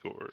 Discord.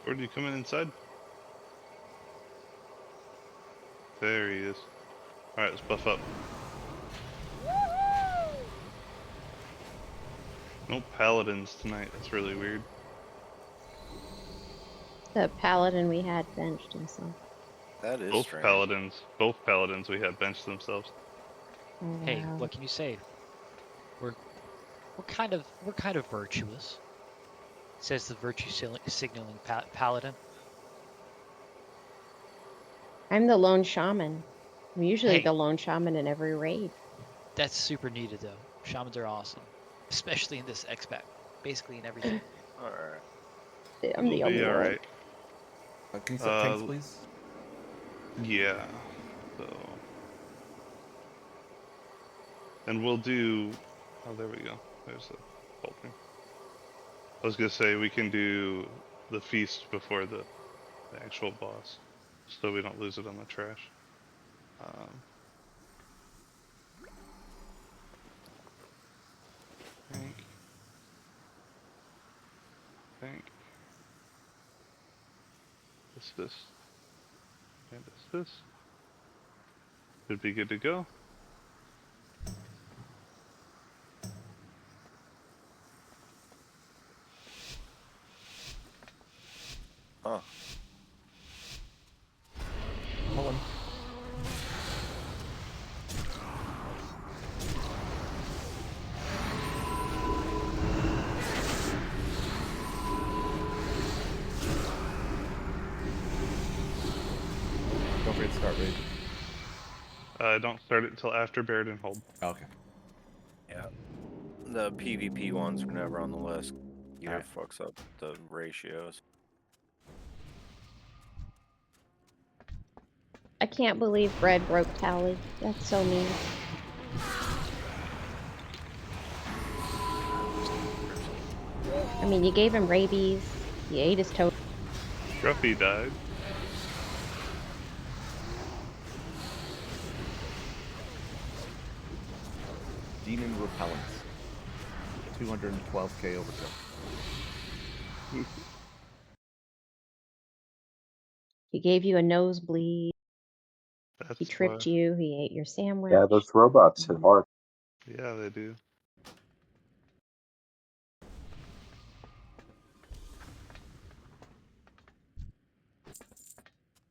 Where did you come in inside? There he is. Alright, let's buff up. No paladins tonight, that's really weird. The paladin we had benched himself. That is Both strange. paladins we had benched themselves. Oh, Hey, wow. what can you say? We're kind of virtuous, says the virtue signaling paladin. I'm the lone shaman. I'm usually Hey. the lone shaman in every raid. That's super needed though. Shamans are awesome, especially in this X-Pack. Basically in everything. Alright. I'm the We'll only be one. alright. Can you set tanks, please? Yeah. So. And we'll do. Oh, there we go. There's the whole thing. I was gonna say we can do the feast before the actual boss, so we don't lose it on the trash. Think. This, and this. Should be good to go. Huh. Hold on. Don't forget to start raid. Don't start it until after Baird and hold. Oh, okay. Yeah. The PvP ones were never on the list. You Alright. fucks up the ratios. I can't believe Bread broke tally. That's so mean. I mean, you gave him rabies. You ate his toe. Scruffy died. Demon repellents. 212k overkill. He gave you a nosebleed. That's He tripped you. He ate your sandwich. Yeah, those robots hit hard. Yeah, they do.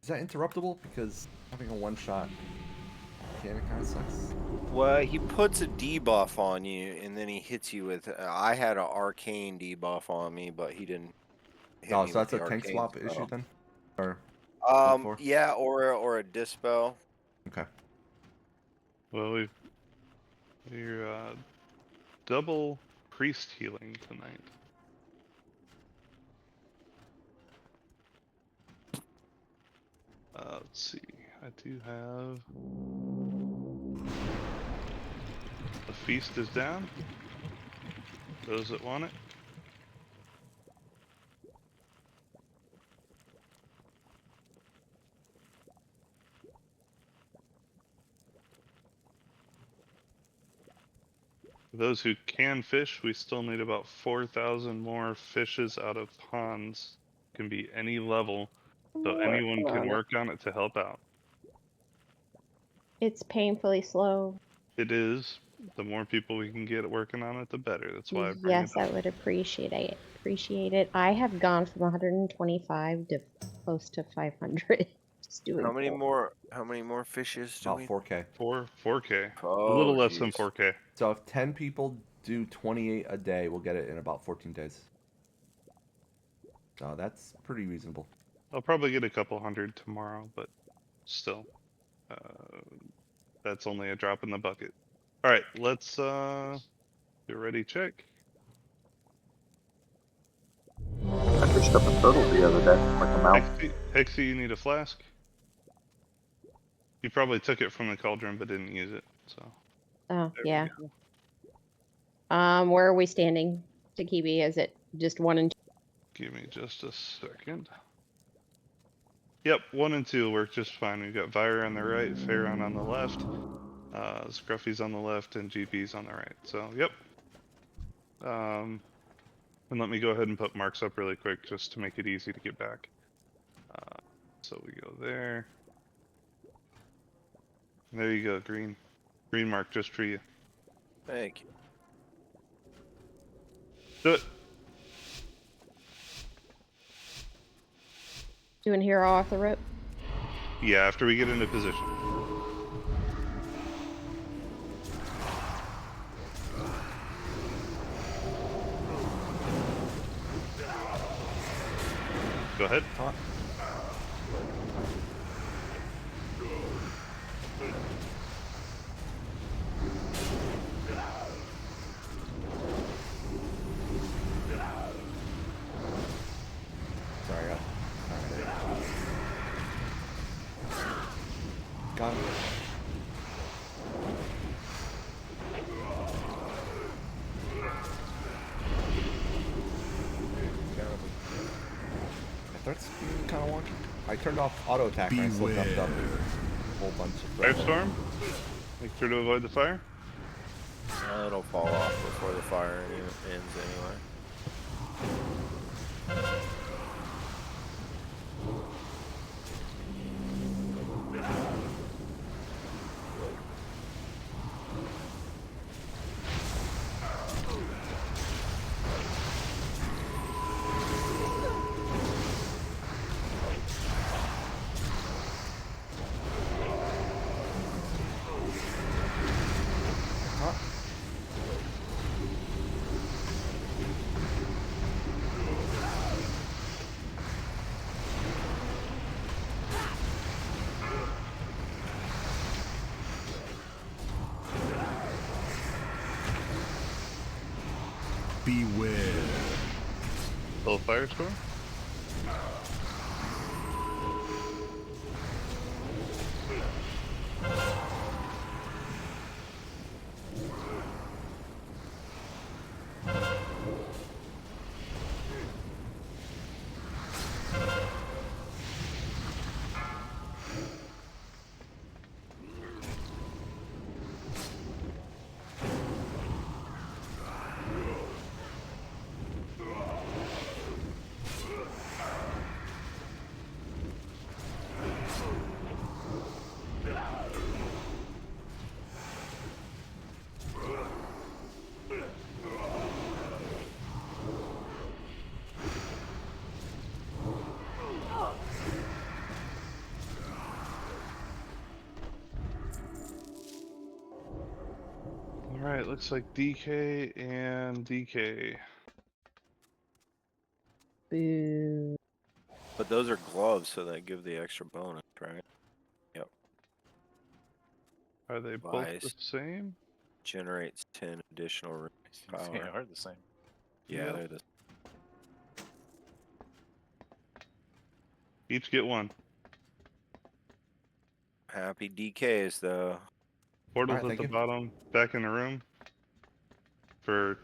Is that interruptible? Because having a one-shot mechanic kind of sucks. Well, he puts a debuff on you, and then he hits you with. I had an arcane debuff on me, but he didn't hit Oh, me so with that's a the tank arcane swap spell. issue then? Or Yeah, or a dispel. Okay. Well, we're double priest healing tonight. Let's see. I do have. The feast is down. Those that want it. For those who can fish, we still need about 4,000 more fishes out of ponds. Can be any level, so anyone can work on it to help out. It's painfully slow. It is. The more people we can get working on it, the better. That's why I bring Yes, it up. I would appreciate it. I have gone from 125 to close to 500. Just doing How many four. more? How many more fishes do About we? 4K. 4K. A Oh, little less than jeez. 4K. So if 10 people do 28 a day, we'll get it in about 14 days. So that's pretty reasonable. I'll probably get a couple hundred tomorrow, but still, that's only a drop in the bucket. All right, let's get ready. Check. I fished up a turtle the other day, like a mouth. Hexy, you need a flask. You probably took it from the cauldron, but didn't use it. So Oh, there yeah. you go. Where are we standing, Takibi? Is it just 1 and 2? Give me just a second. Yep, 1 and 2 work just fine. We've got Vire on the right, Pharaon on the left, Scruffy's on the left, and GP's on the right. So, yep. And let me go ahead and put marks up really quick just to make it easy to get back. So we go there. There you go, green. Green mark just for you. Thank you. Do it. Doing hero off the rope? Yeah, after we get into position. Go ahead. Sorry, I got. Gun. My threat's kind of wonky. I turned off auto attack and I still dumped up a whole bunch of threats. Firestorm. Make sure to avoid the fire. It'll fall off before the fire ends anyway. Beware. Little firestorm. Alright, looks like DK and DK. Boo. But those are gloves, so they give the extra bonus, right? Yep. Are they both the Vice same? generates 10 additional rune power. They are the same. Yeah, Yep. they're the Each get one. happy DKs though. Portal's Alright, at thank the you. bottom, back in the room. For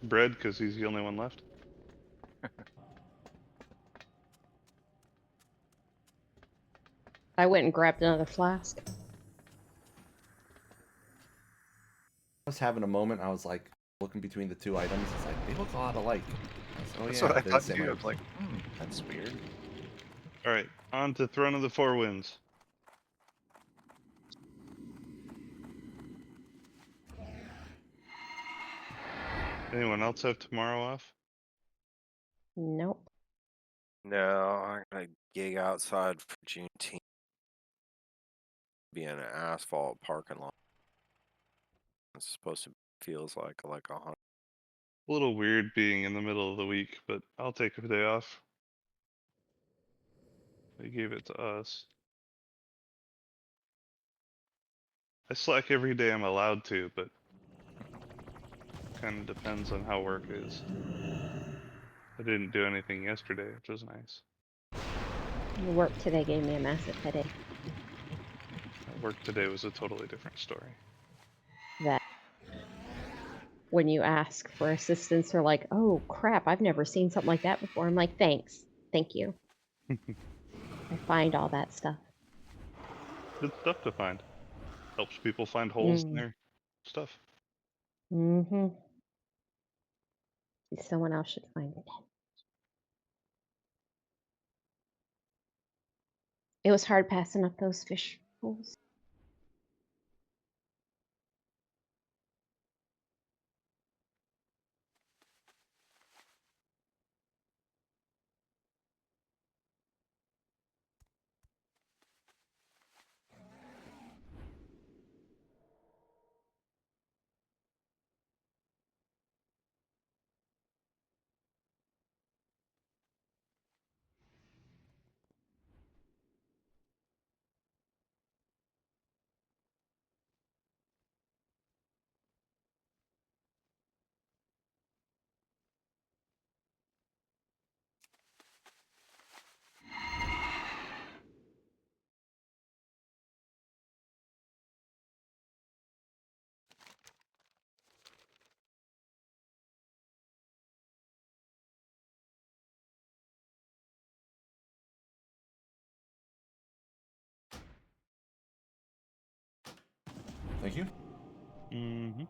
Bread, because he's the only one left. I went and grabbed another flask. I was having a moment. I was like looking between the two items. It's like they look a lot alike. I was, That's oh, what yeah, I they're the thought same too. I item. was like, that's weird. Alright, on to Throne of the Four Winds. Anyone else have tomorrow off? Nope. No, I got a gig outside for Juneteenth. be in an asphalt parking lot. It's supposed to feels like a hundred. A little weird being in the middle of the week, but I'll take a day off. They gave it to us. I slack every day I'm allowed to, but kind of depends on how work is. I didn't do anything yesterday, which was nice. Work today gave me a massive headache. Work today was a totally different story. That when you ask for assistance, they're like, "Oh crap, I've never seen something like that before." I'm like, "Thanks, thank you." I find all that stuff. Good stuff to find. Helps people find holes in their stuff. Mm-hmm. Someone else should find it. It was hard passing up those fish holes. Thank you. Mm-hmm.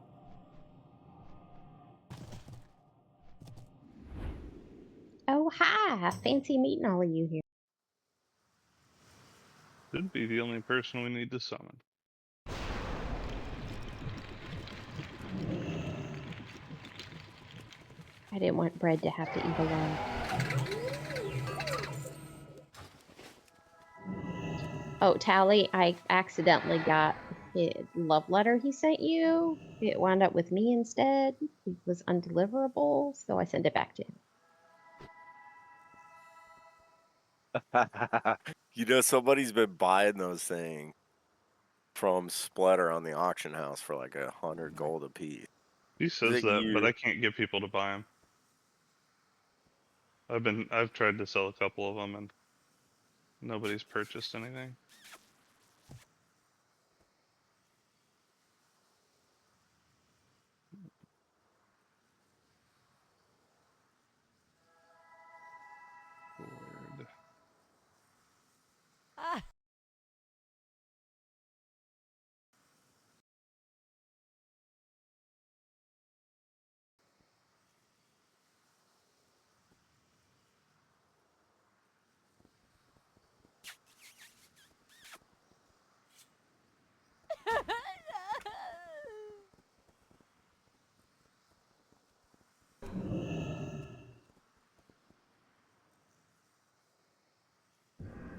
Oh, hi! Fancy meeting all of you here. Should be the only person we need to summon. I didn't want Bread to have to eat alone. Oh, Tally, I accidentally got his love letter he sent you. It wound up with me instead. It was undeliverable, so I sent it back to him. You know, somebody's been buying those things from Splatter on the auction house for like 100 gold a piece. He Is says it that, but you? I can't get people to buy them. I've tried to sell a couple of them, and nobody's purchased anything. Word.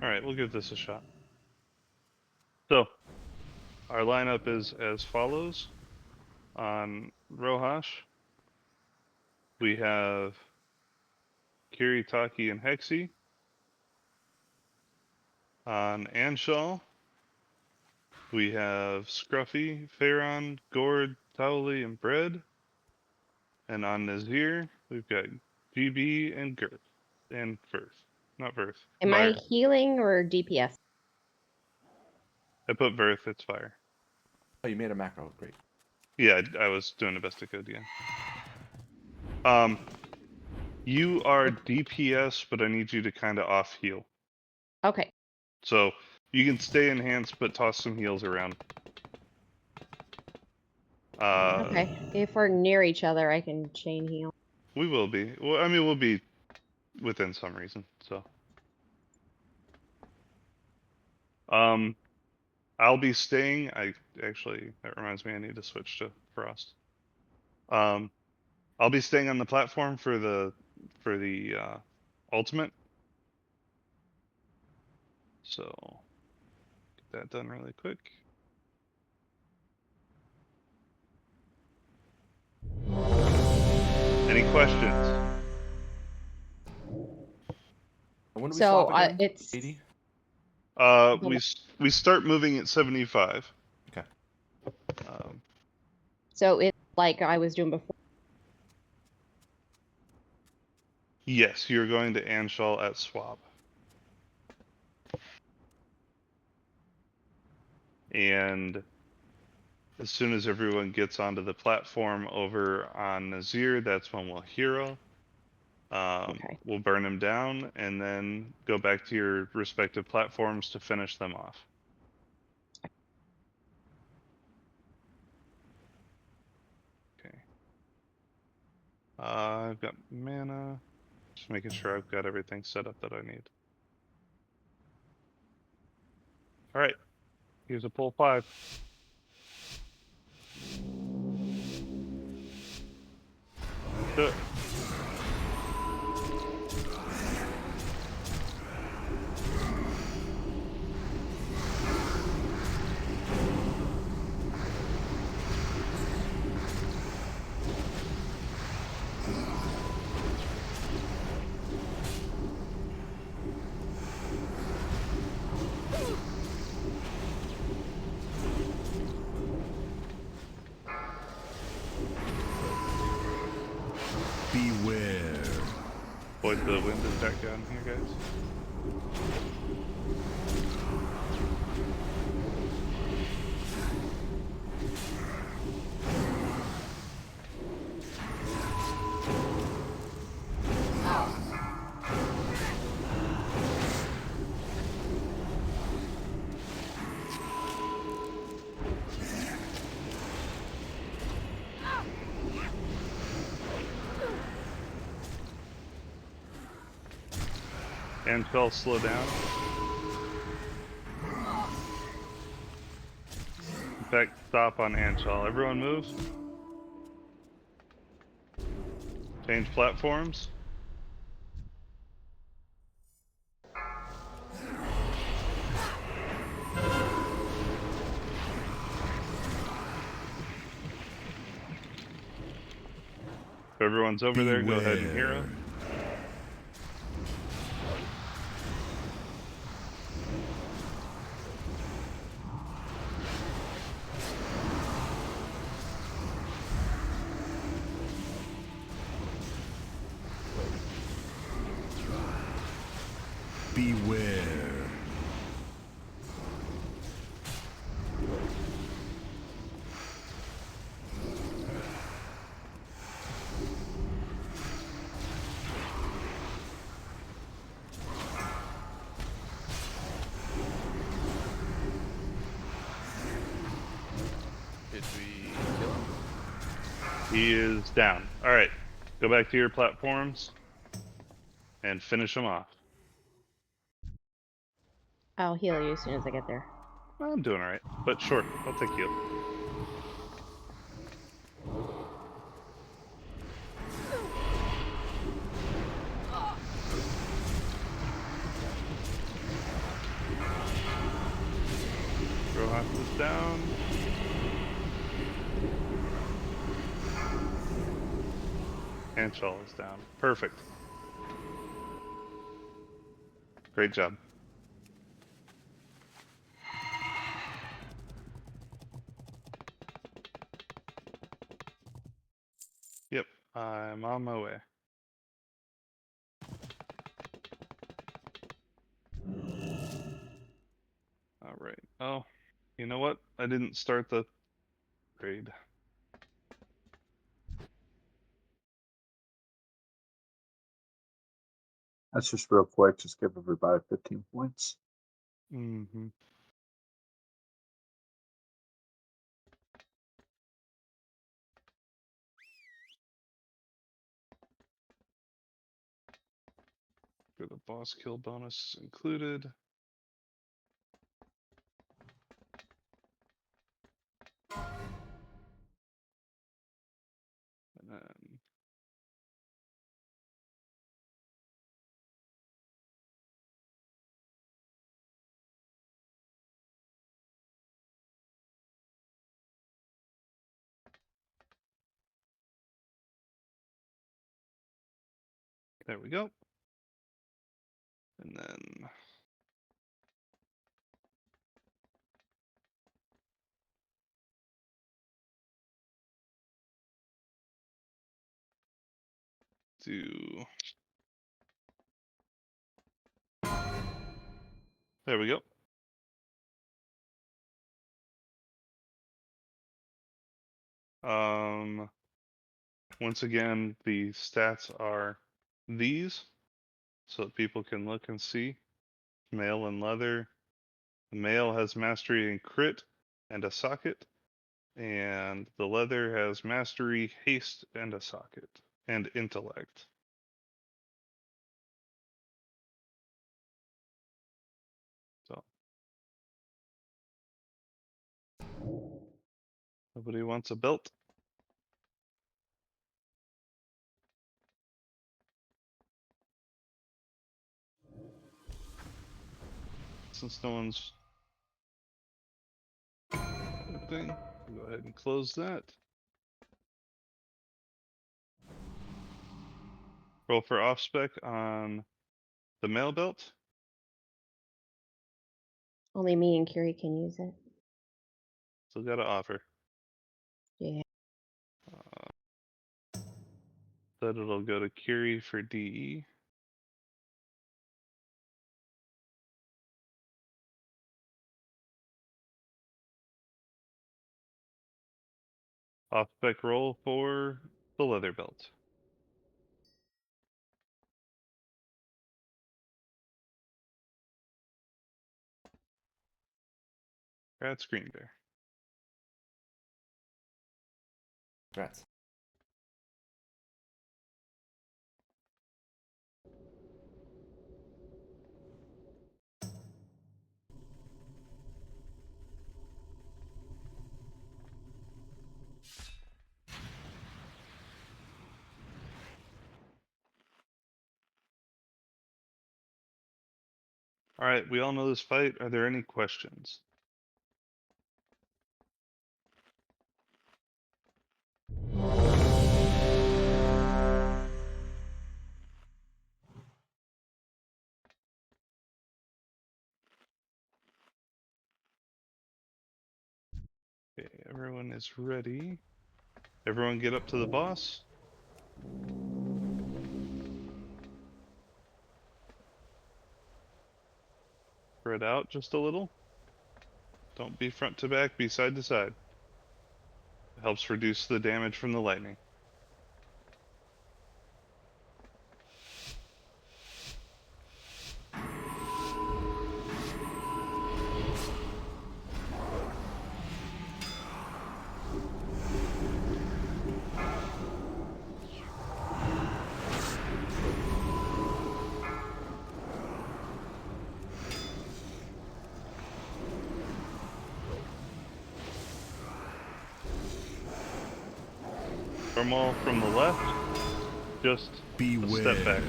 All right, we'll give this a shot. So, our lineup is as follows. On Rohash, we have Kiritaki and Hexy. On Anshal, we have Scruffy, Pharaon, Gord, Towley, and Bread. And on Nazir, we've got GB and Girth. And Verth. Not Verth. Am I Fire. healing or DPS? I put Verth, it's fire. Oh, you made a macro. Great. Yeah, I was doing the best I could, yeah. You are DPS, but I need you to kind of off heal. Okay. So you can stay enhanced, but toss some heals around. Okay. If we're near each other, I can chain heal. We will be. Well, I mean, we'll be within some reason. So, I'll be staying. That reminds me, I need to switch to Frost. I'll be staying on the platform for the ultimate. So, get that done really quick. When do we So swap again? it's 80? We start moving at 75. Okay. so it's like I was doing before. Yes, you're going to Anshal at swap. And as soon as everyone gets onto the platform over on Nazir, that's when we'll hero. Okay. We'll burn them down and then go back to your respective platforms to finish them off. Okay. I've got mana. Just making sure I've got everything set up that I need. All right. Here's a pull 5. Do it. Beware. Avoid the wind attack down here, guys. Anshal, slow down. In fact, stop on Anshal. Everyone move. Change platforms. If everyone's over there, go ahead and hero. Beware. Beware. Did we kill him? He is down. All right, go back to your platforms and finish him off. I'll heal you as soon as I get there. I'm doing all right, but sure, I'll take you. Rojas is down. Anshal is down. Perfect. Great job. Yep, I'm on my way. All right. Oh, you know what? I didn't start the raid. That's just real quick. Just give everybody 15 points. Mm-hmm. For the boss kill bonus included. And then there we go. And then do, there we go. Once again, the stats are these, so that people can look and see. Male and leather. The male has mastery and crit and a socket, and the leather has mastery, haste, and a socket, and intellect. So nobody wants a belt. Since no one's thing, we'll go ahead and close that. Roll for off spec on the male belt. Only me and Curie can use it. Still got to offer. Yeah. That it'll go to Curie for DE. Off spec roll for the leather belt. Congrats, Green Bear. Congrats. All right, we all know this fight. Are there any questions? Okay, everyone is ready. Everyone get up to the boss. Spread out just a little. Don't be front to back, be side to side. It helps reduce the damage from the lightning. Stormwall from the left, just a step back.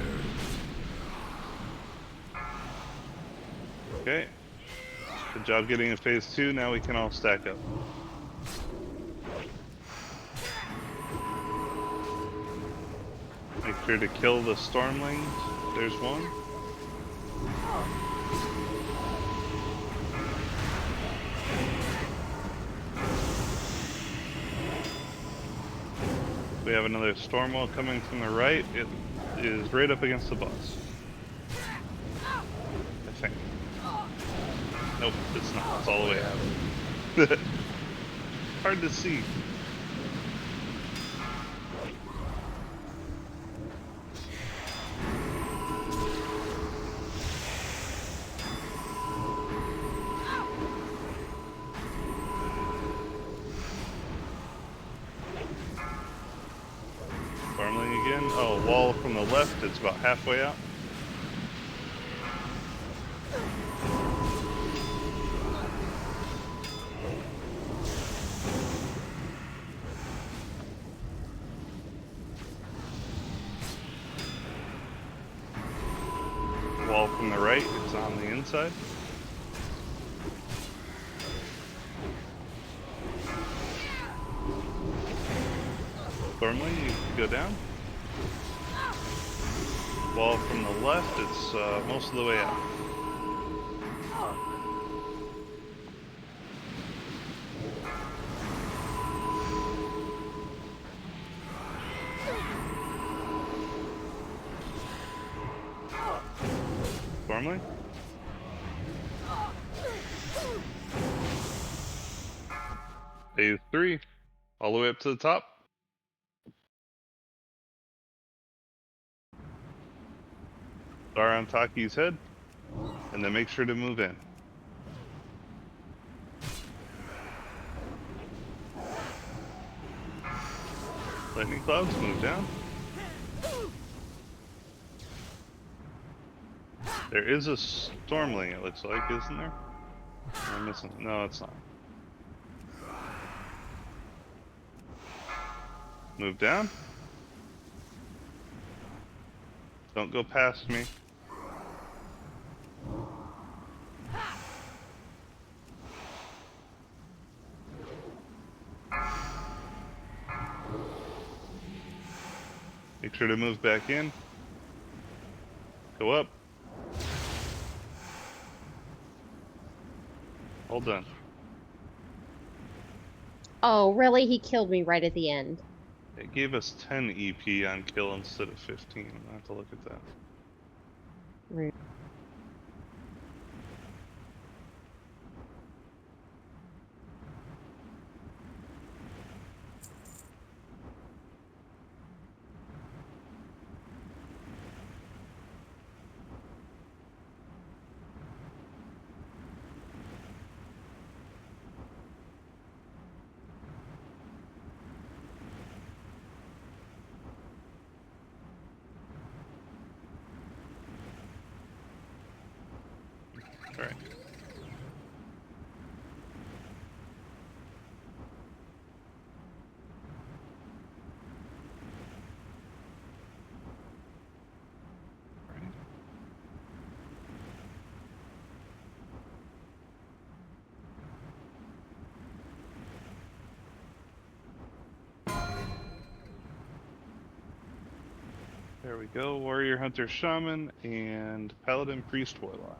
Okay. Good job getting in phase 2, now we can all stack up. Make sure to kill the stormlings. There's one. We have another stormwall coming from the right. It is right up against the boss. I think. Nope, it's not. It's all the way out. Hard to see. Stormling again. Oh, wall from the left. It's about halfway out. Wall from the right. It's on the inside. Stormling, you can go down. While from the left, it's most of the way out. Stormling? Phase 3, all the way up to the top. Star on Taki's head, and then make sure to move in. Lightning clouds, move down. There is a Stormling, it looks like, isn't there? Am I missing? No, it's not. Move down. Don't go past me. Make sure to move back in. Go up. All done. Oh, really? He killed me right at the end. It gave us 10 EP on kill instead of 15. I'm gonna have to look at that. Rude. Alright. Alright. There we go. Warrior, Hunter, Shaman, and Paladin, Priest, Warlock.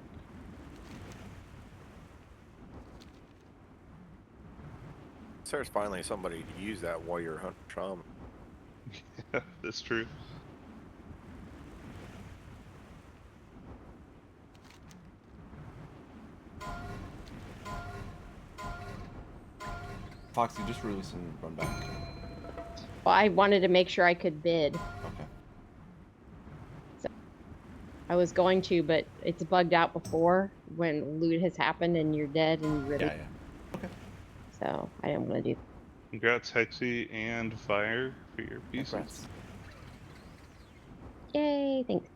So there's finally somebody to use that warrior hunter shaman. Yeah, that's true. Foxy, just release and run back. Well, I wanted to make sure I could bid. Okay. I was going to, but it's bugged out before when loot has happened and you're dead and you really. Yeah, yeah. Okay. So I didn't want to do. Congrats, Hexy and Fire, for your pieces. Congrats. Yay! Thanks.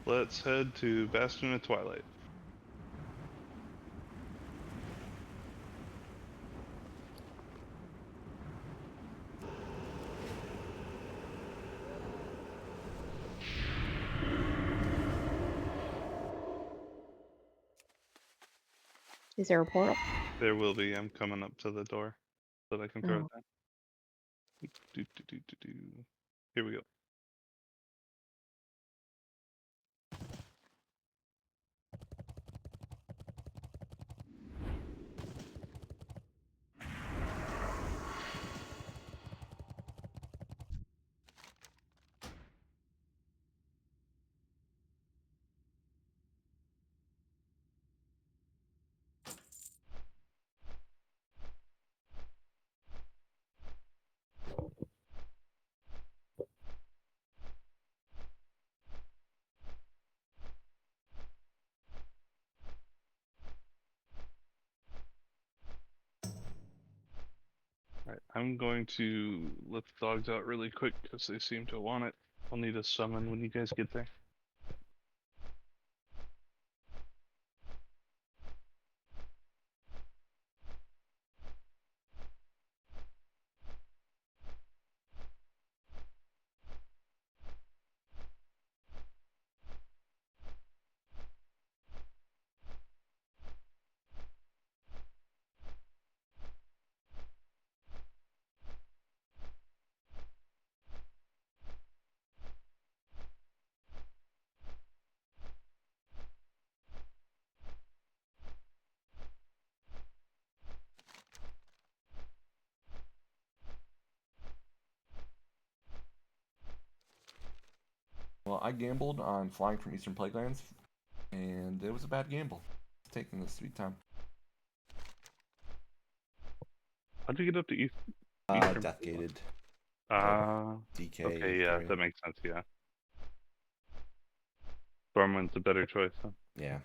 Let's head to Bastion of Twilight. Is there a portal? There will be. I'm coming up to the door so that I can throw it Oh. down. Do. Here we go. Alright, I'm going to let the dogs out really quick because they seem to want it. I'll need a summon when you guys get there. I gambled on flying from Eastern Plaguelands, and it was a bad gamble. Taking the sweet time. How'd you get up to East? Death gated. DK. Okay, yeah, carry. that makes sense. Yeah, Stormwind's a better choice. Huh? Yeah.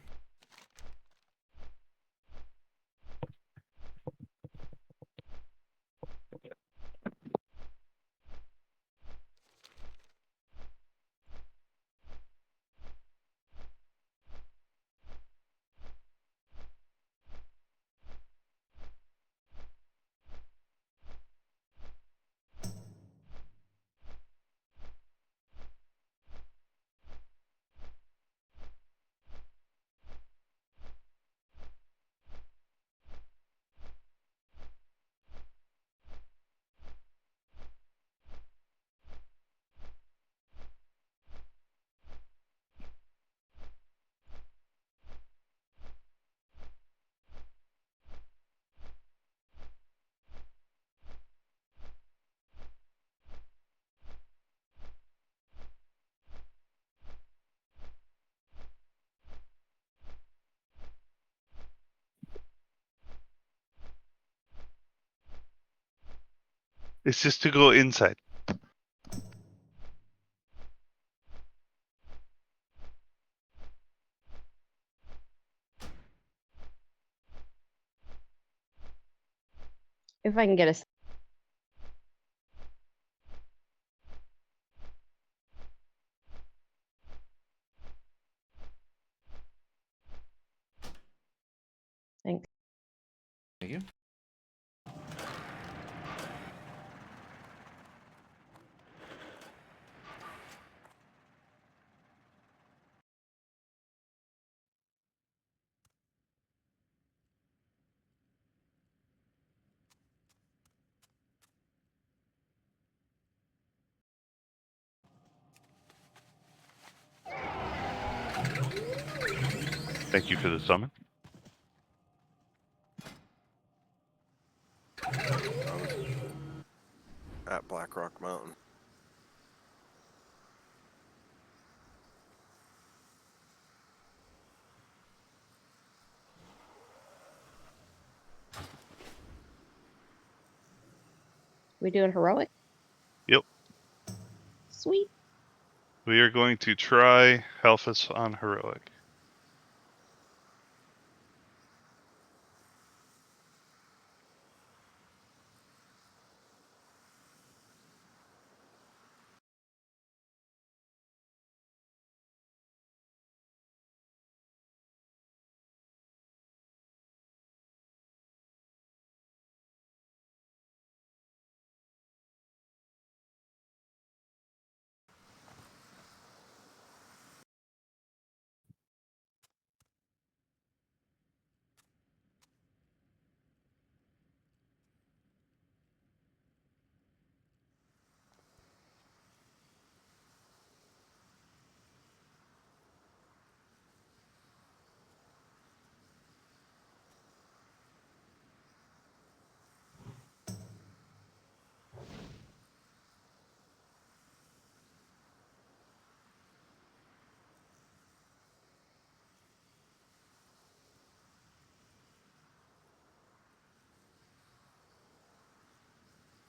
It's just to go inside. If I can get a thanks. Thank you. Thank you for the summon. At Black Rock Mountain. We doing heroic? Yep. Sweet. We are going to try Helphus on heroic.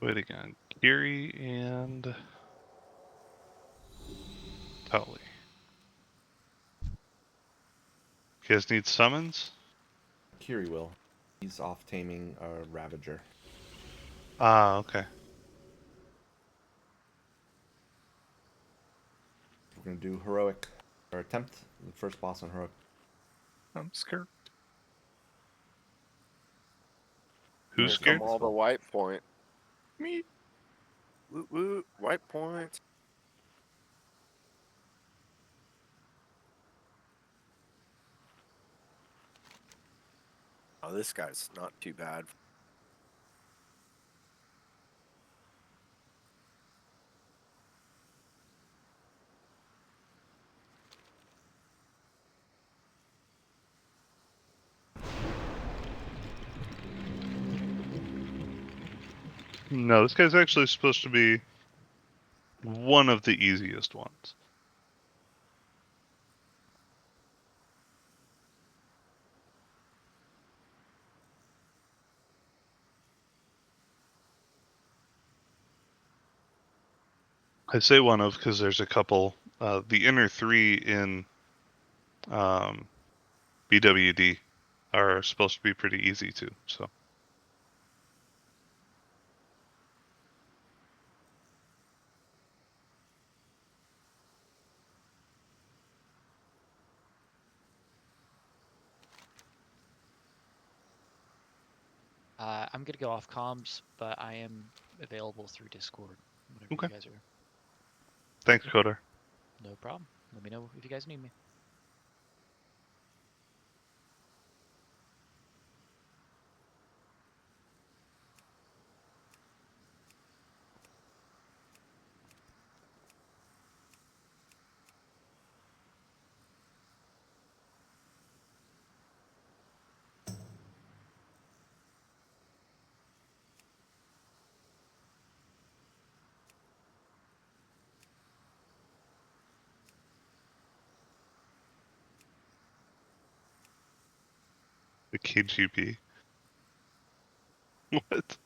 Wait again. Kiri and Tully. You guys need summons? Kiri will. He's off taming a Ravager. Ah, okay. We're gonna do heroic, or attempt the first boss on heroic. I'm scared. Who's Here scared? come all the white point. Me. Woot woot, white points. Oh, this guy's not too bad. No, this guy's actually supposed to be one of the easiest ones. I say one of because there's a couple. The inner three in BWD are supposed to be pretty easy too. So I'm gonna go off comms, but I am available through Discord whenever okay. you guys are. Thanks, Kodar. No problem. Let me know if you guys need me. The KGB. What?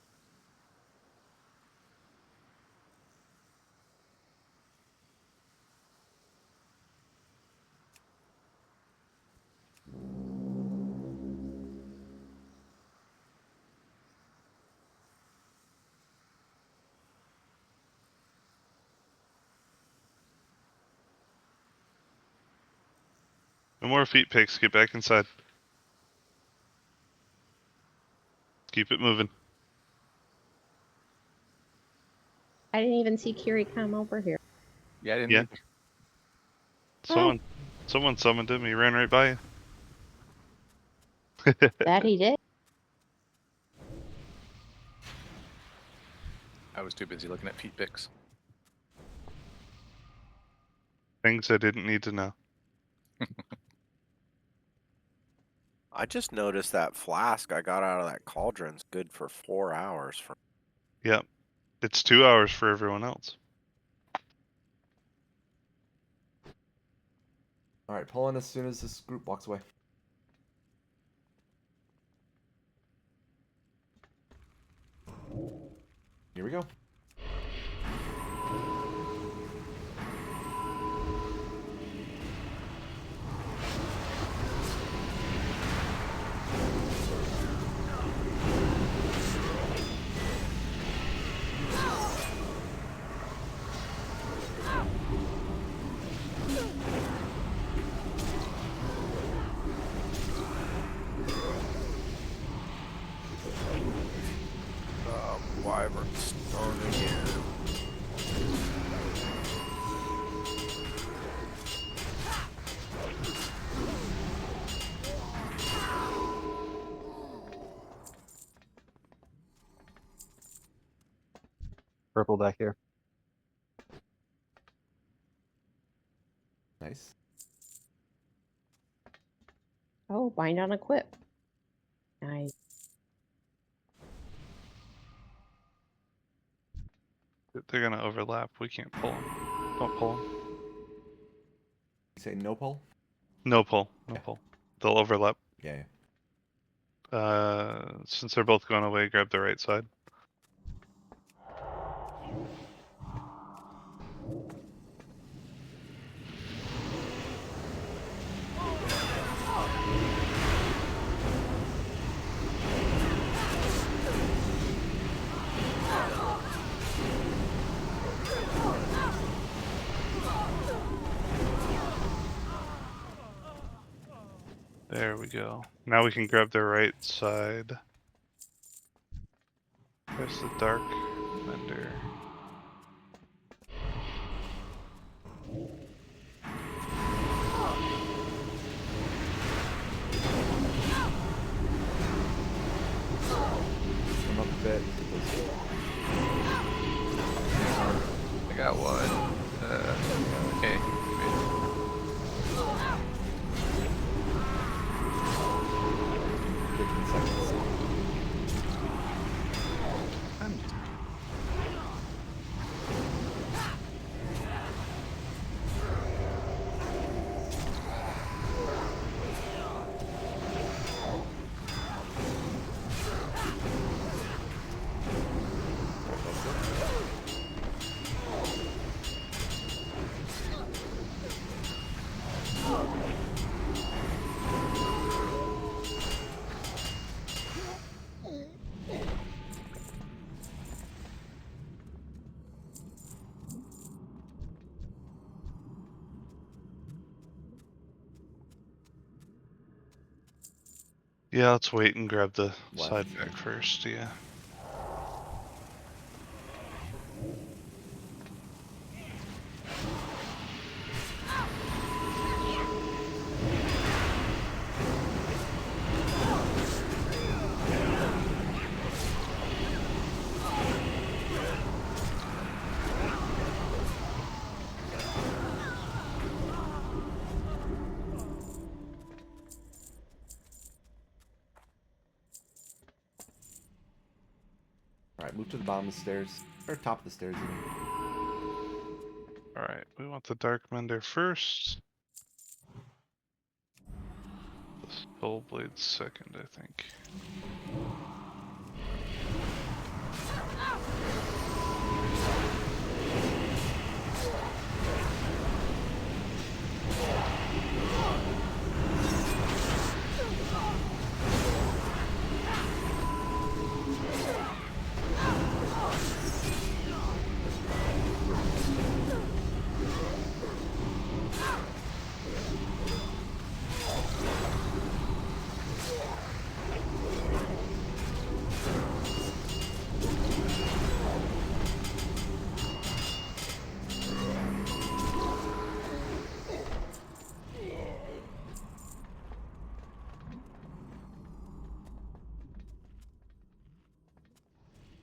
No more feet pics. Get back inside. Keep it moving. I didn't even see Kiri come over here. Yeah, I didn't. Yeah. either. Someone summoned him. He ran right by you. That he did. I was too busy looking at Pete pics. Things I didn't need to know. I just noticed that flask I got out of that cauldron's good for 4 hours. For Yep. It's 2 hours for everyone else. All right, pull in as soon as this group walks away. Here we go. wyvern stone again. Purple back here. Nice. Oh, bind on equip. Nice. They're gonna overlap. We can't pull them. Don't pull them. You say no pull? No pull. No Yeah. pull. They'll overlap. Yeah. Since they're both going away, grab the right side. There we go. Now we can grab the right side. There's the dark vendor. Come up a bit. I got one. Okay. 15 seconds. Yeah, let's wait and grab the Left, side yeah. pack first. Yeah. Alright, move to the bottom of the stairs. Or top of the stairs even. All right, we want the Dark Mender first. The Skull Blade second, I think.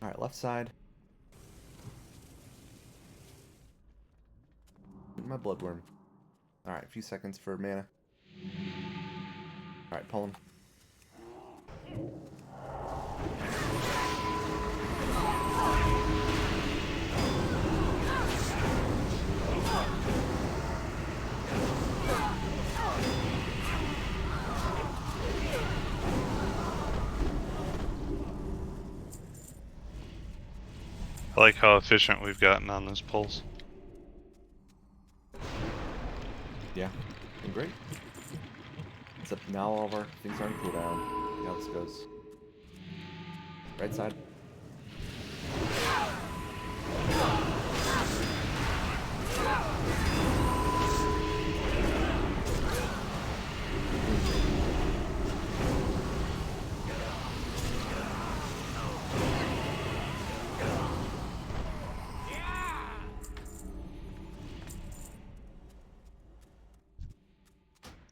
Alright, left side. My bloodworm. Alright, a few seconds for mana. Alright, pull him. I like how efficient we've gotten on this pulse. Yeah, been great. Except now all of our things are on cooldown. See how this goes. Right side.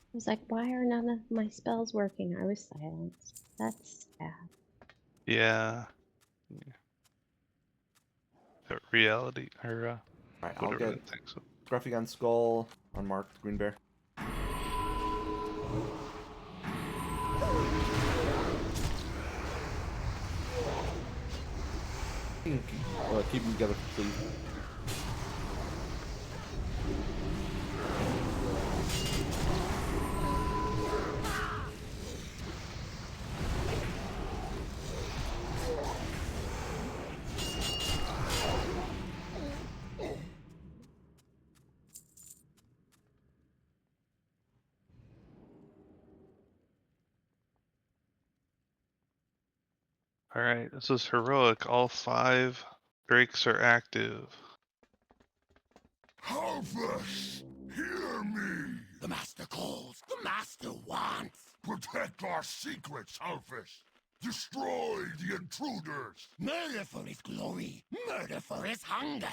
I was like, why are none of my spells working? I was silenced. That's sad. Yeah. Reality, or Alright, I'll whatever get that thing. So. Scruffy Gun Skull unmarked Green Bear. Keep them together, please. Alright, this is heroic. All 5 drakes are active. Harvest, hear me! The Master calls, the Master wants! Protect our secrets, Harvest! Destroy the intruders! Murder for his glory, murder for his hunger!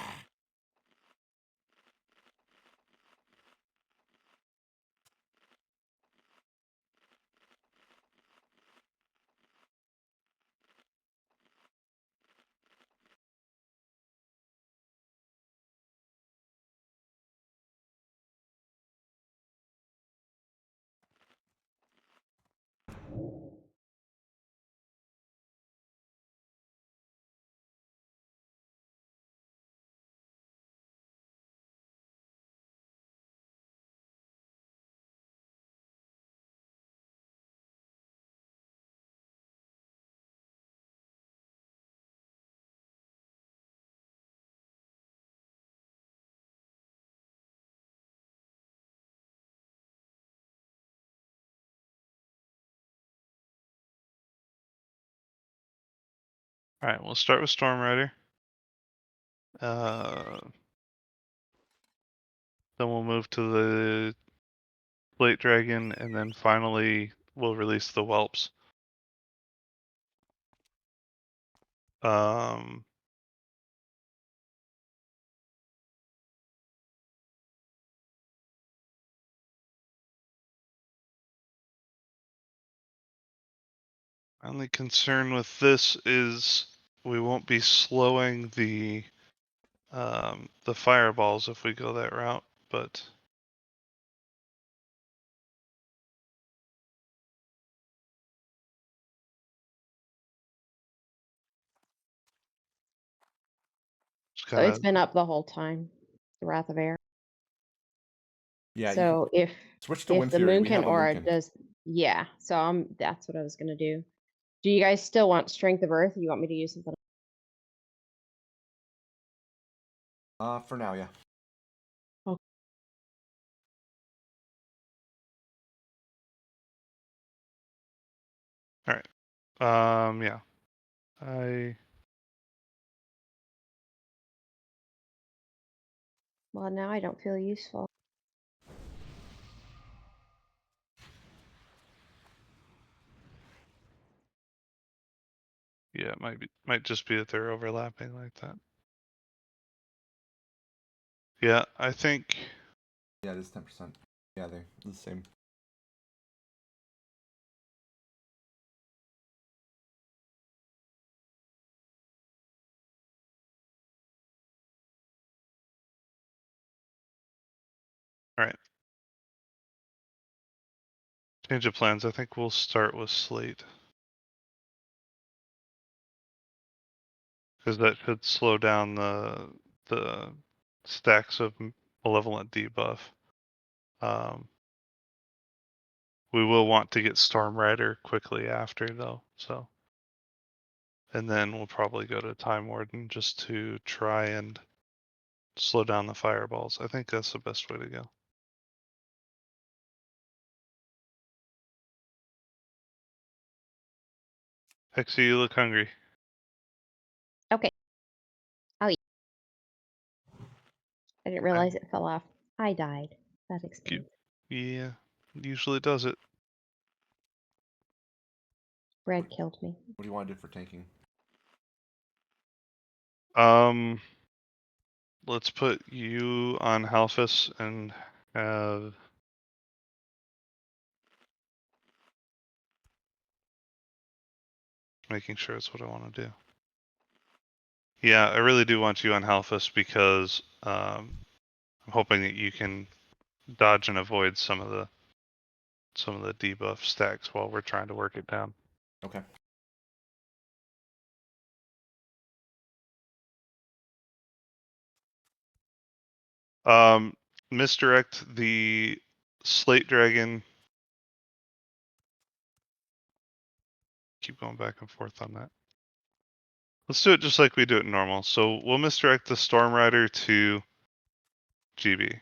Alright, we'll start with Storm Rider. Then we'll move to the Plate Dragon, and then finally we'll release the Whelps. Um, my only concern with this is we won't be slowing the fireballs if we go that route, but just So it's gotta been up the whole time, the Wrath of Air. Yeah, you can So if switch to Wind the Fury. We Moonkin have a aura Moonkin. does, yeah. So that's what I was gonna do. Do you guys still want Strength of Earth? Or you want me to use something? For now, yeah. all right. Yeah. Well, now I don't feel useful. Yeah, it might just be that they're overlapping like that. Yeah, I think Yeah, it is 10%. Yeah, they're the same. all right. Change of plans. I think we'll start with Slate. Because that should slow down the stacks of malevolent debuff. We will want to get Storm Rider quickly after though, so. And then we'll probably go to Time Warden just to try and slow down the fireballs. I think that's the best way to go. Hexy, you look hungry. Okay. I'll eat. I didn't realize it fell off. I died. That explains. Yeah, usually does it. Bread killed me. What do you want to do for tanking? Let's put you on Halphus and have making sure it's what I want to do. Yeah, I really do want you on Halphus because I'm hoping that you can dodge and avoid some of the debuff stacks while we're trying to work it down. Okay. Misdirect the Slate Dragon. Keep going back and forth on that. Let's do it just like we do it normal. So we'll misdirect the Storm Rider to GB.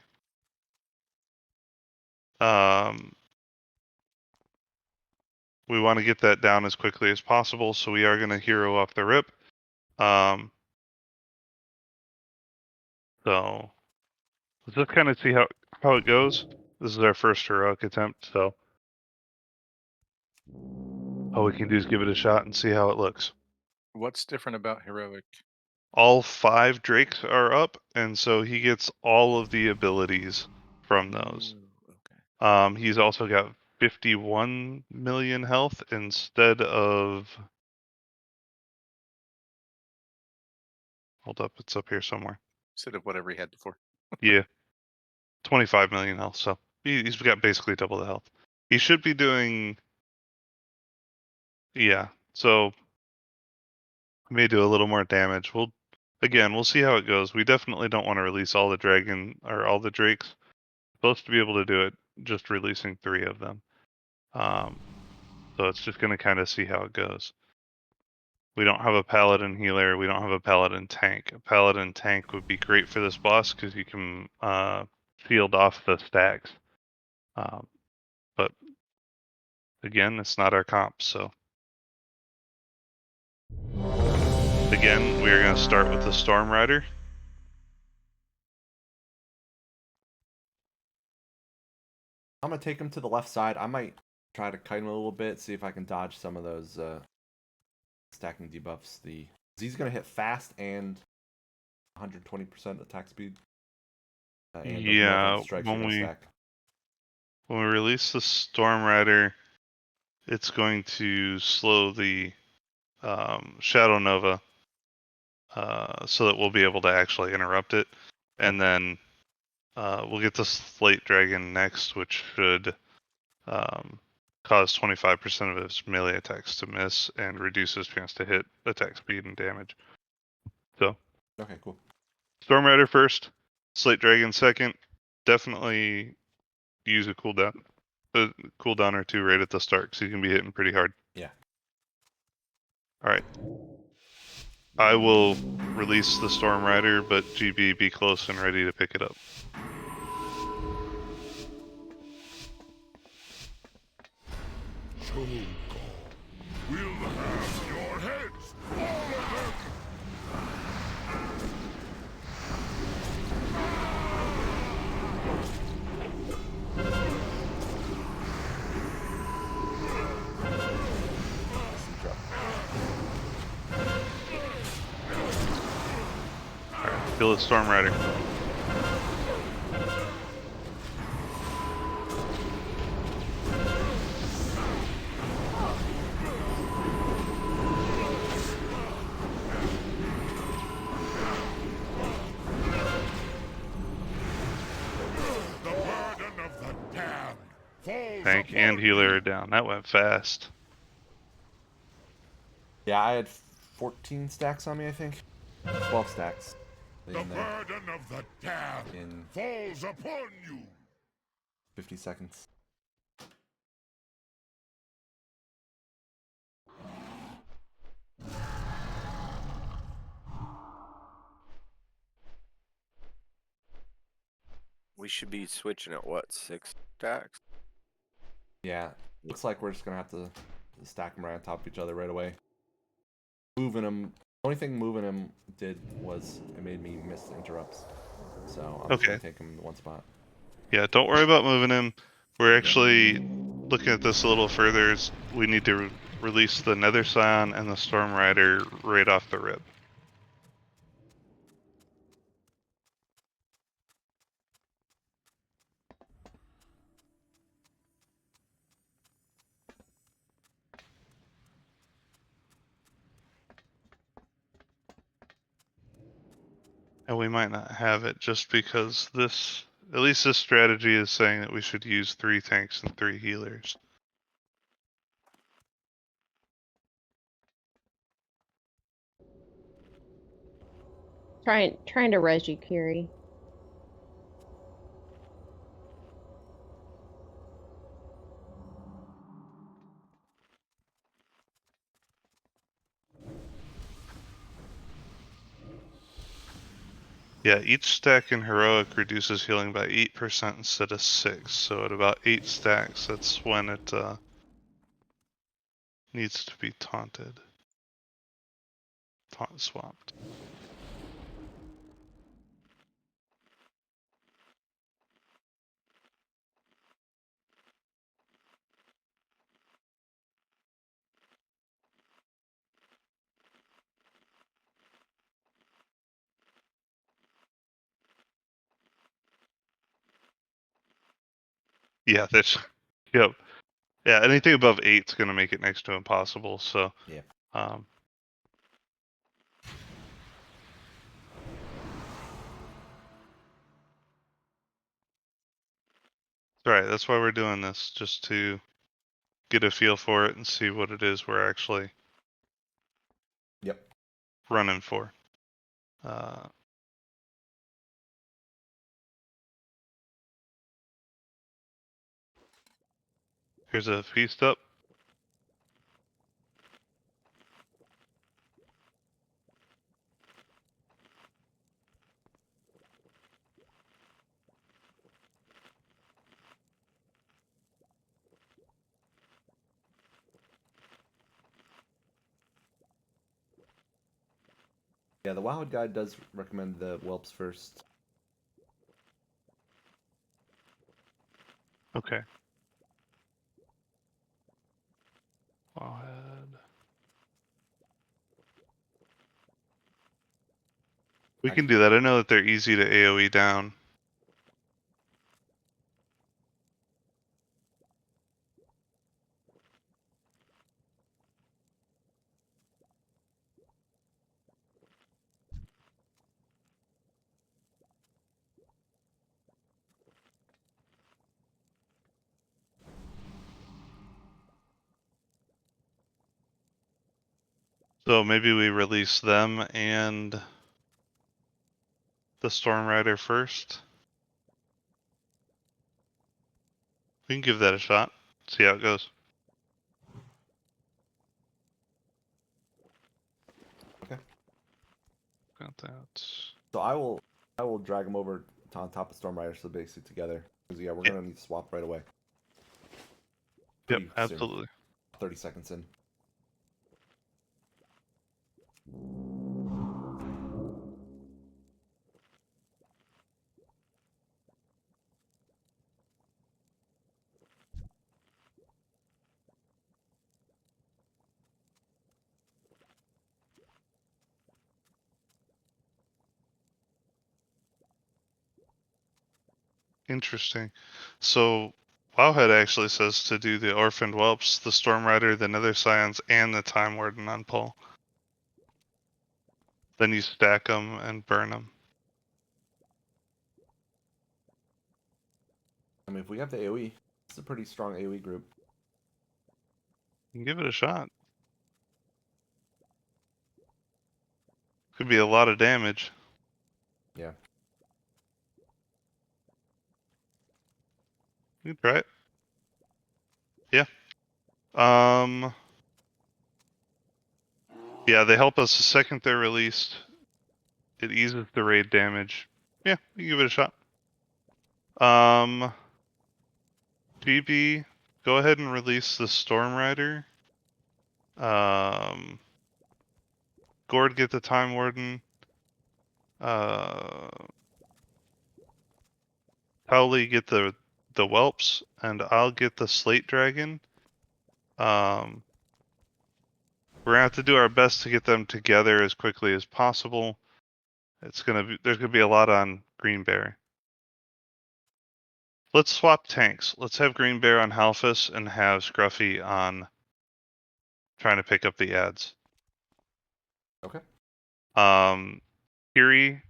We want to get that down as quickly as possible, so we are going to hero off the rip. So let's just kind of see how it goes. This is our first heroic attempt, so all we can do is give it a shot and see how it looks. What's different about heroic? All 5 Drakes are up, and so he gets all of the abilities from those. Okay. He's also got 51 million health instead of. Hold up, it's up here somewhere. Instead of whatever he had before. Yeah, 25 million health. So he's got basically double the health. He should be doing. Yeah, so may do a little more damage. We'll see how it goes. We definitely don't want to release all the dragon or all the drakes. Supposed to be able to do it, just releasing 3 of them. So it's just going to kind of see how it goes. We don't have a paladin healer. We don't have a paladin tank. A paladin tank would be great for this boss because you can shield off the stacks. But again, it's not our comp. So again, we are going to start with the Storm Rider. I'm gonna take him to the left side. I might try to kite him a little bit, see if I can dodge some of those stacking debuffs the He's gonna hit fast and 120% attack speed. And those Yeah, multi strikes are gonna stack. when we release the Storm Rider, it's going to slow the Shadow Nova, so that we'll be able to actually interrupt it, and then we'll get the Slate Dragon next, which should cause 25% of its melee attacks to miss and reduce its chance to hit attack speed and damage. So, Okay, cool. Storm Rider first, Slate Dragon second. Definitely use a cooldown or two right at the start, because you can be hitting pretty hard. Yeah. All right. I will release the Storm Rider, but GB, be close and ready to pick it up. Cho'Gall will have your heads, all of them! All right, kill the Storm Rider. The burden of the damned falls Tank and upon healer you. are down. That went fast. Yeah, I had 14 stacks on me, I think. 12 stacks. The In there burden of the damned in falls upon you. 50 seconds. We should be switching at what, 6 stacks? Yeah, looks like we're just gonna have to stack them right on top of each other right away. Moving them. The only thing moving them did was it made me miss interrupts. So I'm just gonna take them in one spot. Yeah, don't worry about moving him. We're actually looking at this a little further. We need to release the Nether Scion and the Storm Rider right off the rip. And we might not have it just because at least this strategy is saying that we should use 3 tanks and 3 healers. Trying to res you, Kiri. Yeah, each stack in Heroic reduces healing by 8% instead of 6. So at about 8 stacks, that's when it needs to be taunted. Taunt swapped. Yeah, that's yep. Yeah, anything above 8's gonna make it next to impossible. So yeah. Right, that's why we're doing this, just to get a feel for it and see what it is we're actually running for. Here's a feast up. Yeah, the WoW guide does recommend the whelps first. Okay. Wowhead. We can do that. I know that they're easy to AoE down. So maybe we release them and the Storm Rider first. We can give that a shot. See how it goes. Okay. Got that. So I will drag them over to on top of Storm Rider so basically together. Because yeah, we're gonna need to swap right away. Yep, Pretty soon. absolutely. 30 seconds in. Interesting. So Wowhead actually says to do the Orphaned Whelps, the Storm Rider, the Nether Scions, and the Time Warden on pull. Then you stack them and burn them. I mean, if we have the AoE, it's a pretty strong AoE group. You can give it a shot. Could be a lot of damage. Yeah. You can try it. Yeah. Yeah, they help us the second they're released. It eases the raid damage. Yeah, you can give it a shot. GB, go ahead and release the Storm Rider. Gord, get the Time Warden. Pagle, get the Whelps, and I'll get the Slate Dragon. We're gonna have to do our best to get them together as quickly as possible. There's gonna be a lot on Green Bear. Let's swap tanks. Let's have Green Bear on Halfus and have Scruffy on trying to pick up the ads. Okay. Kiri,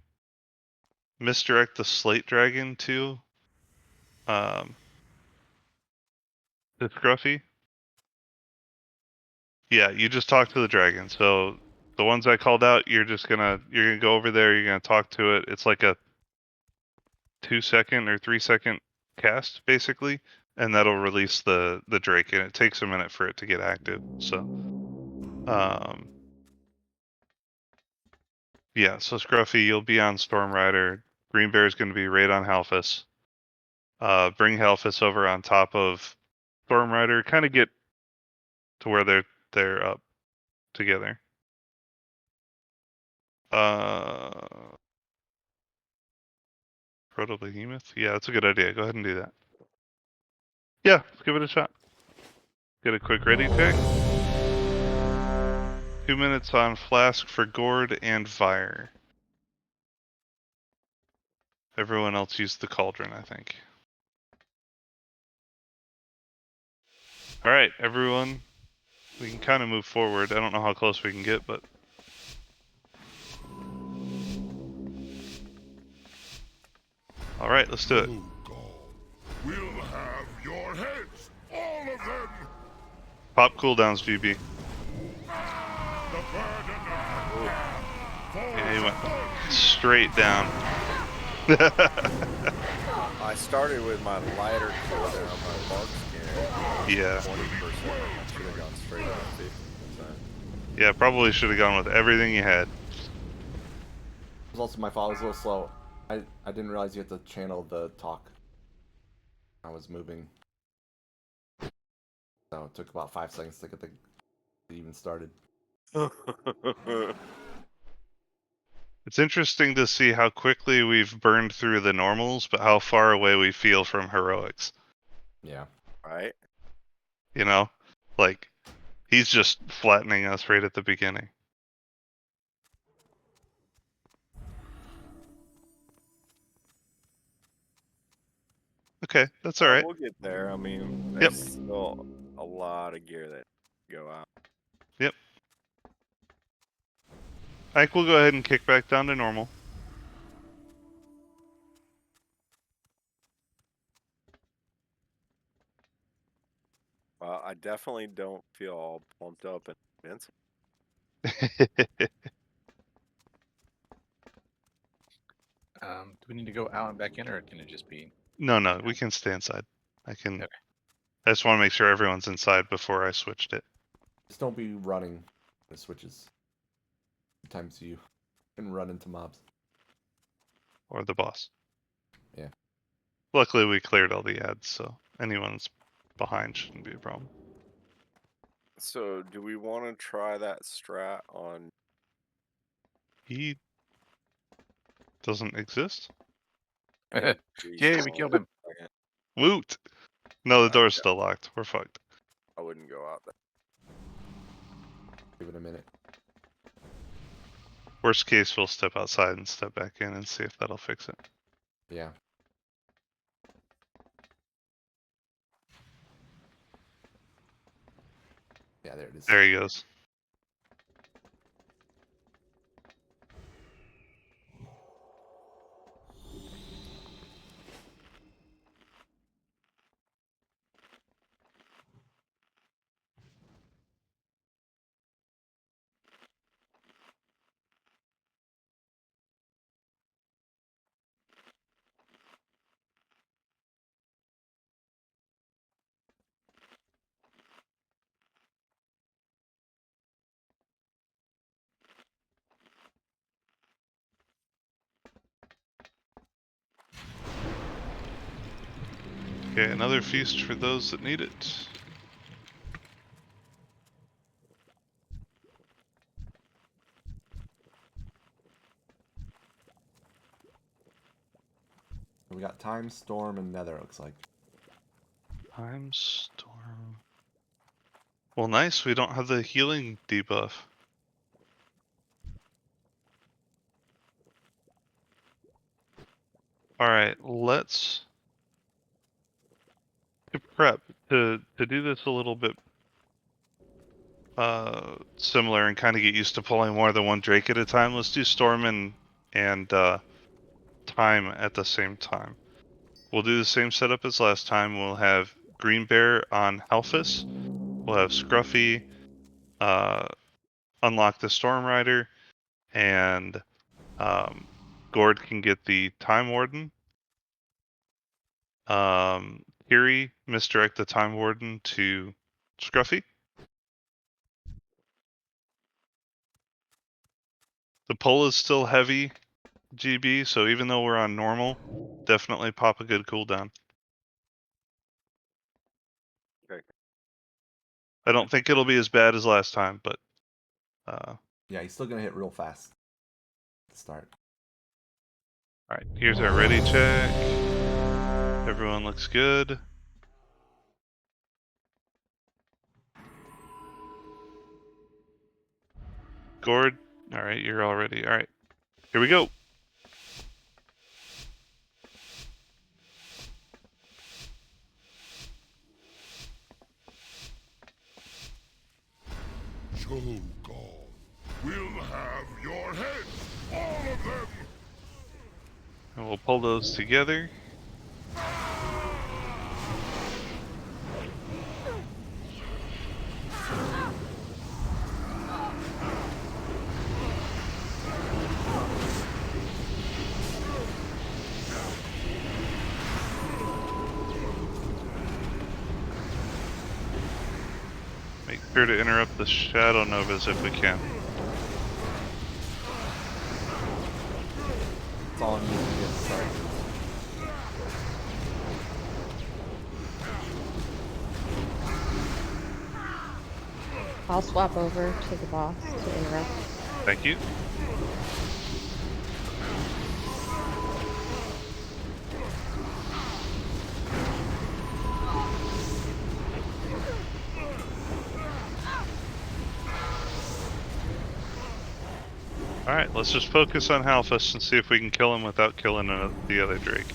misdirect the Slate Dragon to Scruffy. Yeah, you just talk to the dragon. So the ones I called out, you're gonna go over there, you're gonna talk to it. It's like a 2-second or 3-second cast, basically, and that'll release the Drake, and it takes a minute for it to get active. So yeah, so Scruffy, you'll be on Storm Rider. Green Bear's gonna be right on Halfus. Bring Halfus over on top of Storm Rider, kind of get to where they're up together. Proto-Behemoth? Yeah, that's a good idea. Go ahead and do that. Yeah, let's give it a shot. Get a quick ready check. 2 minutes on Flask for Gord and Fire. Everyone else used the Cauldron, I think. Alright, everyone. We can kind of move forward. I don't know how close we can get, but... Alright, let's do it. We'll have your heads, all of them. Pop cooldowns, GB. Yeah, he went straight down. I started with my lighter cooldown, my bark skin. Yeah. 20%. I should have gone straight up 50%. Yeah, probably should have gone with everything you had. It was also my fault. I was a little slow. I didn't realize you had to channel the talk. I was moving. So it took about 5 seconds to get the even started. It's interesting to see how quickly we've burned through the normals, but how far away we feel from heroics. Yeah. Right? You know? Like, he's just flattening us right at the beginning. Okay, that's all right. We'll get there. I mean, Yep. there's still a lot of gear that go out. Yep. Ike will go ahead and kick back down to normal. Well, I definitely don't feel all pumped up and invincible. Do we need to go out and back in, or can it just be? No, we can stay inside. I can. Okay. I just want to make sure everyone's inside before I switched it. Just don't be running the switches. Sometimes you can run into mobs. Or the boss. Yeah. Luckily, we cleared all the ads, so anyone that's behind shouldn't be a problem. So, do we want to try that strat on? He doesn't exist? Yay, we killed him. Woot! No, the I door's don't- still locked. We're fucked. I wouldn't go out there. Give it a minute. Worst case, we'll step outside and step back in and see if that'll fix it. Yeah. Yeah, there it is. There he goes. Okay, another feast for those that need it. We got time, storm, and nether. Looks like. Time storm. Well, nice. We don't have the healing debuff. All right, let's to prep to do this a little bit similar and kind of get used to pulling more than one Drake at a time. Let's do storm and time at the same time. We'll do the same setup as last time. We'll have Green Bear on Halphus. We'll have Scruffy unlock the Storm Rider, and Gord can get the Time Warden. Kiri misdirect the Time Warden to Scruffy. The pull is still heavy, GB, so even though we're on normal, definitely pop a good cooldown. Okay. I don't think it'll be as bad as last time, but Yeah, he's still gonna hit real fast. Start. alright, here's our ready check. Everyone looks good. Gord, alright, you're all ready. Alright, here we go. Cho'Gall will have your heads, all of them! And we'll pull those together. Make sure to interrupt the Shadow Novas if we can. It's all on you to get started. I'll swap over to the boss to interrupt. Thank you. Alright, let's just focus on Halphus and see if we can kill him without killing the other Drake.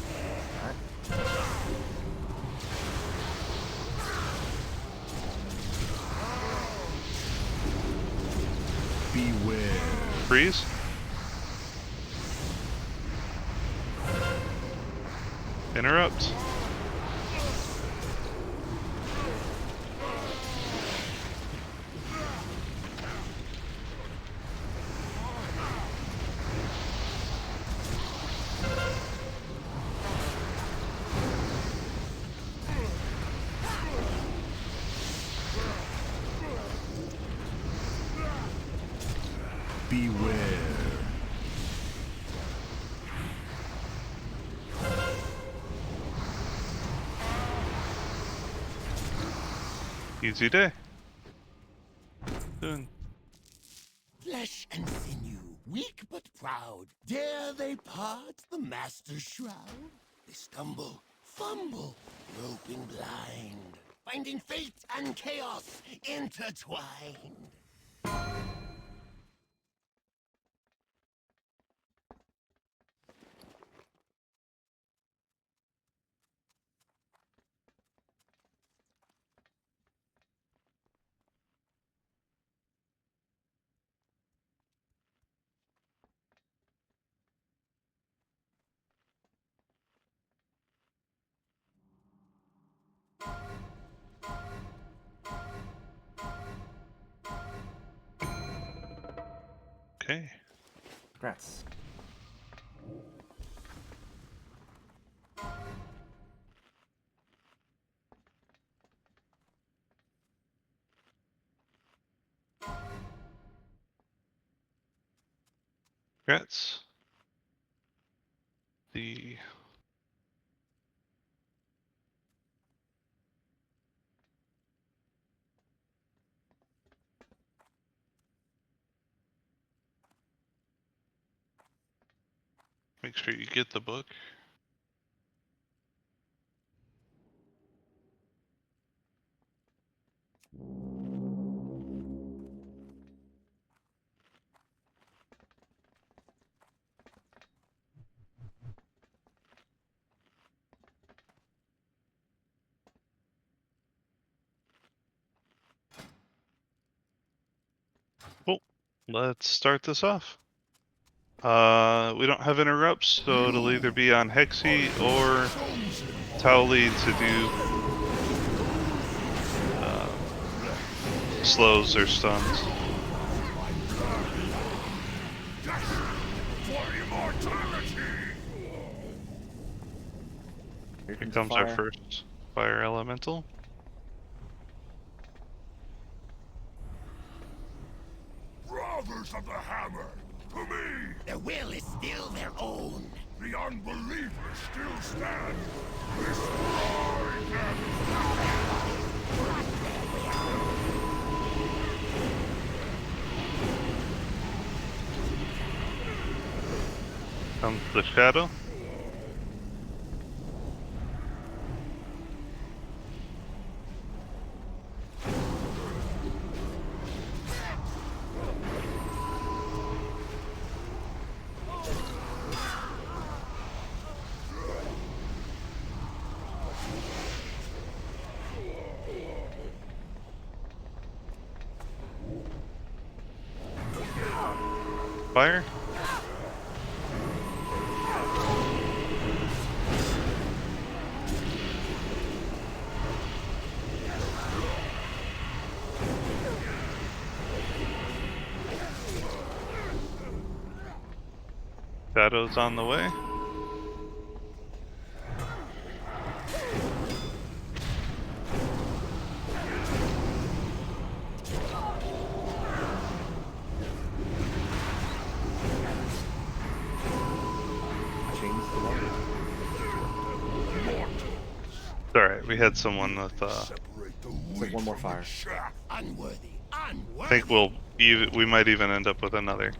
Freeze. Interrupt. Beware. Easy day. Doing. Flesh and sinew, weak but proud, dare they part the master shroud? They stumble, fumble, groping blind, finding fate and chaos intertwined. Okay. Congrats. Congrats. The make sure you get the book. Cool. Let's start this off. We don't have interrupts, so it'll either be on Hexy or Towley to do slows or stuns. Here Here comes comes our fire. first fire elemental. Brothers of the Hammer, to me! Their will is still their own. The unbelievers still stand. Destroy them! Comes the shadow. Fire. Shadow's on the way. Change the level. It's alright, we had someone with It's like one more fire. Unworthy, unworthy. I think we might even end up with another.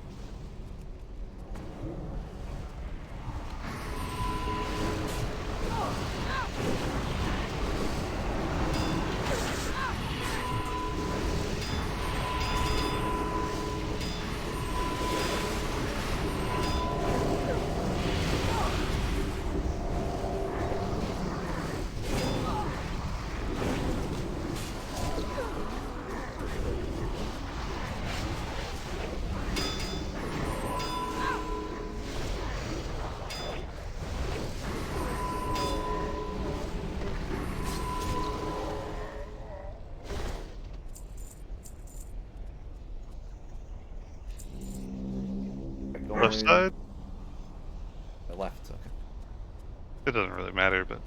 Left side? Left. Okay. It doesn't really matter, but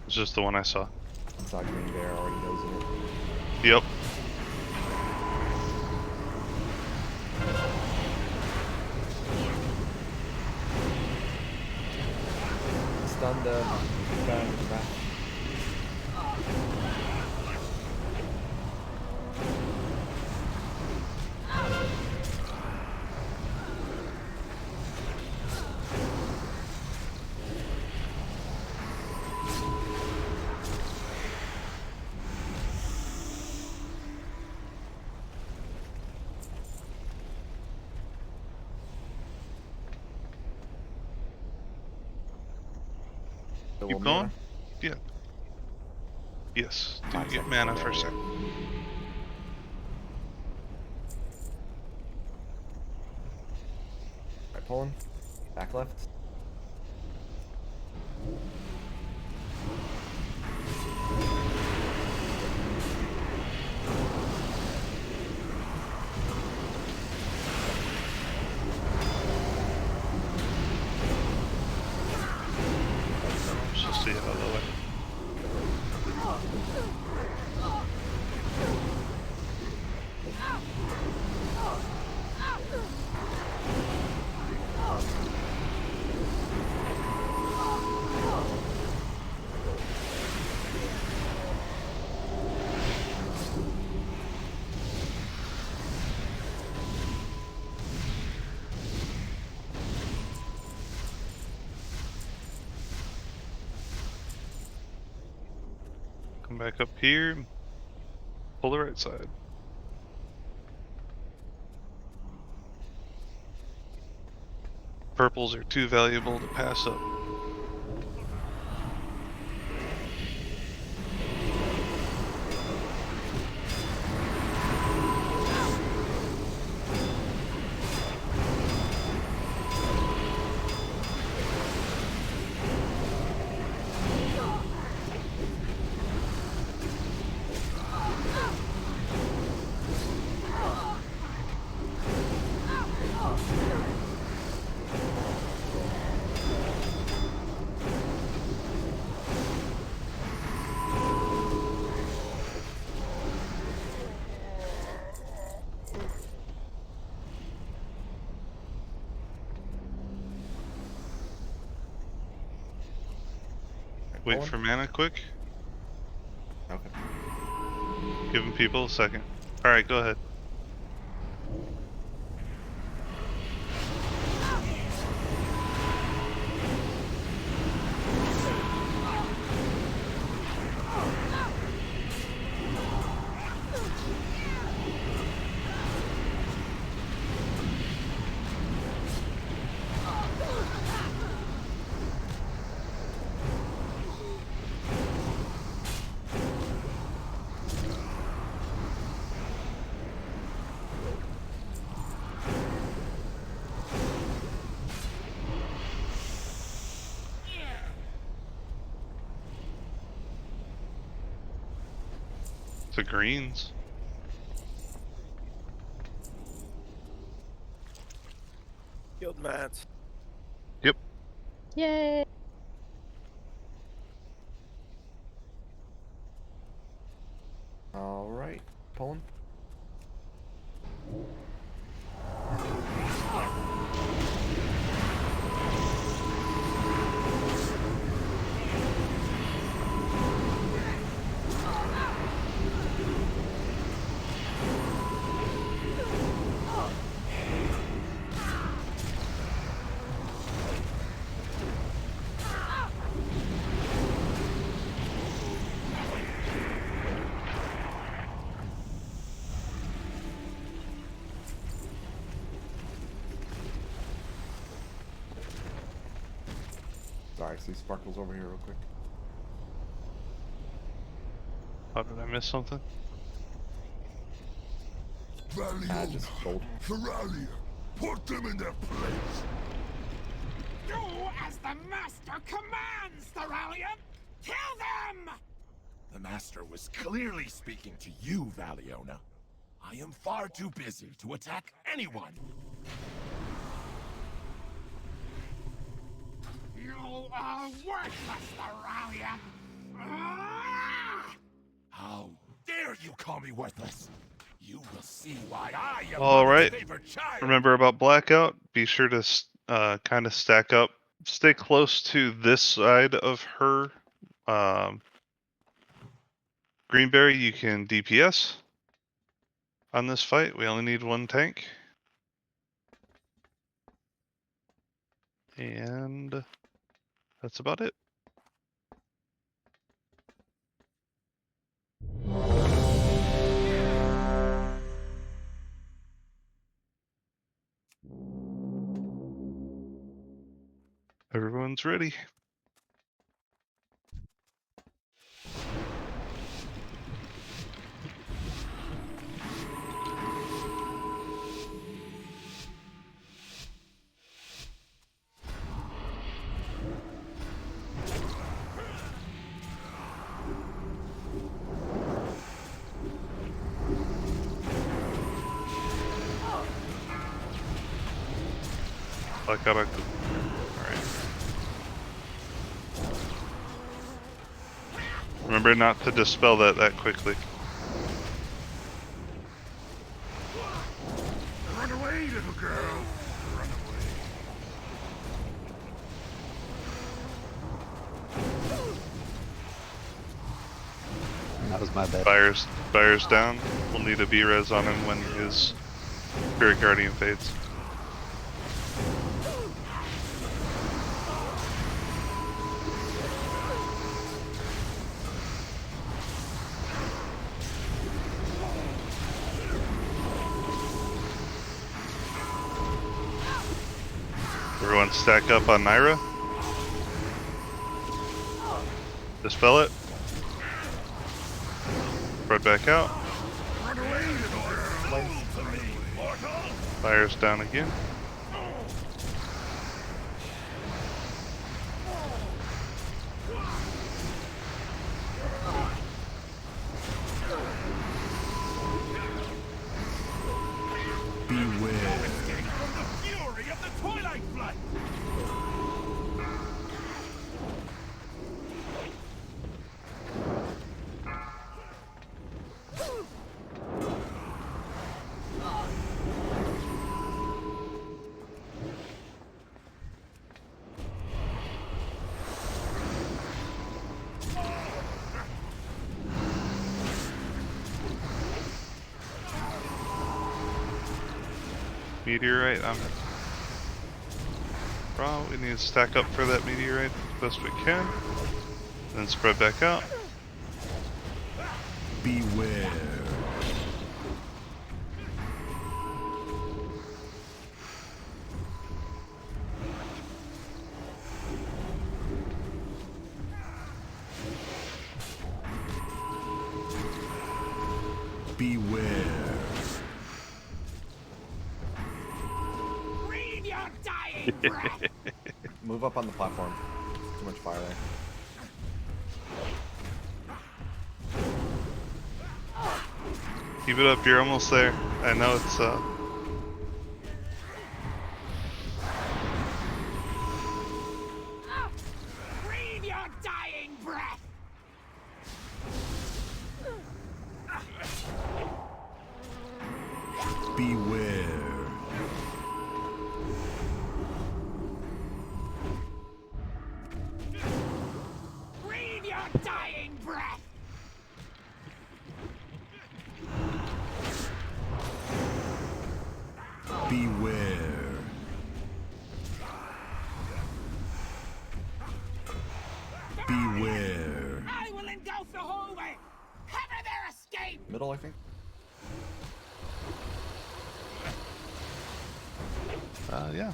it's just the one I saw. Saw Green Bear already knows it. Yep. Stunned the guy in the back. Keep going? Yeah. Yes. Do you get mana for a sec? Right, pulling. Back left. Let's just see it out of the way. Come back up here. Pull the right side. Purples are too valuable to pass up. Wait for mana quick. Okay. Giving people a second. Alright, go ahead. The greens. Guild mats. Yep. Yay! All right, pulling. Sorry, see Sparkles over here real quick. How did I miss something? Just gold. Theralia, put them in their place. Do as the Master commands, Theralia! Kill them! The Master was clearly speaking to you, Valiona. I am far too busy to attack anyone. Oh, worthless, Theralian! Ah! How dare you call me worthless? You will see why I am All Mother's right. favorite child. Remember about Blackout? Be sure to kind of stack up. Stay close to this side of her. Greenberry, you can DPS on this fight. We only need one tank. And that's about it. Everyone's ready. Blackout active. Alright. Remember not to dispel that quickly. Run away, little girl. Run away. That was my bad. Fire's down. We'll need a B-res on him when his Spirit Guardian fades. Everyone stack up on Naira. Dispel it. Spread back out. Run away, little girl. To me, mortal. Fire's down again. Beware. Escape from the fury of the Twilight Flight. Meteorite. Well, we need to stack up for that meteorite as best we can. Then spread back out. Beware. Beware. Breathe your dying breath! Move up on the platform. Too much fire there. Keep it up, you're almost there. I know it's Breathe your dying breath! Beware. Breathe your dying breath! Beware. Beware. I will engulf the hallway! Cover their escape! Middle, I think. yeah.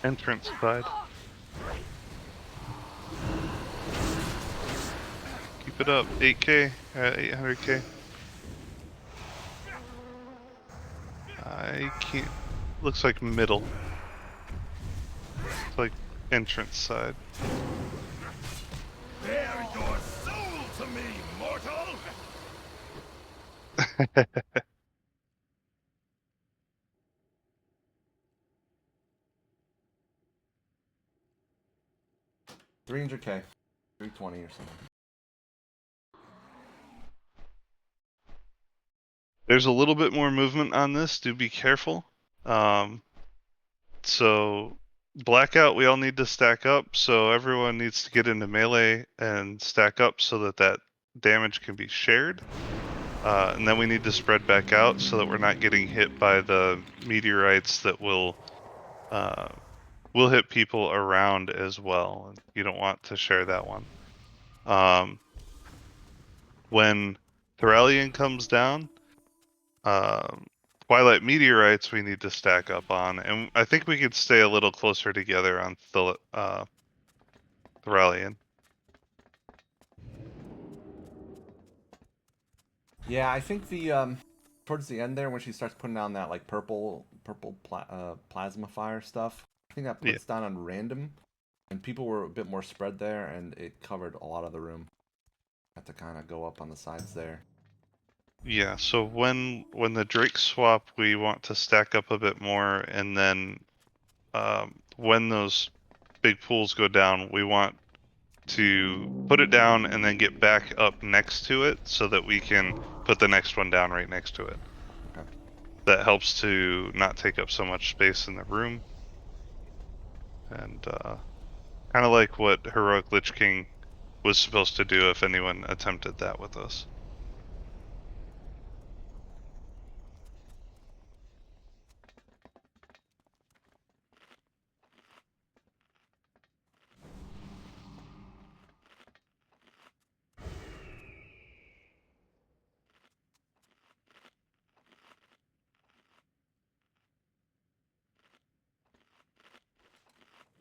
Entrance side. Keep it up. 8K, 800K. I can't. Looks like middle. It's like entrance side. Bare your soul to me, mortal. 300k, 320 or something. There's a little bit more movement on this. Do be careful. So blackout, we all need to stack up. So everyone needs to get into melee and stack up so that that damage can be shared. And then we need to spread back out so that we're not getting hit by the meteorites that will hit people around as well. You don't want to share that one. When Thoralion comes down, Twilight Meteorites we need to stack up on, and I think we could stay a little closer together on Thoralion. Yeah, I think the towards the end there when she starts putting down that like purple plasma fire stuff, I think that puts down on random, and people were a bit more spread there, and it covered a lot of the room. Have to kind of go up on the sides there. Yeah, so when the Drake swap, we want to stack up a bit more, and then when those big pools go down, we want to put it down and then get back up next to it so that we can put the next one down right next to it. Okay. That helps to not take up so much space in the room. And kind of like what Heroic Lich King was supposed to do if anyone attempted that with us.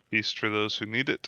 Feast for those who need it.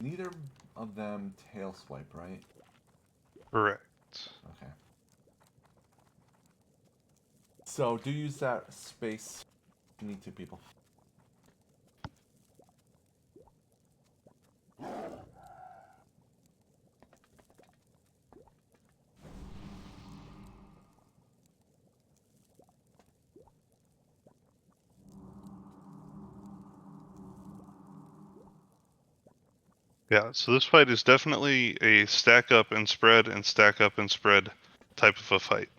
Neither of them tail swipe, right? Correct. Okay. So do use that space. You need two people. Yeah, so this fight is definitely a stack up and spread and stack up and spread type of a fight.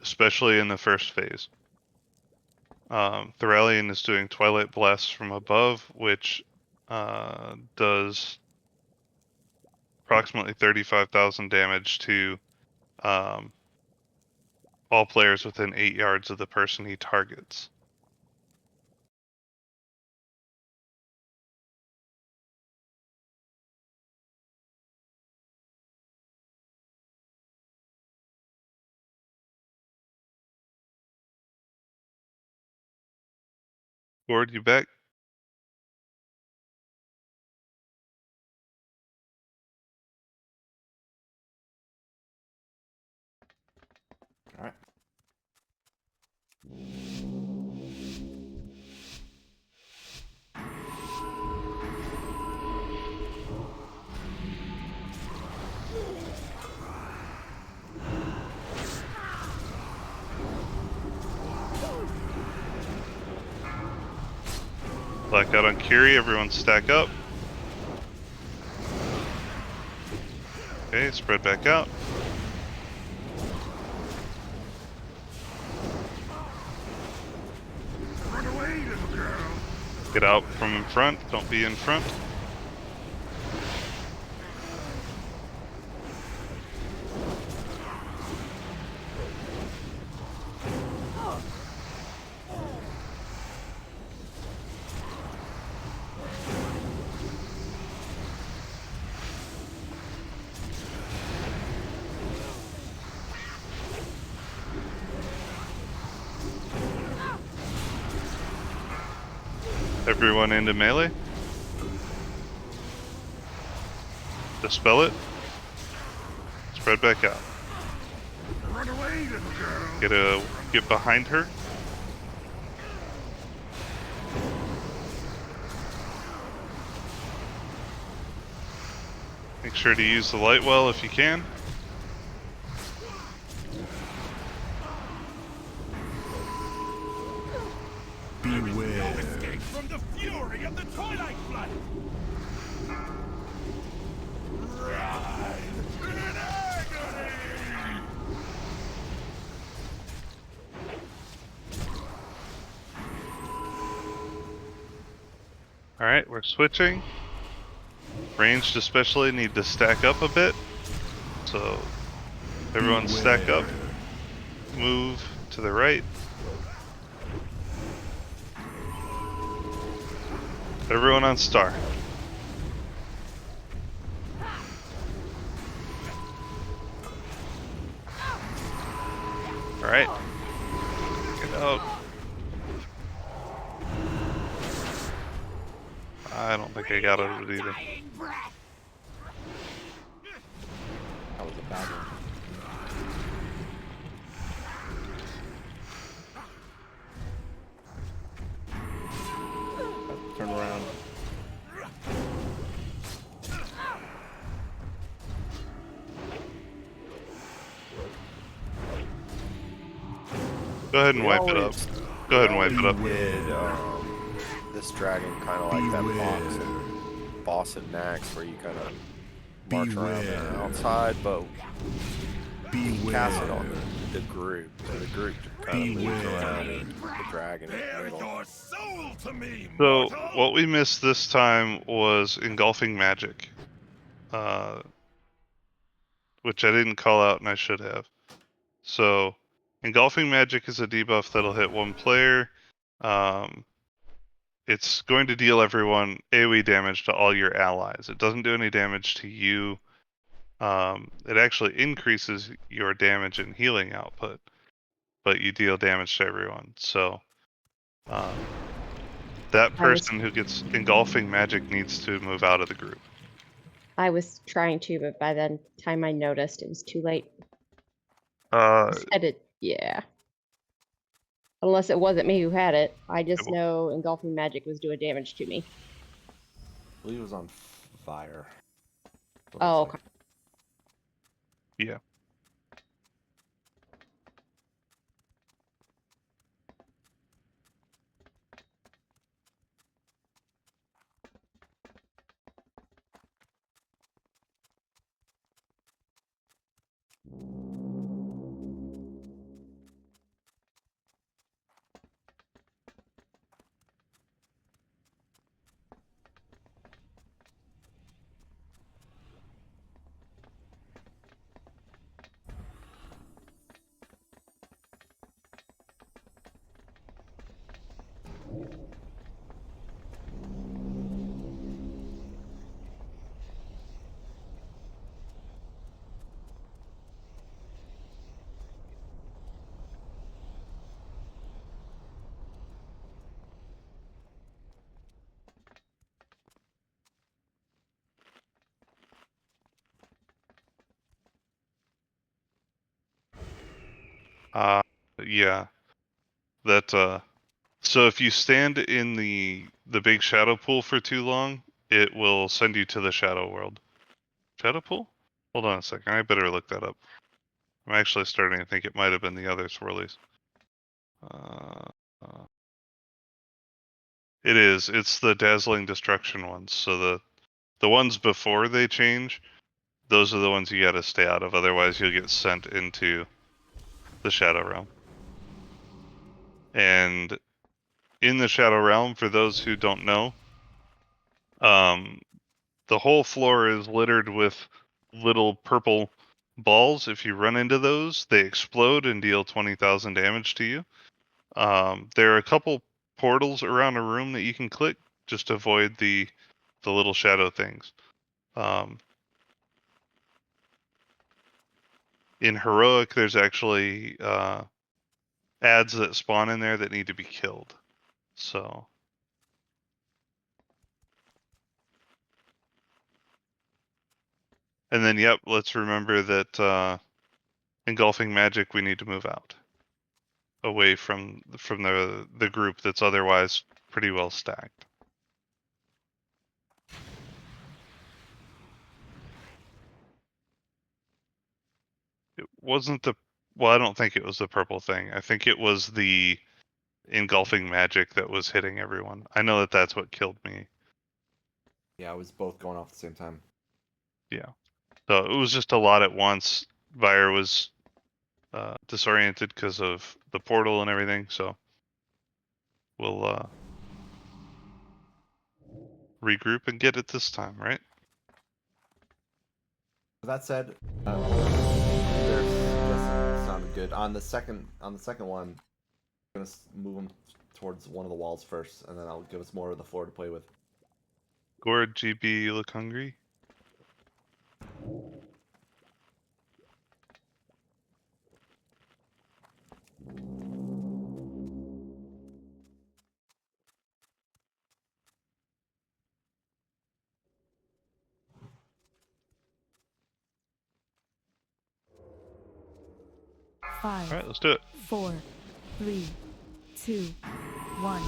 Especially in the first phase. Thoralion is doing Twilight Blasts from above, which does approximately 35,000 damage to all players within 8 yards of the person he targets. Gord, you back? All right. Blackout on Curie, everyone stack up. Okay, spread back out. Run away, little girl. Get out from in front, don't be in front. Everyone into melee. Dispel it. Spread back out. Run away, little girl. Get behind her. Make sure to use the light well if you can. Beware. No escape from the fury of the Twilight Flood. Ride in agony. Alright, we're switching. Ranged especially need to stack up a bit. So everyone stack up. Move to the right. Everyone on star. Alright. Get out. I don't think I got it either. That was a bad one. Turn around. Go ahead and wipe it up. Go ahead and wipe it up. Did, this dragon kind of like that boss and Nax where you kind of march around the outside, but you cast it on the group, so the group kind of moves around and the dragon in the middle. Your soul to me, So mortal. what we missed this time was engulfing magic, which I didn't call out and I should have. So engulfing magic is a debuff that'll hit one player. It's going to deal everyone AoE damage to all your allies. It doesn't do any damage to you. It actually increases your damage and healing output, but you deal damage to everyone. So that person who gets engulfing magic needs to move out of the group. I was trying to, but by the time I noticed, it was too late. Yeah. Unless it wasn't me who had it. I just know engulfing magic was doing damage to me. I believe it was on fire. Oh, okay. Yeah. Yeah. That so if you stand in the big shadow pool for too long, it will send you to the shadow world. Shadow pool? Hold on a second. I better look that up. I'm actually starting to think it might have been the other swirlies. It is. It's the dazzling destruction ones. So the ones before they change, those are the ones you gotta stay out of. Otherwise, you'll get sent into the shadow realm. And in the shadow realm, for those who don't know, the whole floor is littered with little purple balls. If you run into those, they explode and deal 20,000 damage to you. There are a couple portals around a room that you can click just to avoid the little shadow things. In heroic, there's actually ads that spawn in there that need to be killed. So. And then, yep, let's remember that engulfing magic, we need to move out, away from the group that's otherwise pretty well stacked. It wasn't well, I don't think it was the purple thing. I think it was the engulfing magic that was hitting everyone. I know that that's what killed me. Yeah, it was both going off at the same time. Yeah. So it was just a lot at once. Vire was disoriented because of the portal and everything, so we'll regroup and get it this time, right? With that said, sounded good. On the second one, I'm gonna move them towards one of the walls first, and then I'll give us more of the floor to play with. Gord, GB, you look hungry? Five. All right, let's do it. 4, 3, 2, 1.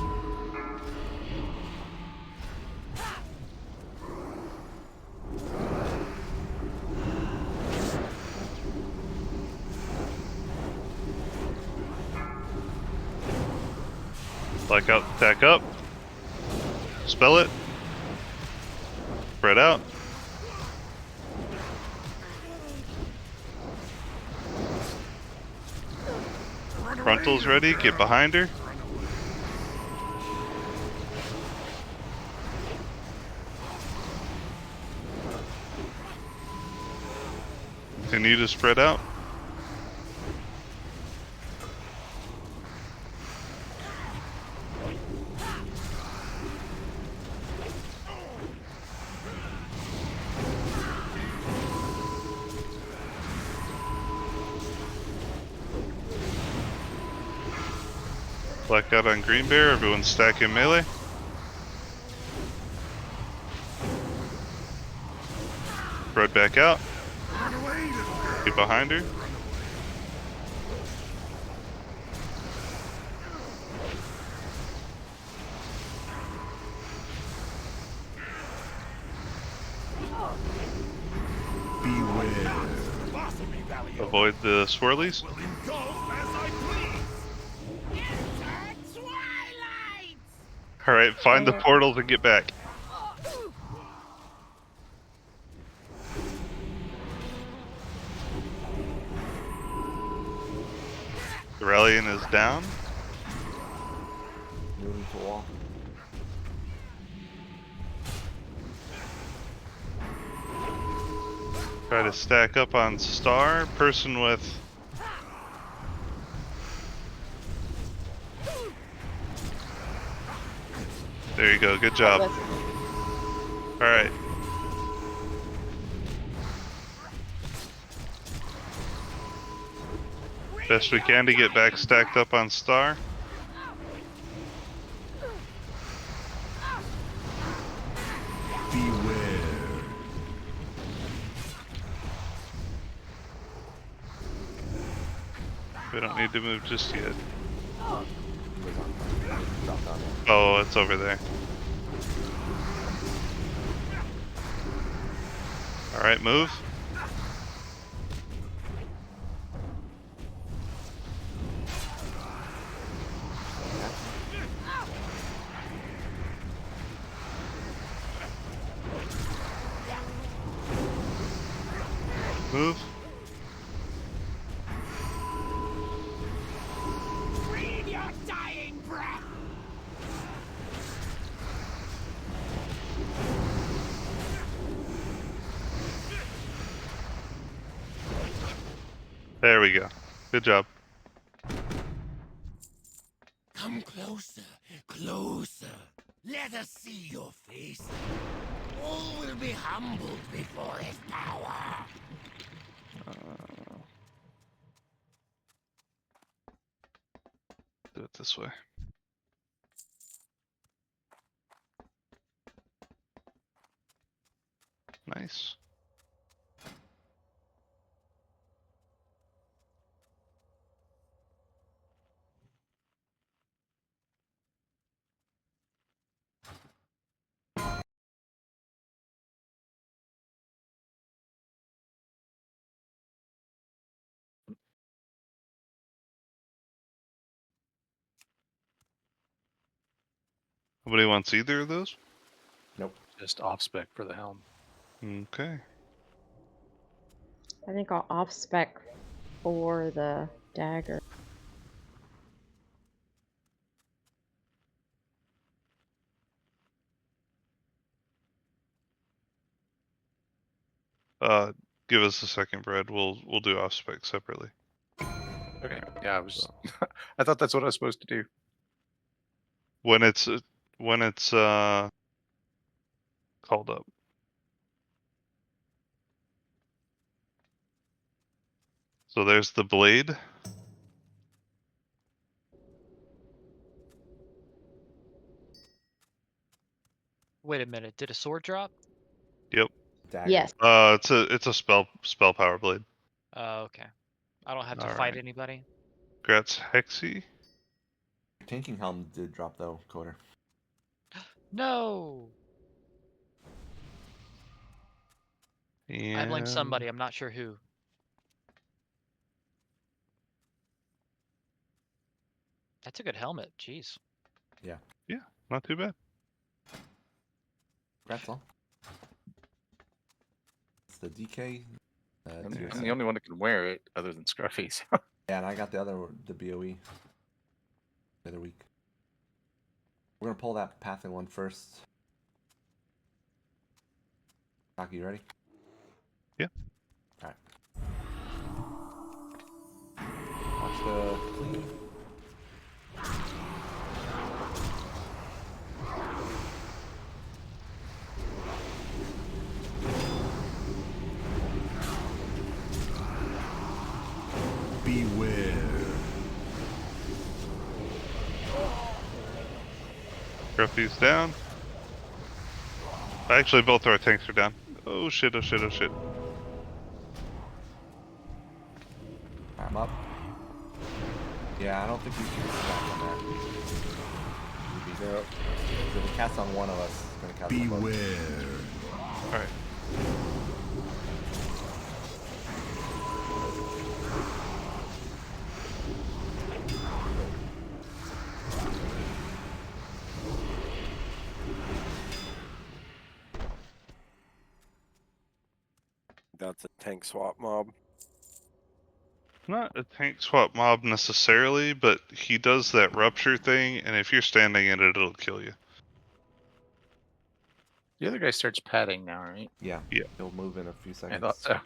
Black out, attack up. Spell it. Spread out. Frontal's ready, get behind her. Continue to spread out. Blackout on Green Bear, everyone's stacking melee. Spread back out. Get behind her. Avoid the swirlies. Alright, find the portal to get back. Aurelian is down. Moving to wall. Try to stack up on Star. Person with... There you go, good job. Alright. Best we can to get back stacked up on Star. We don't need to move just yet. It was on. Drop down there. Oh, it's over there. Alright, move. Move. Breathe your dying breath! There we go. Good job. Come closer, closer. Let us see your face. All will be humbled before his power. Do it this way. Nice. Nobody wants either of those? Nope. Just off spec for the helm. Okay. I think I'll off spec for the dagger. Give us a second, Brad. We'll do off spec separately. Okay. Yeah, I was. I thought that's what I was supposed to do. When it's called up. So there's the blade. Wait a minute. Did a sword drop? Yep. Dagger. Yes. It's a spell power blade. Oh, okay. I don't have to All fight right. anybody. Grats Hexy. Tanking helm did drop though, Coder. No. I blame And somebody. I'm not sure who. That's a good helmet. Jeez. Yeah. yeah, not too bad. Congrats all. It's the DK. I'm TSM. the only one that can wear it, other than Scruffy. So. Yeah, and I got the BOE the other week. We're gonna pull that pathing one first. Rocky, you ready? Yeah. Alright. Watch the clean. Beware. Gruffy's down. Actually, both our tanks are down. Oh shit, oh shit, oh shit. I'm up. Yeah, I don't think we should stop on that. Nope. So if it casts on one of us, it's gonna cast on both. Beware. Alright. That's a tank swap mob. Not a tank swap mob necessarily, but he does that rupture thing, and if you're standing in it, it'll kill you. The other guy starts padding now, right? Yeah. Yeah. He'll move in a few I seconds. thought so.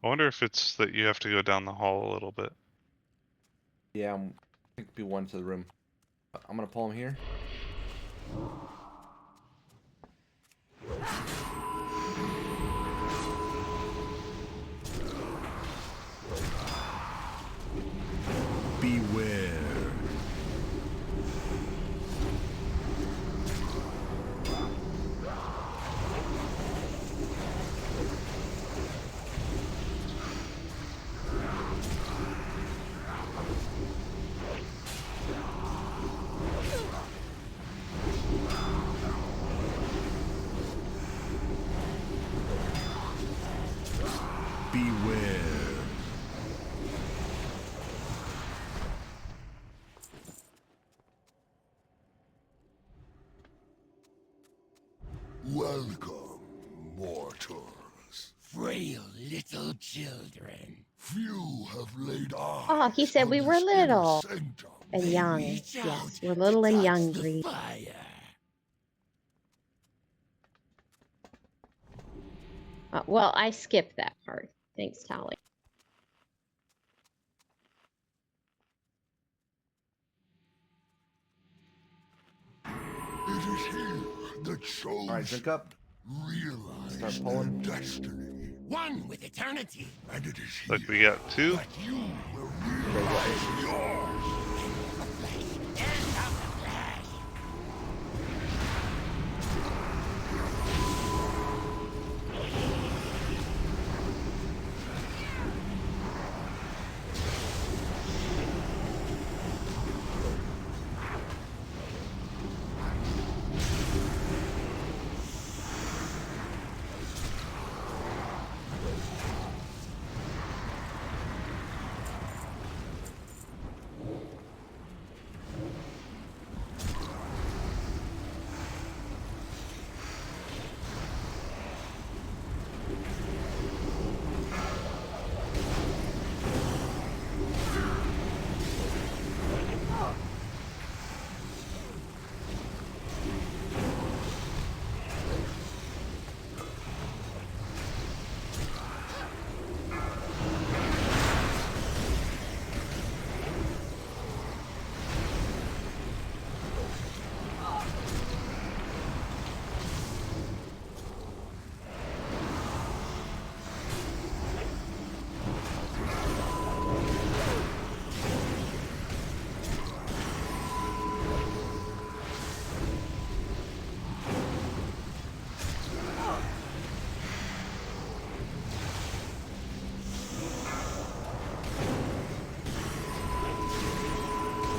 I wonder if it's that you have to go down the hall a little bit. Yeah, I think be one to the room. I'm gonna pull him here. Beware. mortals, frail little children. Few have laid eyes Oh, he said on we were this inner little sanctum. and They young. reach out Yes, we're to little and touch young, the Greed. fire. Well, I skipped that part. Thanks, Tally. It is here that shows Alright, drink up. realize Start pulling. their destiny. One with eternity. And it is Look, here we got 2. that you will realize yours. End of the flesh.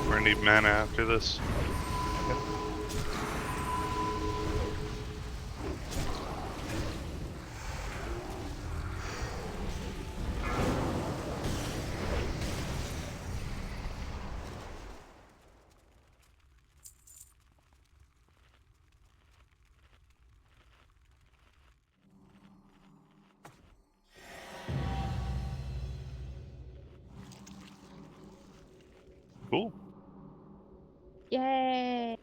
We're gonna need mana after this. Cool. Yay!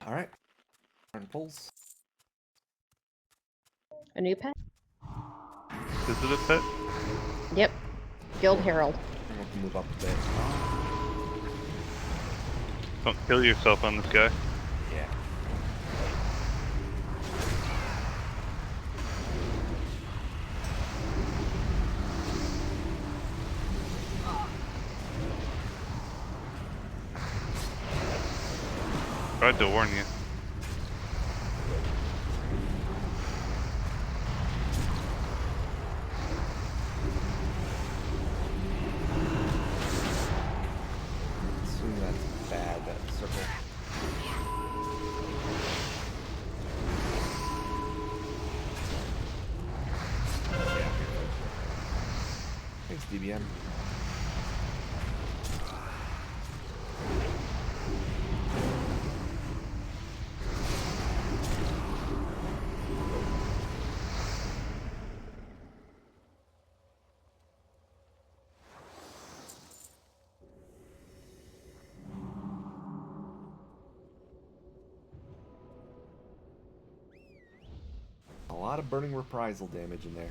Alright. Turn pulls. A new pet? Is it a pet? Yep. Guild Herald. I'm going to move up a bit. Don't kill yourself on this guy. Yeah. Tried to warn you. Assume that's bad, that circle. Yeah. Thanks, DBM. A lot of burning reprisal damage in there.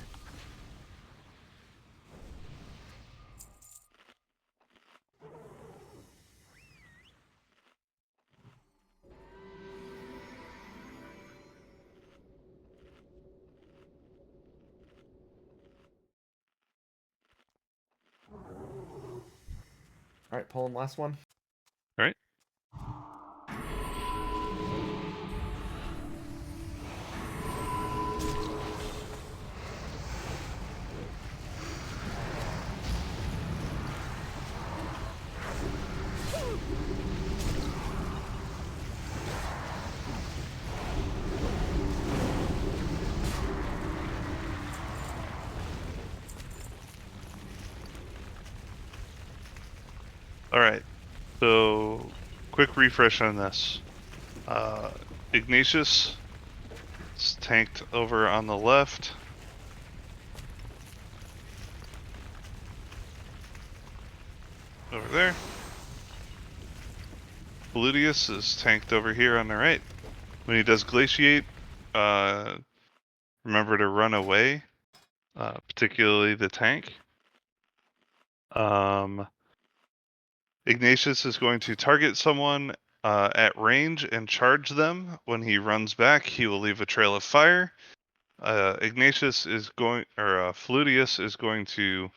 Alright, pulling last one. Alright. Alright. So quick refresh on this. Ignatius is tanked over on the left. Over there. Paludius is tanked over here on the right. When he does glaciate, remember to run away, particularly the tank. Ignatius is going to target someone at range and charge them. When he runs back, he will leave a trail of fire. Ignatius is going, or Fludius is going to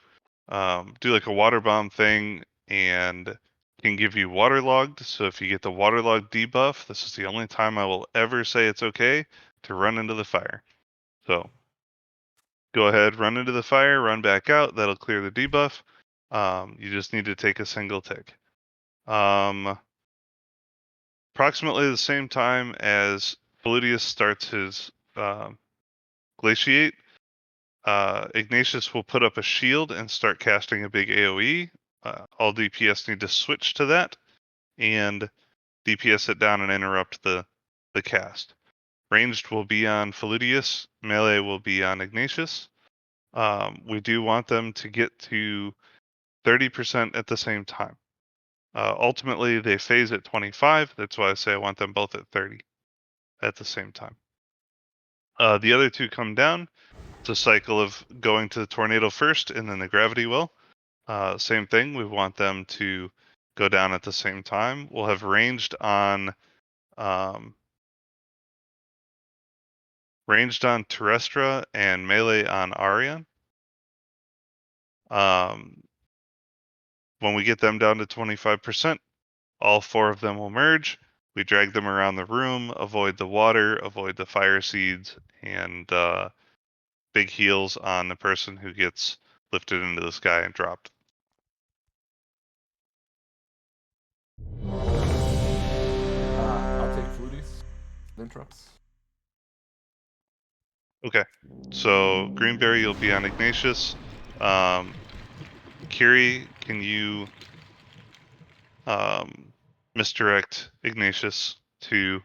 do like a water bomb thing and can give you waterlogged. So if you get the waterlogged debuff, this is the only time I will ever say it's okay to run into the fire. So go ahead, run into the fire, run back out. That'll clear the debuff. You just need to take a single tick. Approximately the same time as Paludius starts his glaciate, Ignatius will put up a shield and start casting a big AoE. All DPS need to switch to that and DPS it down and interrupt the cast. Ranged will be on Paludius, melee will be on Ignatius. We do want them to get to 30% at the same time. Ultimately, they phase at 25. That's why I say I want them both at 30 at the same time. The other two come down. It's a cycle of going to the tornado first and then the gravity well. Same thing. We want them to go down at the same time. We'll have ranged on Terrestra and melee on Arion. When we get them down to 25%, all four of them will merge. We drag them around the room, avoid the water, avoid the fire seeds, and big heals on the person who gets lifted into the sky and dropped. I'll take Fluties. Interrupts. Okay, so Greenberry, you'll be on Ignatius. Kiri, can you misdirect Ignatius to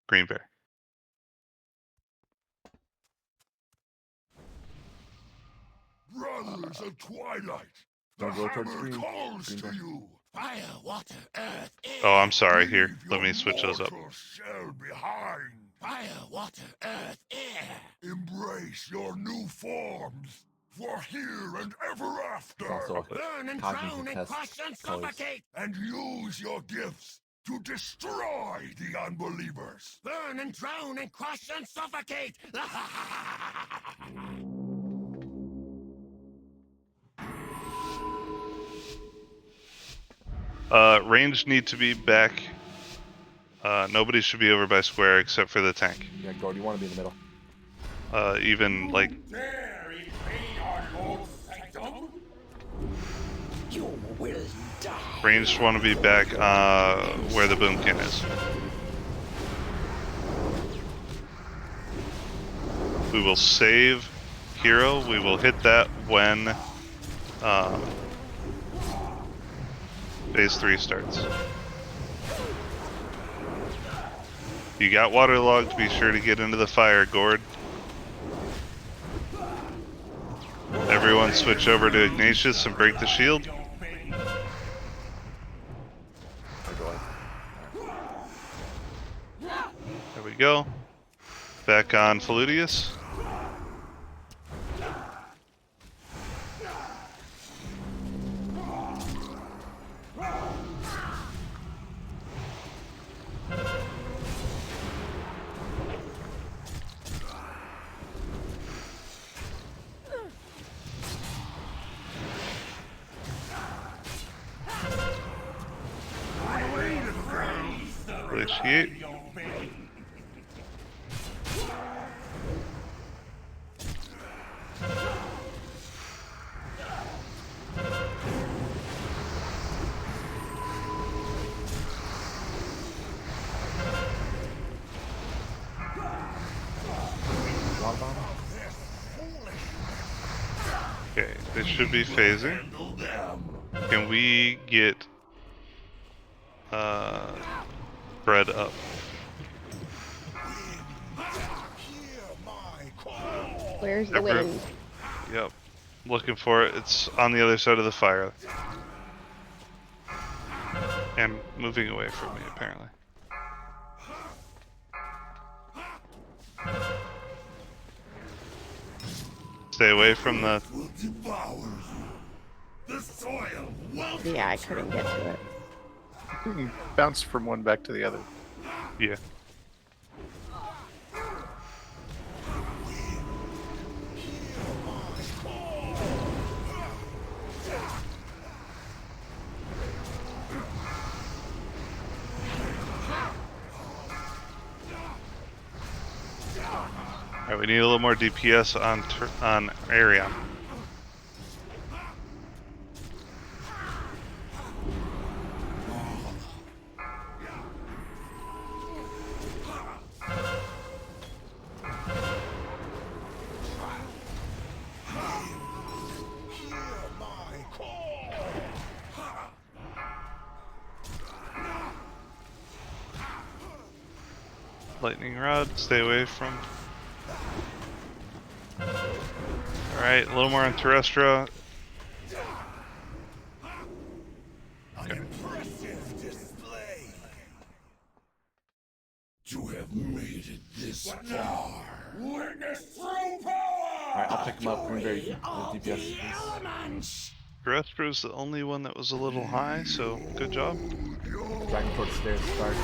Greenberry? Brothers of Twilight, the Don't go towards hammer green. calls Green to back. you. Fire, water, earth, air. Oh, I'm sorry. Here, Leave let your me switch those up. mortal shell behind. Fire, water, earth, air. Embrace your new forms, for here and ever after. It's also a Burn and cognitive drown and test crush and choice. suffocate. And use your gifts to destroy the unbelievers. Burn and drown and crush and suffocate. Range need to be back. Nobody should be over by square except for the tank. Yeah, Gord, you want to be in the middle. Even like Dare invade our Lord's sanctum? You will die. ranged want to be back where the boomkin is. We will save hero. We will hit that when phase 3 starts. You got waterlogged, be sure to get into the fire, Gord. Everyone switch over to Ignatius and break the shield. There we go. Back on Fludius. Glaciate. Okay, this should be phasing. Can we get spread up. Where's the wind? Yep. Looking for it. It's on the other side of the fire. And moving away from me, apparently. Stay away from the... Yeah, I couldn't get to it. You can bounce from one back to the other. Yeah. Alright, we need a little more DPS on area. Lightning rod, stay away from. Alright, a little more on Terrestra. Okay. Impressive display. To have made it this far. Witness true power. Alright, I'll pick him up. Greenberry, the DPS. Terrestra's the only one that was a little high, so good job. Dragging towards the stairs to start.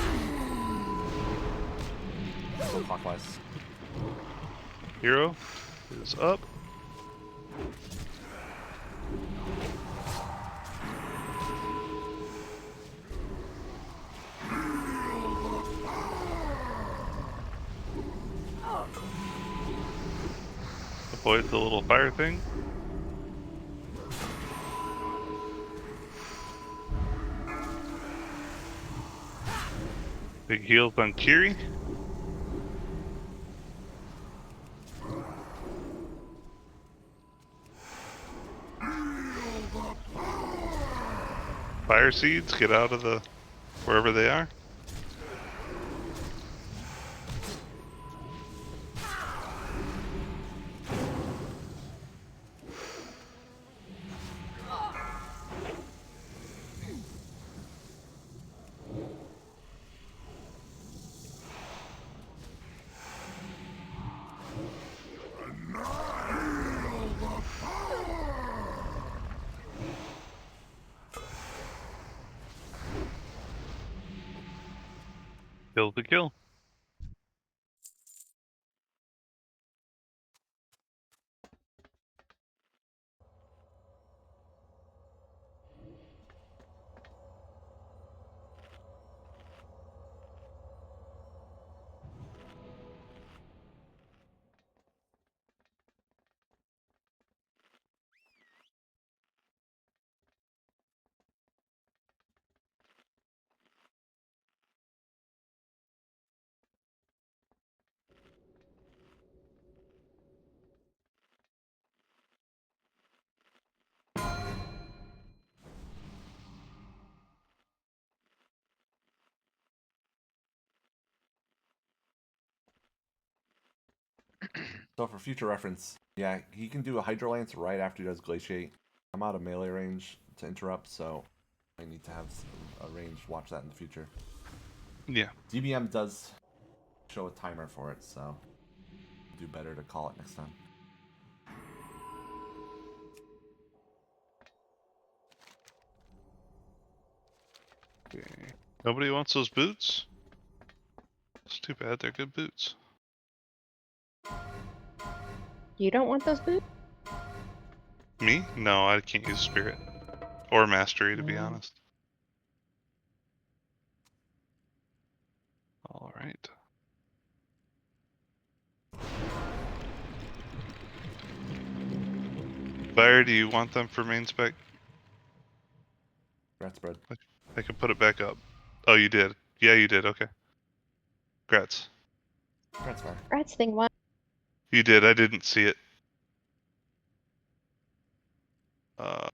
Go clockwise. Hero is up. Avoid the little fire thing. Big heals on Kiri. Fire seeds, get out of the wherever they are. Kill the kill. So for future reference, yeah, he can do a Hydro Lance right after he does Glaciate. I'm out of melee range to interrupt, so I need to have a range. Watch that in the future. Yeah. DBM does show a timer for it, so do better to call it next time. Okay. Nobody wants those boots? It's too bad, they're good boots. You don't want those boots? Me? No, I can't use Spirit. Or Mastery, to be honest. Alright. Fire, do you want them for main spec? Rat spread. I can put it back up. Oh, you did. Yeah, you did. Okay. Grats. Rat's fire. Rats thing what? You did. I didn't see it. Uh,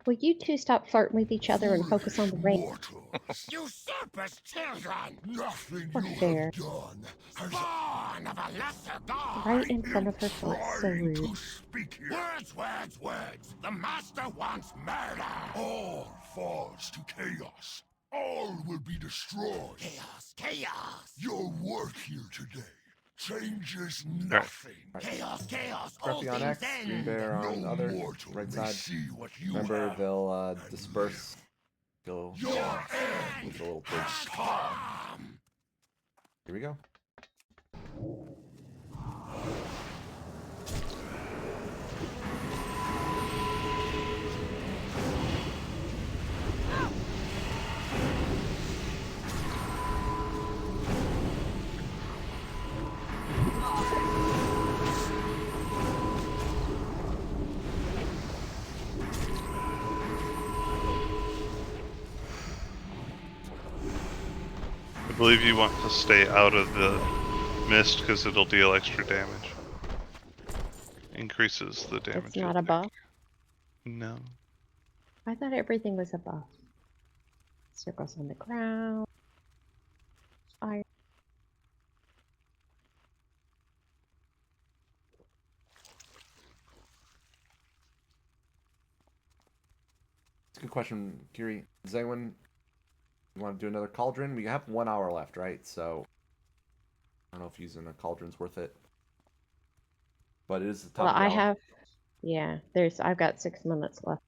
Will you two stop flirting with each other and focus on the rain? Mortals, usurpers children! Nothing Poor you Fair. have done has born of a lesser god! Right in front of her foot. So Trying rude. to speak here. Words, words, words! The master wants murder! All falls to chaos. All will be destroyed. Chaos, chaos! Your work here today changes nothing. Chaos, chaos, all Scruffy on things X, Green end. Bear on No other, mortal right may side. see what you Remember, have. they'll disperse. Go Your end with the little pigs. has come. Here we go. I believe you want to stay out of the mist because it'll deal extra damage. Increases the damage. It's not a buff. No. I thought everything was a buff. Circles on the ground. Fire. It's a good question, Kiri. Does anyone want to do another cauldron? We have 1 hour left, right? So I don't know if using a cauldron's worth it. But it is the top Well, of the I hour. have. Yeah, I've got 6 minutes left,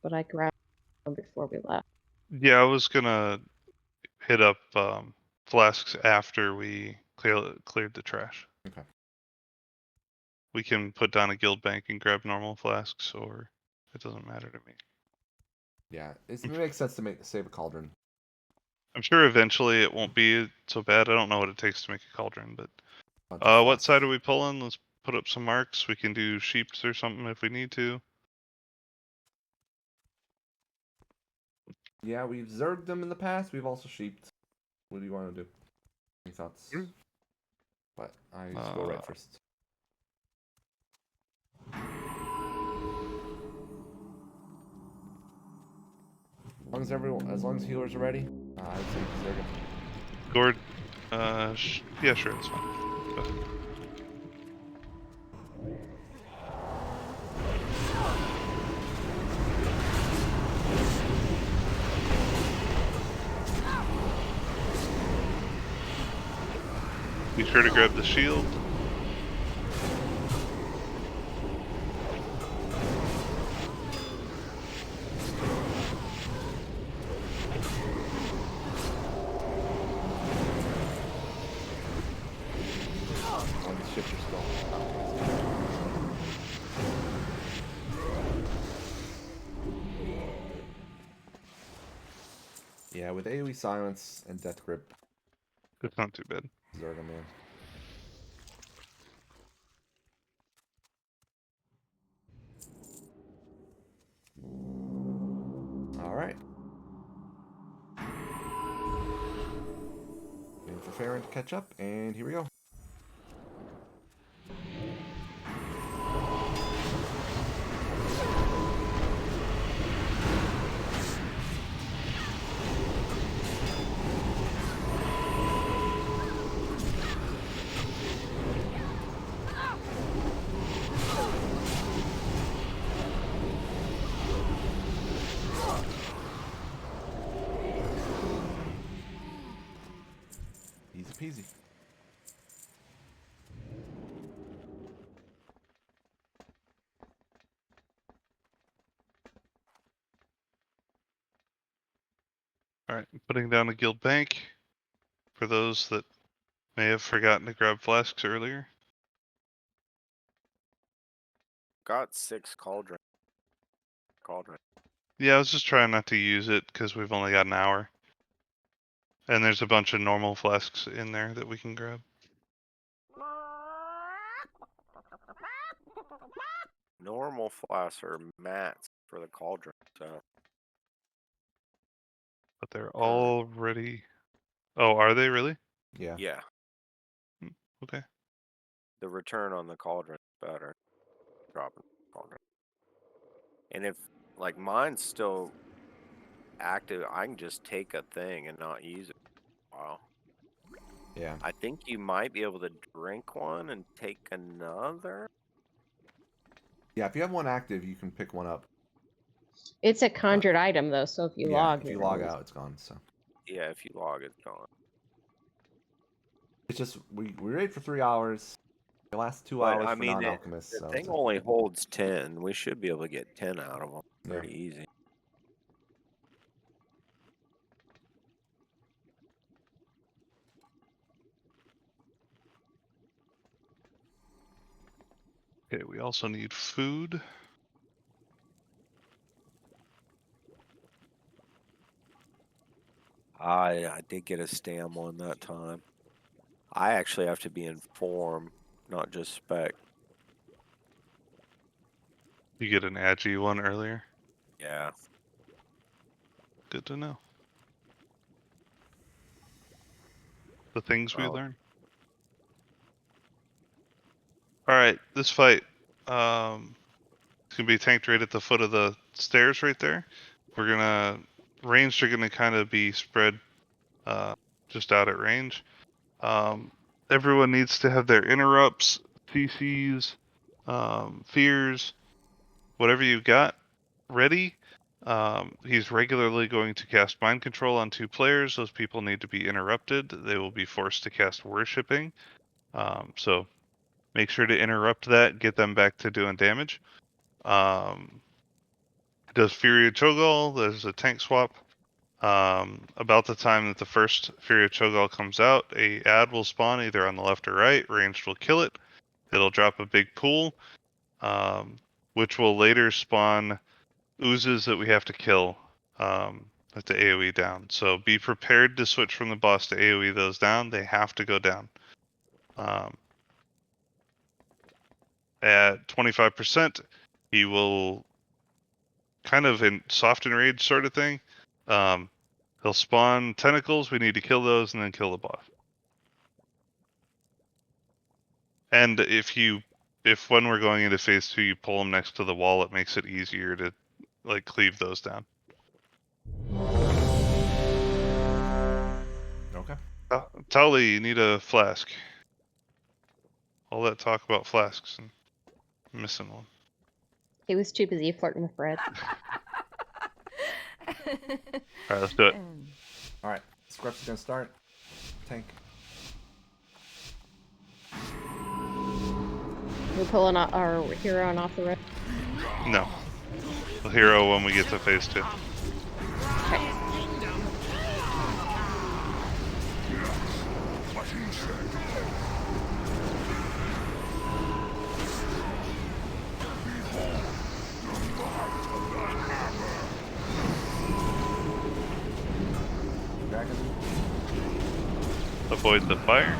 but I grabbed them before we left. Yeah, I was gonna hit up flasks after we cleared the trash. Okay. We can put down a guild bank and grab normal flasks, or it doesn't matter to me. Yeah, it makes sense to save a cauldron. I'm sure eventually it won't be so bad. I don't know what it takes to make a cauldron, but what side are we pulling? Let's put up some marks. We can do sheeps or something if we need to. Yeah, we've zerged them in the past. We've also sheeped. What do you want to do? Any thoughts? But I just go right first. As long as healers are ready, I would say zerg them. Gord, yeah, sure, that's fine. Go ahead. Be sure to grab the shield. Shift your skull. Yeah, with AoE silence and death grip, it's not too bad. Zerg them in. All right. Waiting for Farron to catch up, and here we go. Easy peasy. Alright, putting down a guild bank for those that may have forgotten to grab flasks earlier. Got 6 cauldron. Yeah, I was just trying not to use it because we've only got an hour. And there's a bunch of normal flasks in there that we can grab. Normal flasks are mats for the cauldron, so. But they're already... Oh, are they really? Yeah. Yeah. Okay. The return on the cauldron is better. Dropping the cauldron. And if like mine's still active. I can just take a thing and not use it for a while. Yeah. I think you might be able to drink one and take another. Yeah, if you have one active, you can pick one up. It's a conjured item though, so if you Yeah, log, if you you're log gonna lose out, it's gone. So Yeah, if you log, it's gone. it's just we raid for 3 hours. It lasts 2 But hours I for mean, non-alchemists. the So thing only holds 10. We should be able to get 10 out of them. Yeah. Pretty easy. Okay, we also need food. I did get a stam one that time. I actually have to be in form, not just spec. You get an Agi one earlier. Yeah. Good to know. The things we Oh. learn. Alright, this fight. It's gonna be tanked right at the foot of the stairs right there. We're gonna ranged are gonna kinda be spread just out at range. Everyone needs to have their interrupts, CCs, fears, whatever you got ready. He's regularly going to cast mind control on 2 players. Those people need to be interrupted. They will be forced to cast worshipping. So make sure to interrupt that, get them back to doing damage. Does Fury of Cho'Gall, there's a tank swap. About the time that the first Fury of Cho'Gall comes out, a ad will spawn either on the left or right. Ranged will kill it. It'll drop a big pool, which will later spawn oozes that we have to kill at the AoE down. So be prepared to switch from the boss to AoE those down. They have to go down. At 25%, he will kind of in soft enrage sort of thing. He'll spawn tentacles. We need to kill those and then kill the boss. And if when we're going into phase 2, you pull them next to the wall, it makes it easier to like cleave those down. okay. Tali, you need a flask. All that talk about flasks and missing one. He was too busy flirting with Fred. Alright, let's do it. Alright, Scrub's gonna start. Tank. We're pulling our hero on off the road. No. The hero when we get to phase 2. Okay. Dragon. Avoid the fire.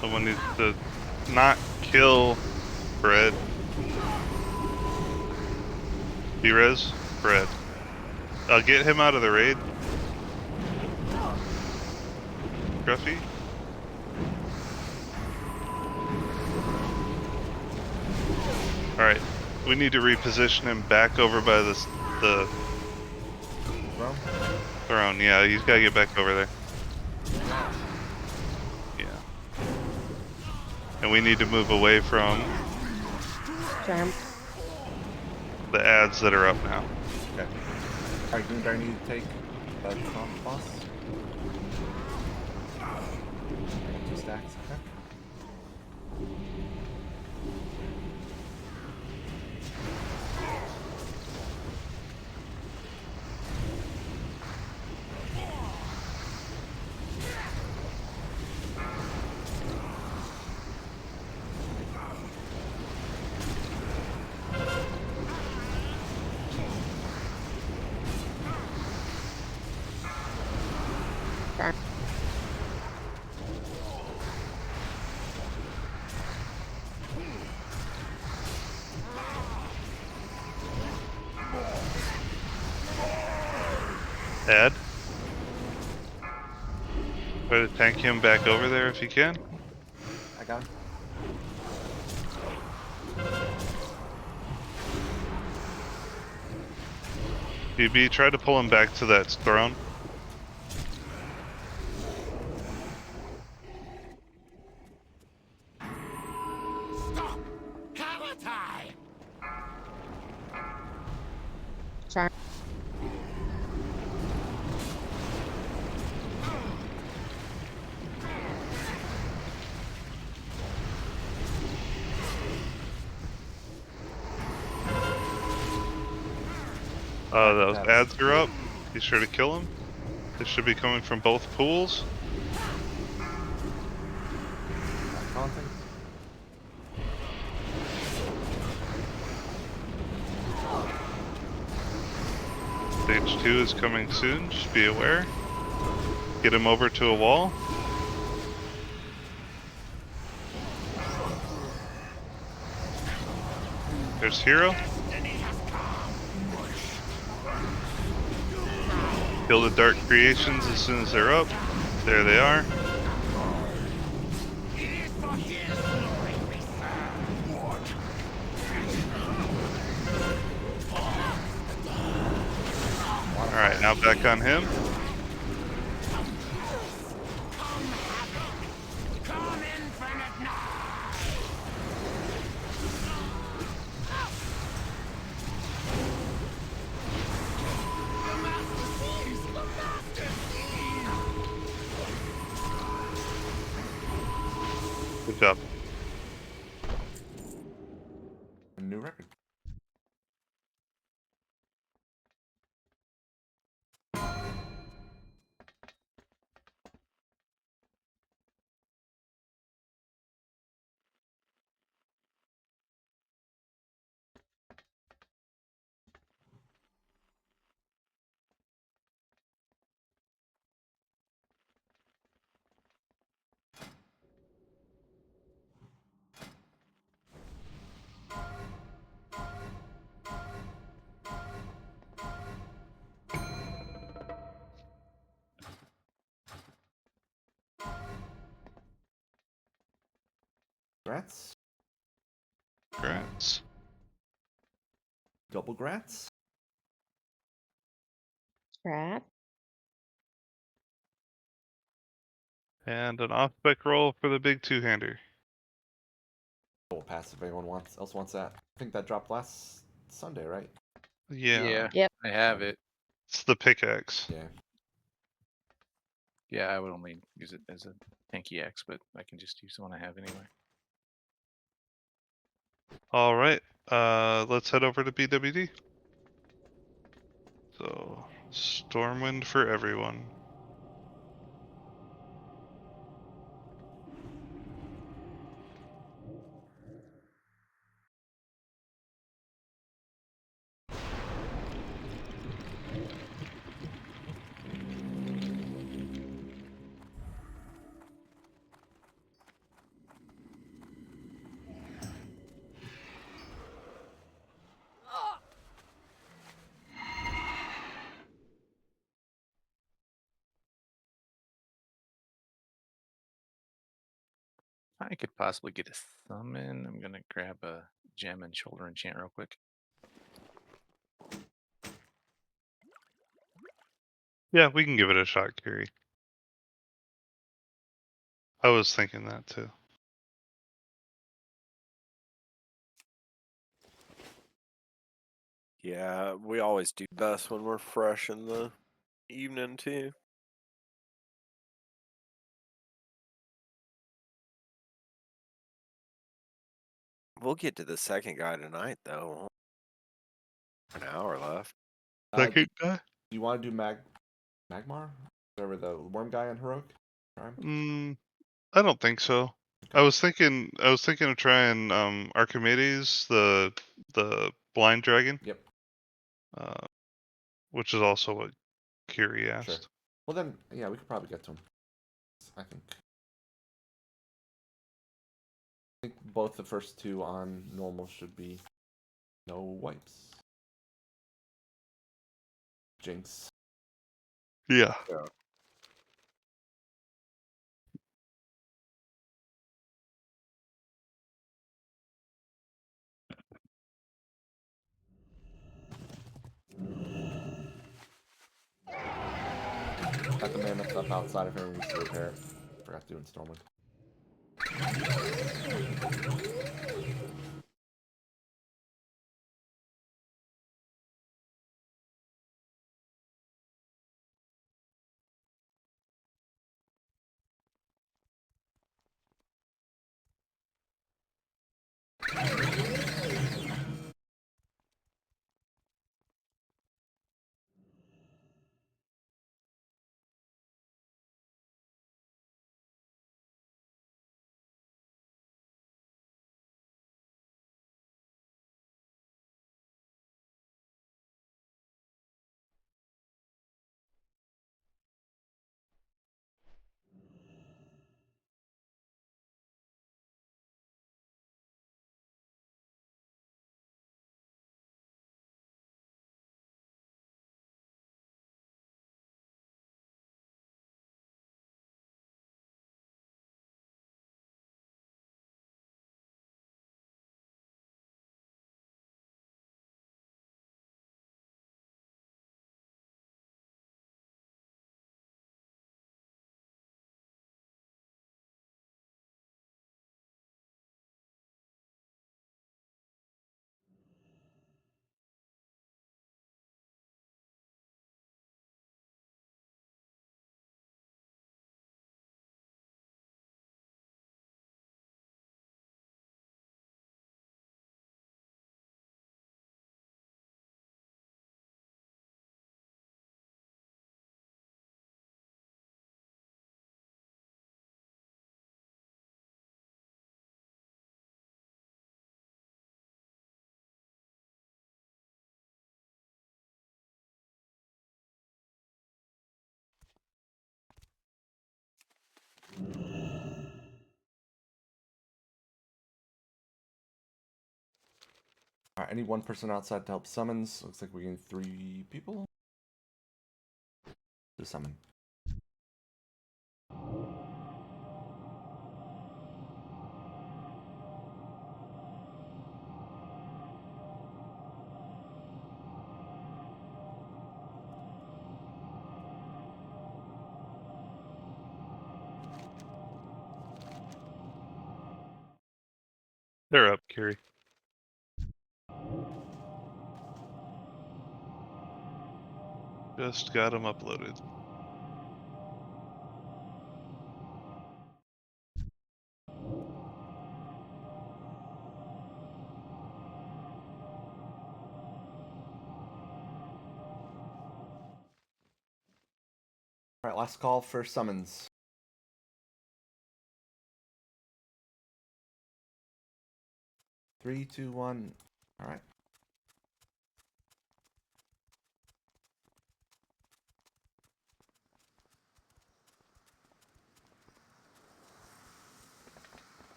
Someone needs to not kill Fred. B-Res? Fred. Get him out of the raid. Gruffy? Alright. We need to reposition him back over by the throne. Yeah, he's gotta get back over there. Yeah. And we need to move away from the ads that are up now. Okay. Alright, Goondar need to take the comp boss. 2 stacks, okay. Ed? Try to tank him back over there if you can. I got him. BB, try to pull him back to that throne. Stop! Hammer time! Char- Those ads are up. Be sure to kill them. They should be coming from both pools. Taunting. Stage 2 is coming soon, just be aware. Get him over to a wall. There's Hero. Kill the dark creations as soon as they're up. There they are. Alright, now back on him. Good job. A new record. Grats. Grats. Double grats. Crap. And an off-spec roll for the big two-hander. We'll pass if anyone else wants that. I think that dropped last Sunday, right? Yeah. Yep. I have it. It's the pickaxe. Yeah. Yeah, I would only use it as a tanky X, but I can just use the one I have anyway. Alright, let's head over to BWD. So, Stormwind for everyone. I could possibly get a summon. I'm gonna grab a gem and shoulder enchant real quick. Yeah, we can give it a shot, Kiri. I was thinking that too. Yeah, we always do best when we're fresh in the evening too. We'll get to the second guy tonight, though. An hour left. Second guy? Do you want to do Magmar? Whatever, the worm guy on Heroic? Prime? I don't think so. Okay. I was thinking of trying Archimedes, the blind dragon. Yep. Which is also what Kiri asked. Sure. Well then, yeah, we could probably get to him. I think both the first two on normal should be no wipes. Jinx. Yeah. Yeah. Got the mammoth stuff outside if anyone needs to repair. Forgot to do in Stormwind. Alright, I need one person outside to help summons. Looks like we need 3 people to summon. They're up, Kiri. Just got them uploaded. Alright, last call for summons. 3, 2, 1. Alright.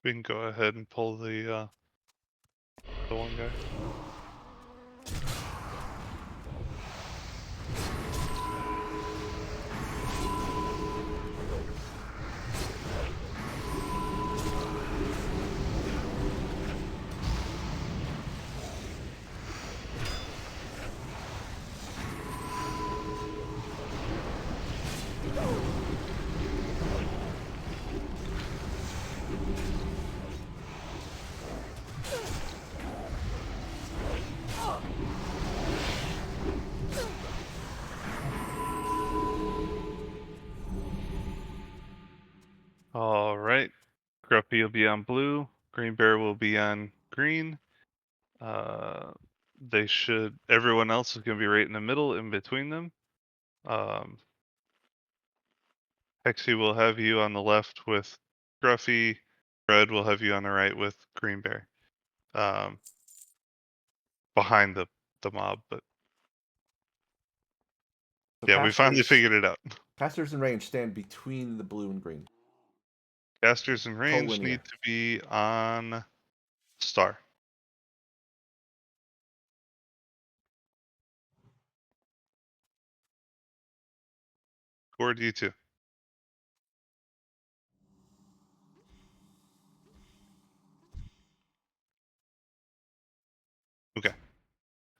We can go ahead and pull the one guy. Scruffy will be on blue. Green Bear will be on green. They should. Everyone else is going to be right in the middle, in between them. Hexy will have you on the left with Scruffy. Red will have you on the right with Green Bear. Behind the mob, but So yeah, we finally casters- figured it out. Casters in range stand between the blue and green. Casters in range Collinear. need to be on star. Toward you too. Okay.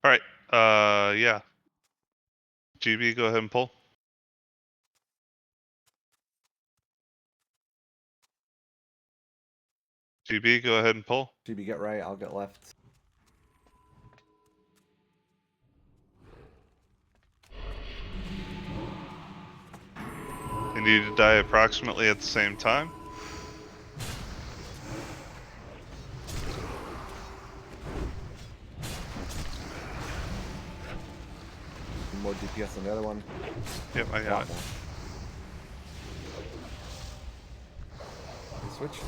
All right. Yeah. GB, go ahead and pull. GB, go ahead and pull. GB, get right. I'll get left. They need to die approximately at the same time. More DPS on the other one. Yep, I got it. Switch.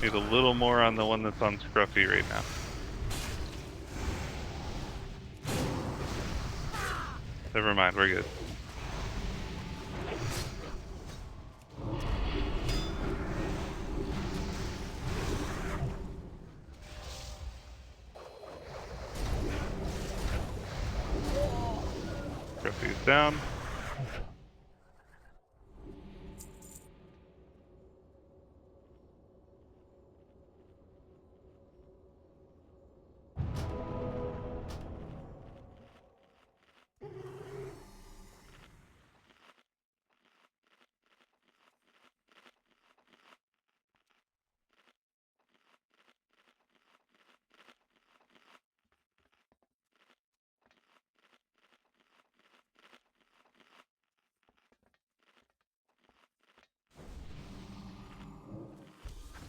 Need a little more on the one that's on Scruffy right now. Never mind, we're good. Scruffy is down.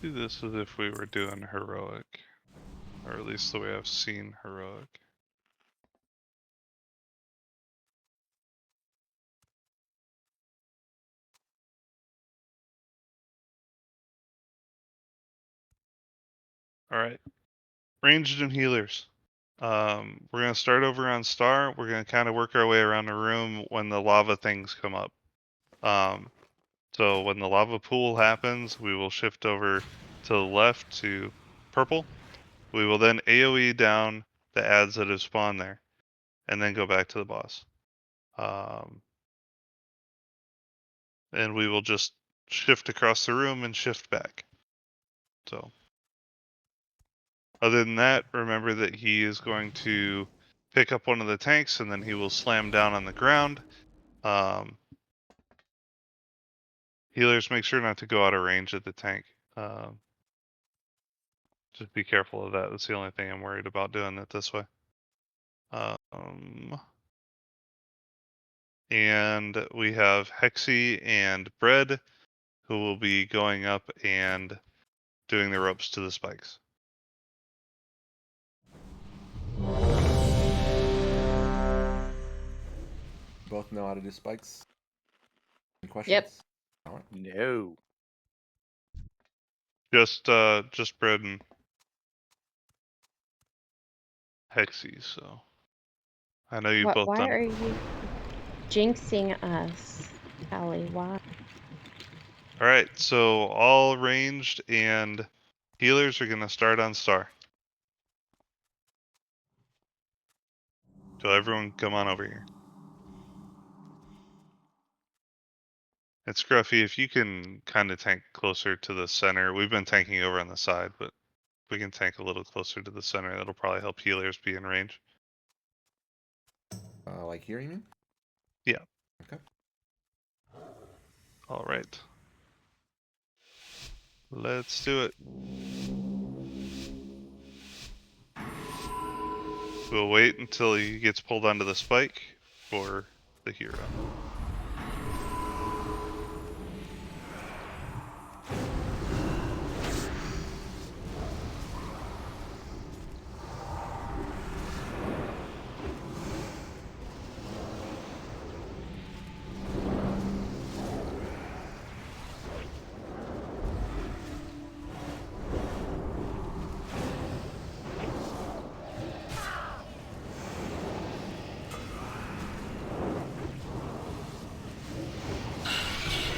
Do this as if we were doing heroic, or at least the way I've seen heroic. All right, ranged and healers. We're gonna start over on star. We're gonna kind of work our way around the room when the lava things come up. So when the lava pool happens, we will shift over to the left to purple. We will then AoE down the ads that have spawned there, and then go back to the boss. And we will just shift across the room and shift back. So, other than that, remember that he is going to pick up one of the tanks and then he will slam down on the ground. Healers, make sure not to go out of range at the tank. Just be careful of that. That's the only thing I'm worried about doing it this way. And we have Hexy and Bread, who will be going up and doing the ropes to the spikes. Both know how to do spikes. Any questions? Yep. All right. No. Just Bread and Hexy, so I know you've both Why done. are you jinxing us, Allie? Why? All right, so all ranged and healers are gonna start on star. So everyone, come on over here. And Scruffy, if you can kind of tank closer to the center. We've been tanking over on the side, but if we can tank a little closer to the center, that'll probably help healers be in range. Like here, you mean? Yeah. Okay. All right. Let's do it. We'll wait until he gets pulled onto the spike for the hero.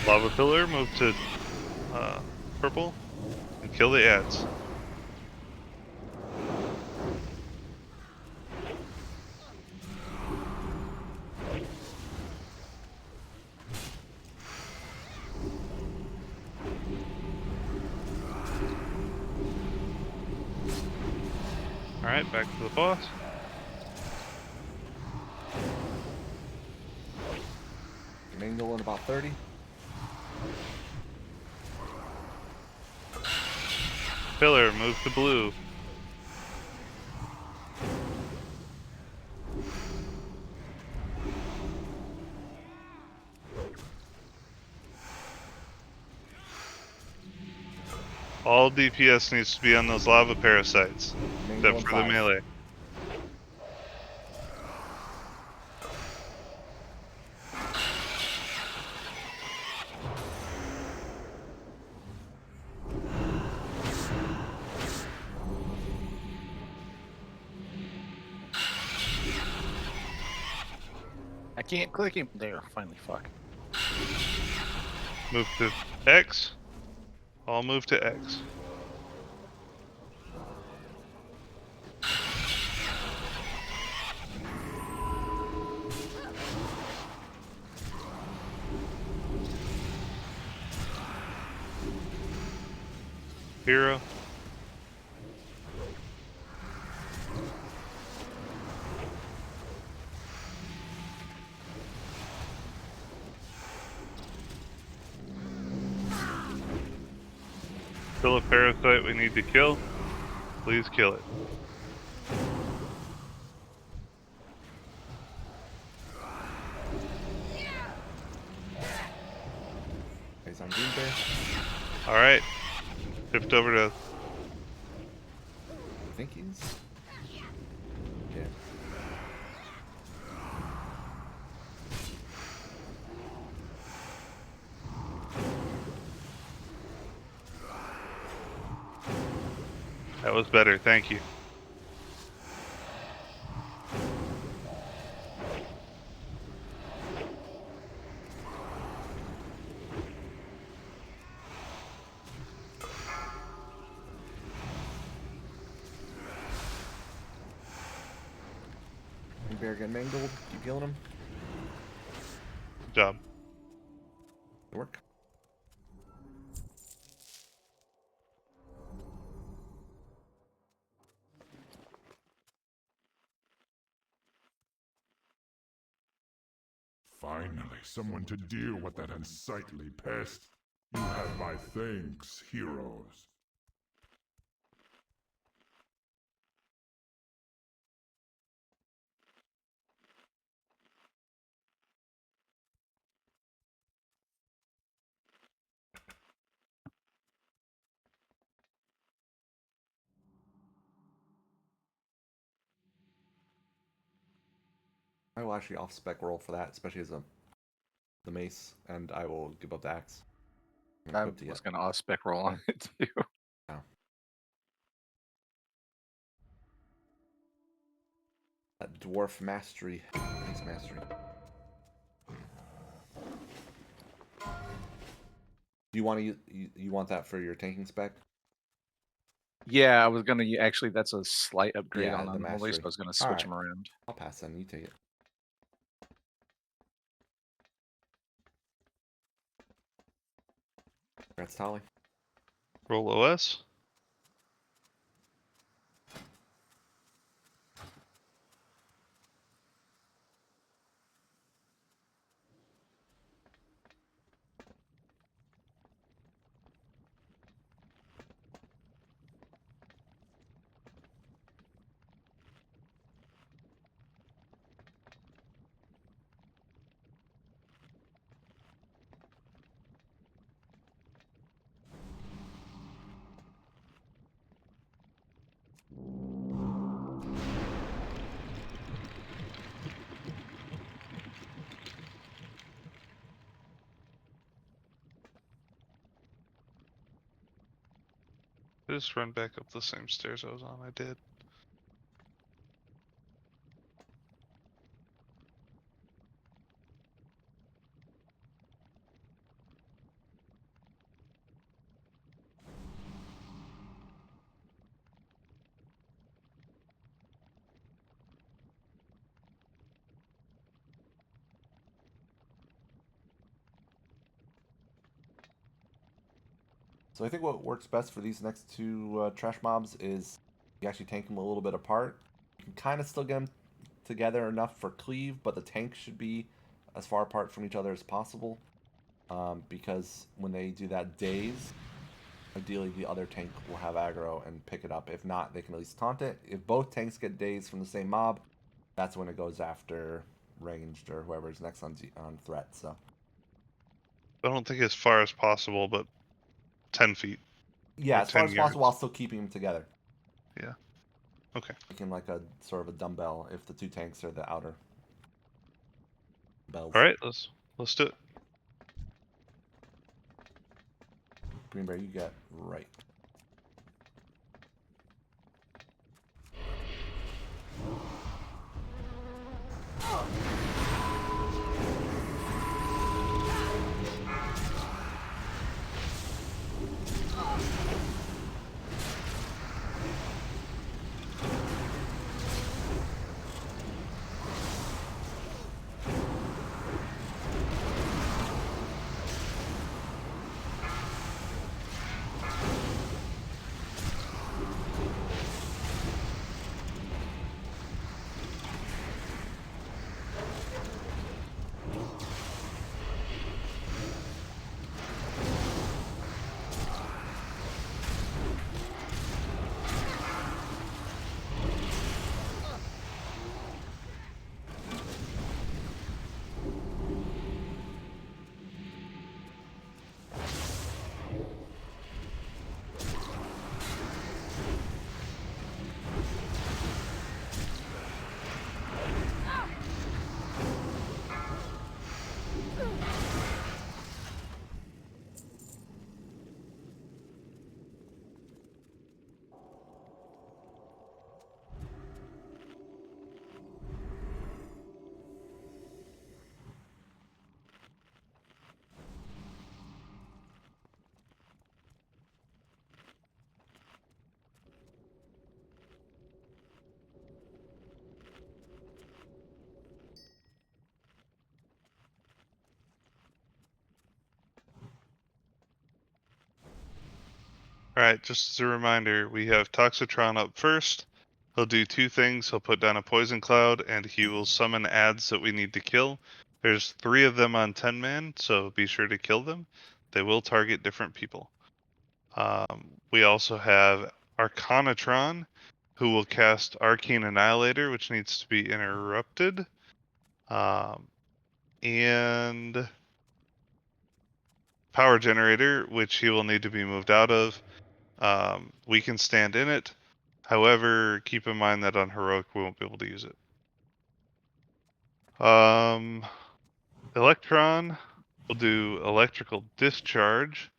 Lava pillar, move to purple, and kill the ads. Alright, back to the boss. Mingle in about 30. Pillar, move to blue. All DPS needs to be on those lava parasites, Mingle except in for the 5. melee. I can't click him. There, finally, fuck. Move to X. All move to X. Hero. Kill a parasite we need to kill. Please kill it. He's on green bear. Alright. Shift over to I think he's. Yeah. that was better, thank you. Green bear getting mangled. Keep healing him. Good job. Good work. Finally, someone to deal with that unsightly pest. You have my thanks, heroes. I will actually off spec roll for that, especially as the mace, and I will give up the axe. I was going to off spec roll on it too. Oh. That dwarf mastery. Mace mastery. Do you want to you want that for your tanking spec? Yeah, I was going to actually. That's a slight upgrade Yeah, on the Unholy, so mastery. I was going to switch Alright. them around. I'll pass then. You take it. Congrats, Tolly. Roll OS. I just run back up the same stairs I was on. I did. So I think what works best for these next two trash mobs is you actually tank them a little bit apart. You can kind of still get them together enough for cleave, but the tanks should be as far apart from each other as possible. Because when they do that daze, ideally the other tank will have aggro and pick it up. If not, they can at least taunt it. If both tanks get dazed from the same mob, that's when it goes after ranged or whoever's next on threat. So I don't think as far as possible, but 10 feet. yeah, Or as far 10 as yards. possible while still keeping them together. Yeah. Okay. Making like a sort of a dumbbell if the two tanks are the outer bells. All right, let's do it. Green Bear, you get right. All right, just as a reminder, we have Toxitron up first. He'll do two things. He'll put down a poison cloud, and he will summon ads that we need to kill. There's 3 of them on 10 man, so be sure to kill them. They will target different people. We also have Arcanatron, who will cast Arcane Annihilator, which needs to be interrupted. And Power Generator, which he will need to be moved out of. We can stand in it. However, keep in mind that on Heroic we won't be able to use it. Electron will do Electrical Discharge.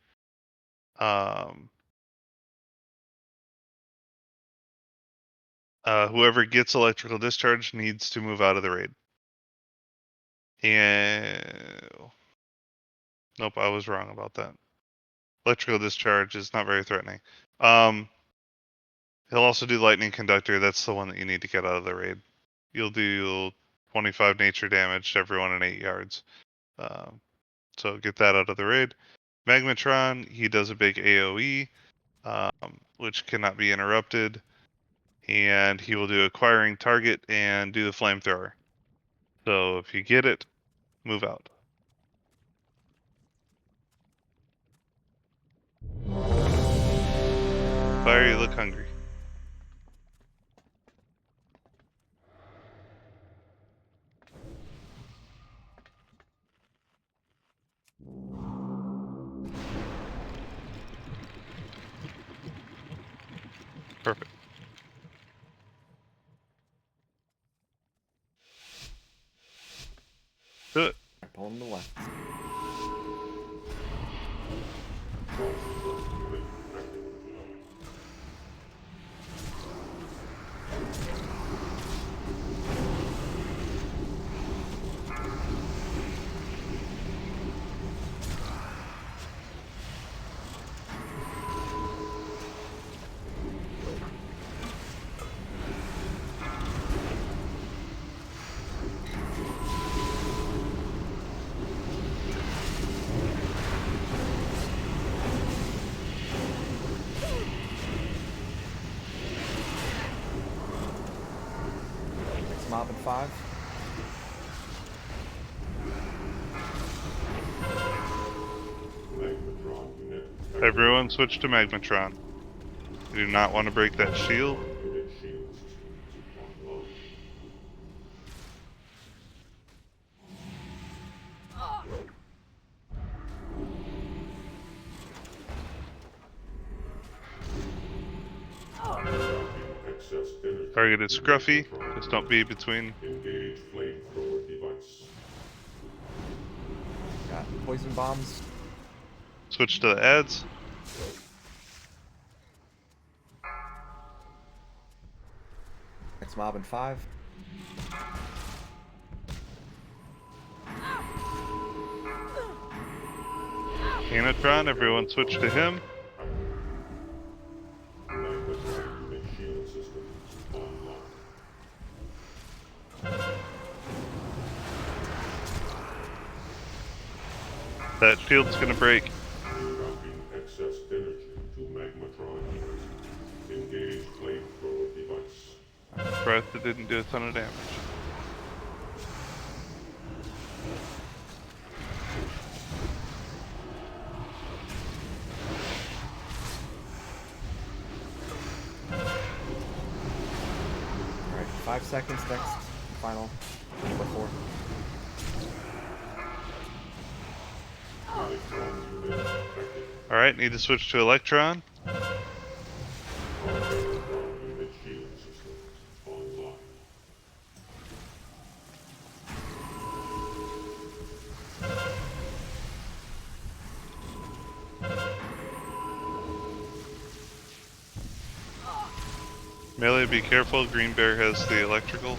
Whoever gets Electrical Discharge needs to move out of the raid. And nope, I was wrong about that. Electrical Discharge is not very threatening. He'll also do Lightning Conductor. That's the one that you need to get out of the raid. You'll do 25 nature damage to everyone in 8 yards. So get that out of the raid. Magmatron, he does a big AoE, which cannot be interrupted. And he will do acquiring target and do the flamethrower. So if you get it, move out. Fire, you look hungry. Perfect. Do it. Pull him to the left. mob in 5. Everyone switch to Magmatron. We do not want to break that shield. Target is Scruffy. Just don't be between. Engage flamethrower device. Got poison bombs. Switch to the ads. Next mob in 5. Canatron, everyone switch to him. Magmatron unit shield system online. That shield's gonna break. Rerouting excess energy to Magmatron unit. Engage flamethrower device. Breath, it didn't do a ton of damage. Alright, 5 seconds next. Final. Number 4. Alright, need to switch to Electron. Unit shield system online. Melee, be careful. Green Bear has the electrical.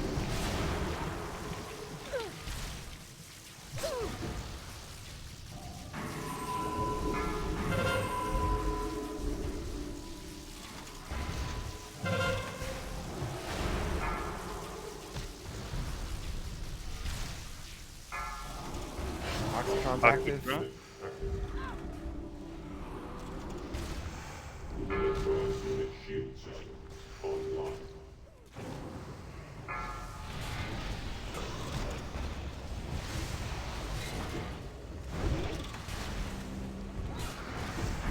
Oxytron's active. Oxytron. Electron's unit shield system online.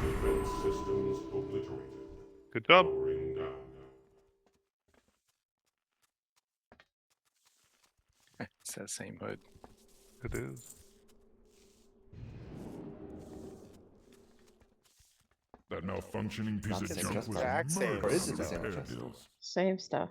Defense systems obliterated. Good job. Powering down. It's that same hood. It is. That malfunctioning piece Not of the junk just was exact same. Or is it murdered the with same air chest? bills. Same stuff.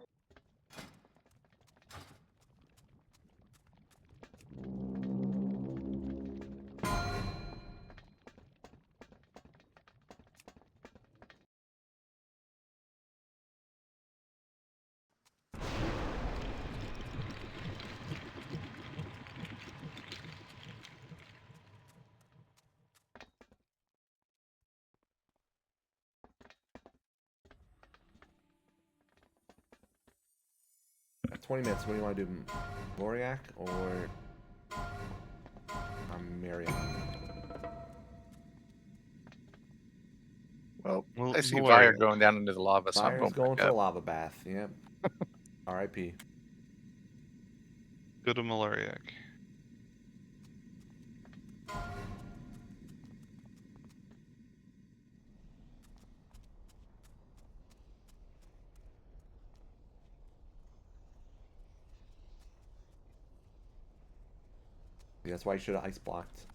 At 20 minutes, what do you want to do? Loriak or Miriam? Well, Well, I see Malaria. Fire going down into the lava, so I'm Fire's going going back for the up. lava bath. Yep. R.I.P. Go to Malariak. That's why you should have ice blocked.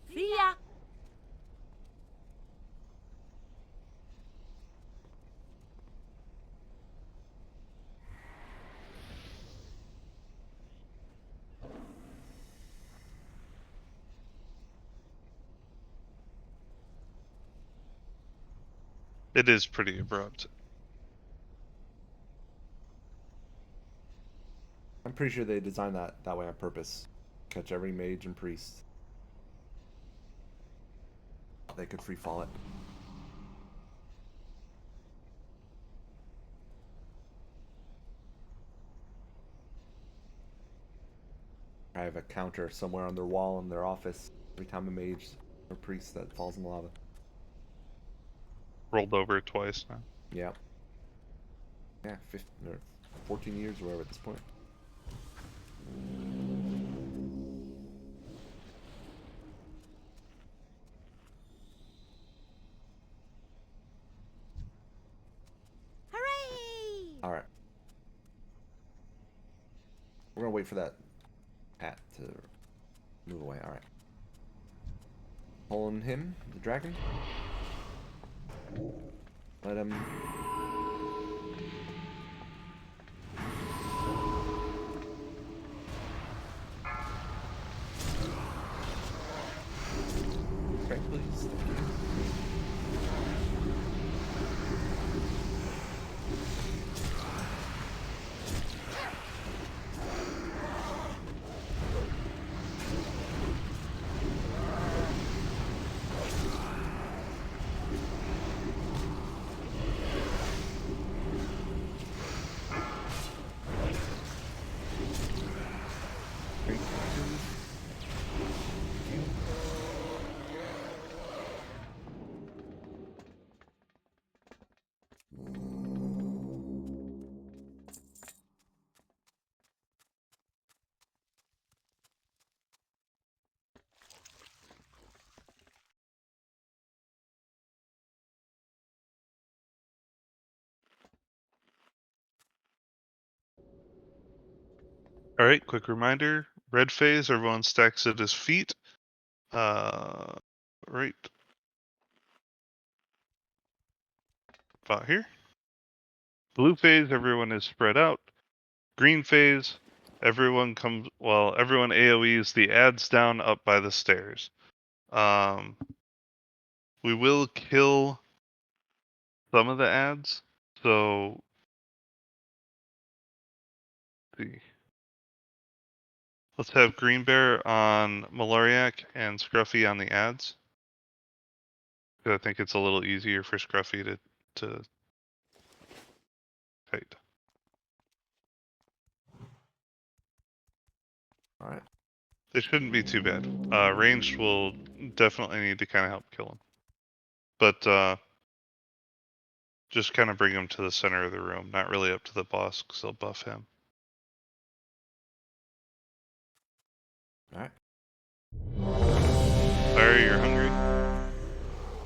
See ya! It is pretty abrupt. I'm pretty sure they designed that way on purpose. Catch every mage and priest. They could free fall it. I have a counter somewhere on their wall in their office. Every time a mage or priest that falls in the lava. Rolled over twice now. Yeah. Yeah, 15 or 14 years or whatever at this point. Hooray! Alright. We're gonna wait for that hat to move away. Alright. Pulling him, the dragon. Let him. Okay, please. Thank you. All right, quick reminder: red phase, everyone stacks at his feet. Right about here. Blue phase, everyone is spread out. Green phase, everyone comes. Well, everyone AOE's the ads down up by the stairs. We will kill some of the ads, so let's have Green Bear on Maloriak and Scruffy on the ads. I think it's a little easier for Scruffy to fight. Alright. They shouldn't be too bad. Ranged will definitely need to kind of help kill him. But just kind of bring him to the center of the room, not really up to the boss, because they'll buff him. Alright. Fire, you're hungry.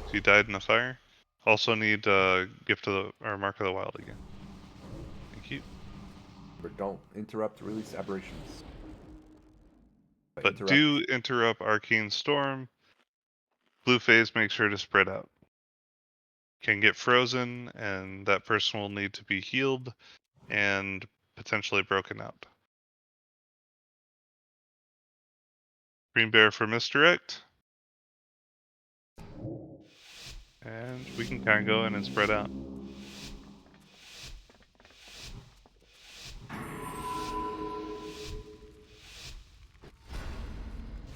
So you died in the fire. Also need Gift of the, or Mark of the Wild again. Thank you. But don't interrupt release aberrations. But do interrupt Arcane Storm. Blue phase, make sure to spread out. Can get frozen, and that person will need to be healed and potentially broken out. Green Bear for misdirect. And we can kind of go in and spread out.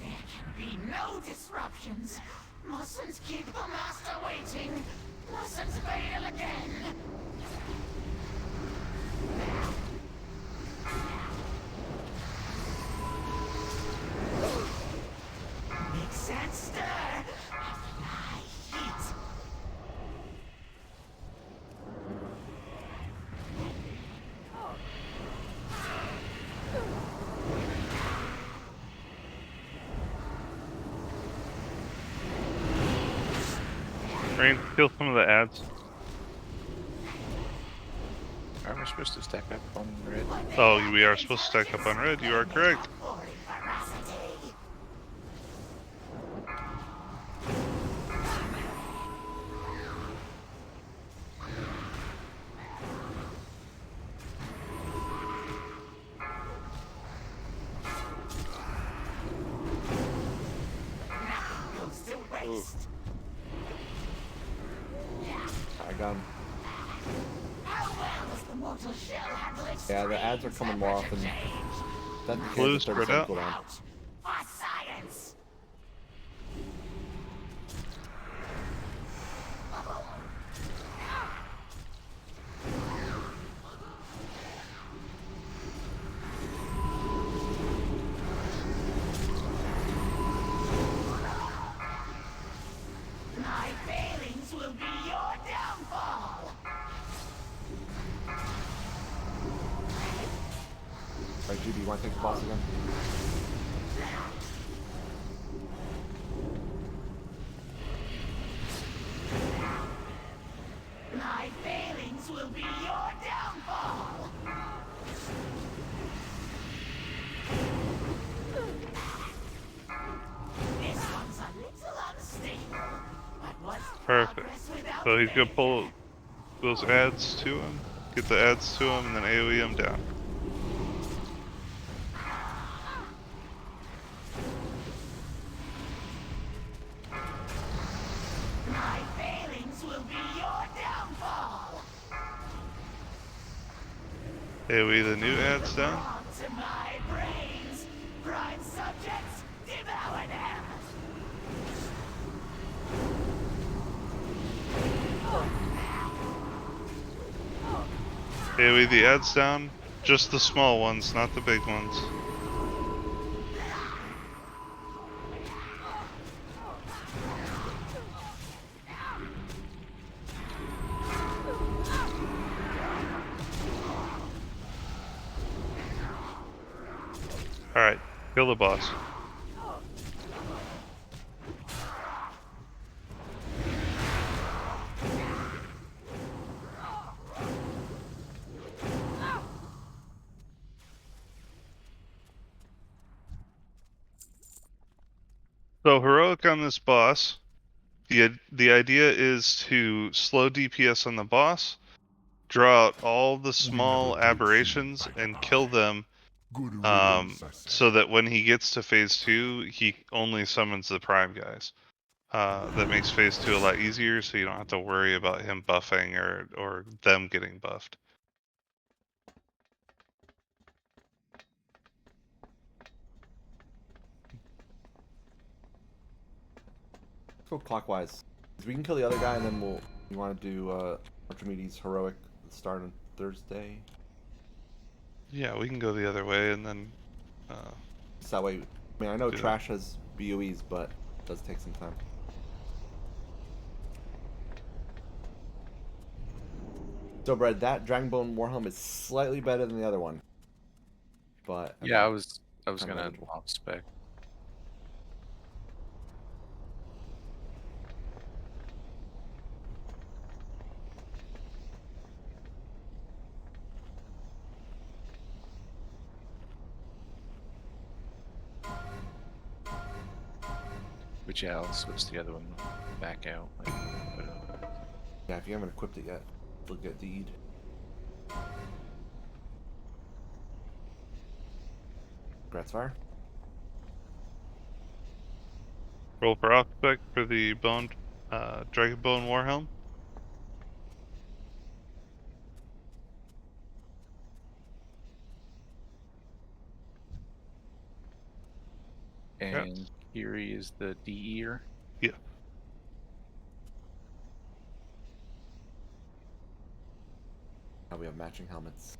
There can be no disruptions. Mustn't keep the master waiting. Mustn't fail again. Mix and stir. Apply heat. Rain, kill some of the ads. Are we supposed to stack up on red? Oh, we are supposed to stack up on red. You are correct. I got him. Yeah, the ads are coming more often. That Blue spread out. For science. Alright, GB, you want to take the boss again? My failings will be your downfall. This one's a little unstable, but what's Perfect. progress without So he's gonna failure? pull those ads to him, get the ads to him, and then AoE him down. My failings will be your downfall. AoE the new ads down. Belong to my brains. Prime subjects, devour them. AoE the ads down. Just the small ones, not the big ones. Alright, kill the boss. So heroic on this boss. The idea is to slow DPS on the boss, draw out all the small aberrations, and kill them. So that when he gets to phase 2, he only summons the prime guys. That makes phase 2 a lot easier, so you don't have to worry about him buffing or them getting buffed. Let's go clockwise. We can kill the other guy and then we'll... You want to do Archimedes Heroic start on Thursday? Yeah, we can go the other way and then... So that way... I mean, I know do Trash has BOEs, but it does take some time. So, Brad, that Dragonbone Warhelm is slightly better than the other one. But... Yeah, I was kind of gonna eligible. off spec. But yeah, I'll switch the other one back out. Yeah, if you haven't equipped it yet, look at Deed. Gratzfire. roll for off-spec for the Dragonbone Warhelm. And Kiri is the DEer. Yeah. Now we have matching helmets.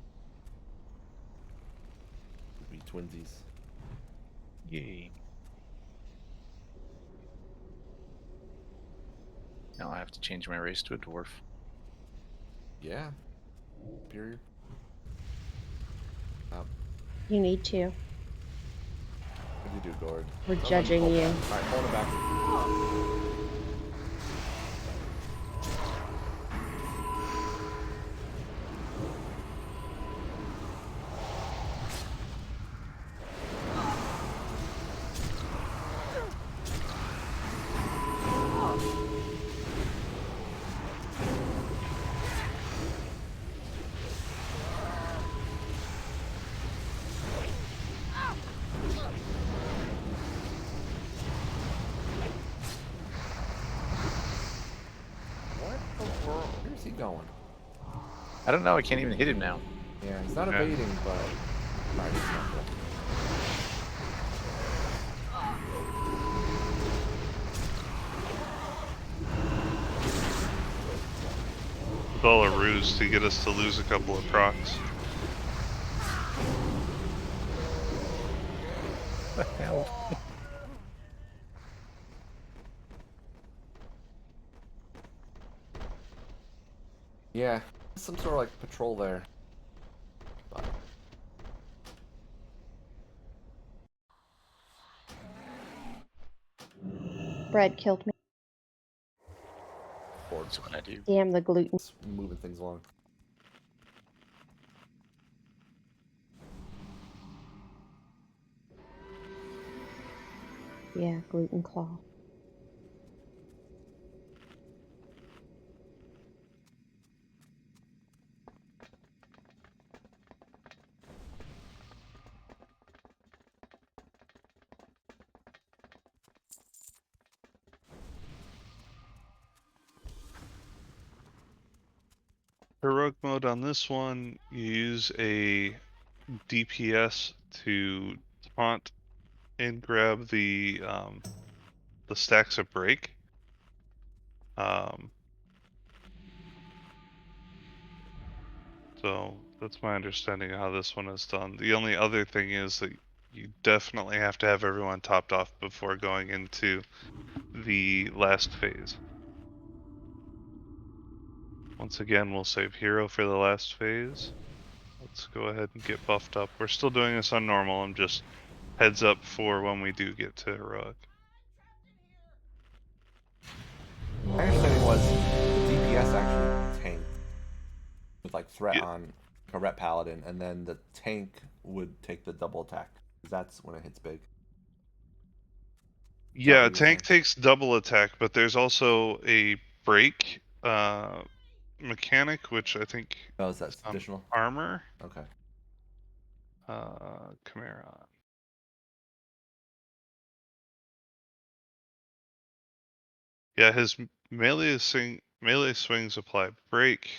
Would be twinsies. Yay. Now I have to change my race to a dwarf. Yeah. Period. You need to. What do you do, Gord? We're judging you. Alright, hold it back. Where's he going? I don't know, I can't even hit him now. Yeah, he's not Yeah. evading, but... Right, he's not good. It's all a ruse to get us to lose a couple of procs. What the hell? Yeah, some sort of like patrol there. But Bread killed me. That's what I do. Damn the gluten. It's moving things along. Yeah, gluten claw. Heroic mode on this one, you use a DPS to taunt and grab the stacks of break. So that's my understanding of how this one is done. The only other thing is that you definitely have to have everyone topped off before going into the last phase. Once again, we'll save hero for the last phase. Let's go ahead and get buffed up. We're still doing this on normal. I'm just heads up for when we do get to heroic. My understanding was the DPS actually tanked with like threat on a ret paladin, and then the tank would take the double attack. That's when it hits big. Yeah, tank takes double attack, but there's also a break mechanic, which I think is that additional armor. Okay. Chimera. Yeah, his melee swings apply break.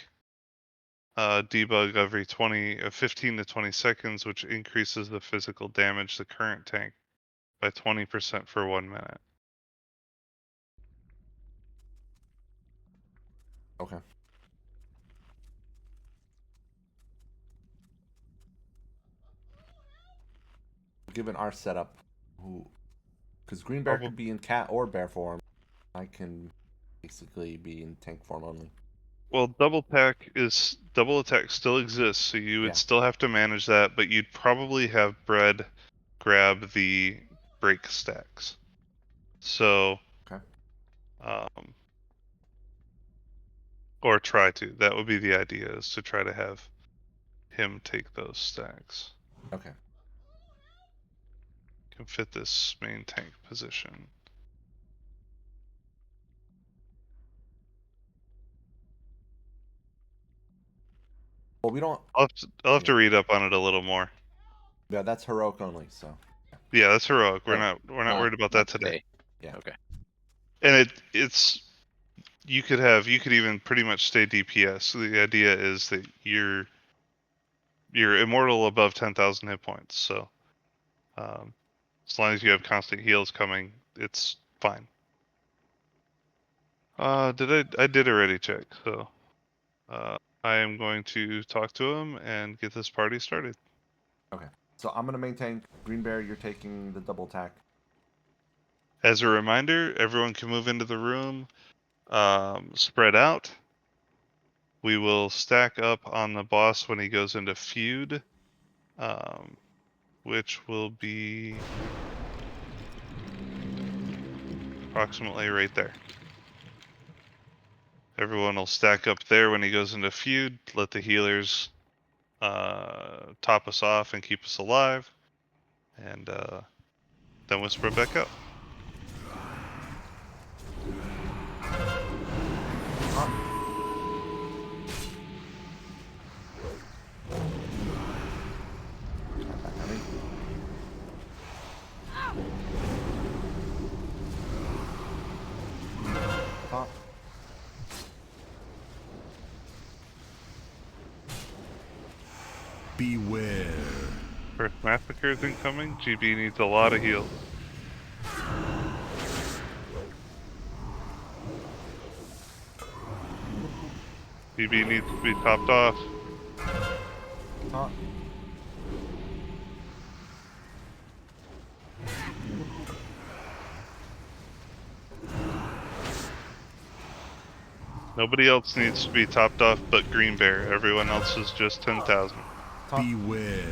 Debug every 15 to 20 seconds, which increases the physical damage the current tank by 20% for 1 minute. Okay. Given our setup, because Green Bear could be in cat or bear form, I can basically be in tank form only. Well, double attack still exists, so you would still have to manage that, but you'd probably have Bread grab the break stacks. So, okay. Or try to. That would be the idea, is to try to have him take those stacks. Okay. Can fit this main tank position. Well, we don't. I'll have to read up on it a little more. Yeah, that's heroic only. So. Yeah, that's heroic. We're not worried about that today. Yeah. Okay. And it's you could even pretty much stay DPS. So the idea is that you're immortal above 10,000 hit points. So as long as you have constant heals coming, it's fine. I did already check, so I am going to talk to him and get this party started. Okay. So I'm gonna maintain Green Bear. You're taking the double attack. As a reminder, everyone can move into the room, spread out. We will stack up on the boss when he goes into feud, which will be approximately right there. Everyone will stack up there when he goes into feud. Let the healers top us off and keep us alive, and then we'll spread back out. Beware. First massacre is incoming. GB needs a lot of heals. GB needs to be topped off. Nobody else needs to be topped off but Green Bear. Everyone else is just 10,000. Beware.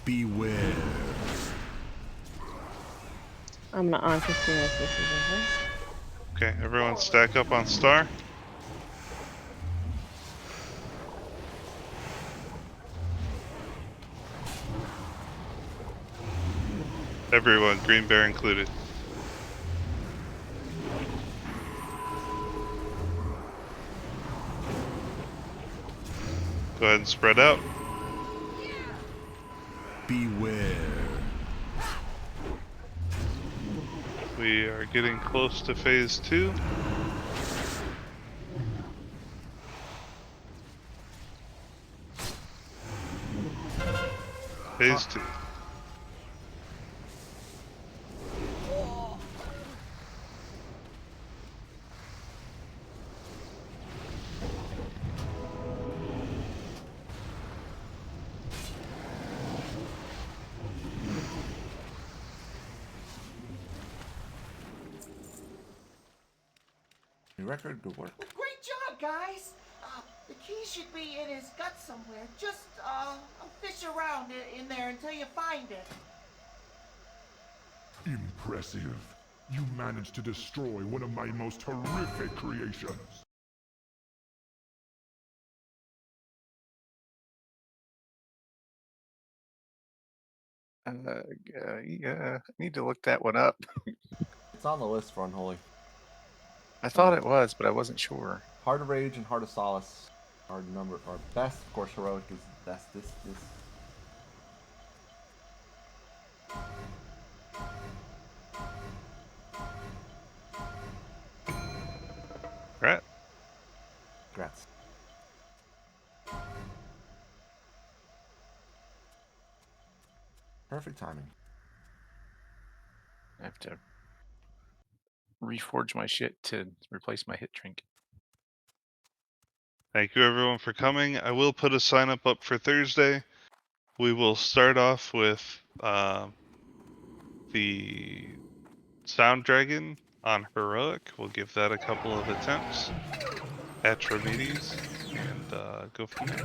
Beware. I'm gonna Ankh as soon as this is over. Okay, everyone stack up on star. Everyone, green bear included. Go ahead and spread out. Beware. We are getting close to phase 2. Phase 2. New record, good work. Great job, guys. The key should be in his gut somewhere. Just, fish around in there until you find it. Impressive. You managed to destroy one of my most horrific creations. Yeah, I need to look that one up. It's on the list for Unholy. I thought it was, but I wasn't sure. Heart of Rage and Heart of Solace are best. Of course, Heroic is best. This. Right. Congrats. Perfect timing. I have to reforge my shit to replace my hit trinket. Thank you everyone for coming. I will put a sign up for Thursday. We will start off with the Sound Dragon on Heroic. We'll give that a couple of attempts at Tromedes and go from there.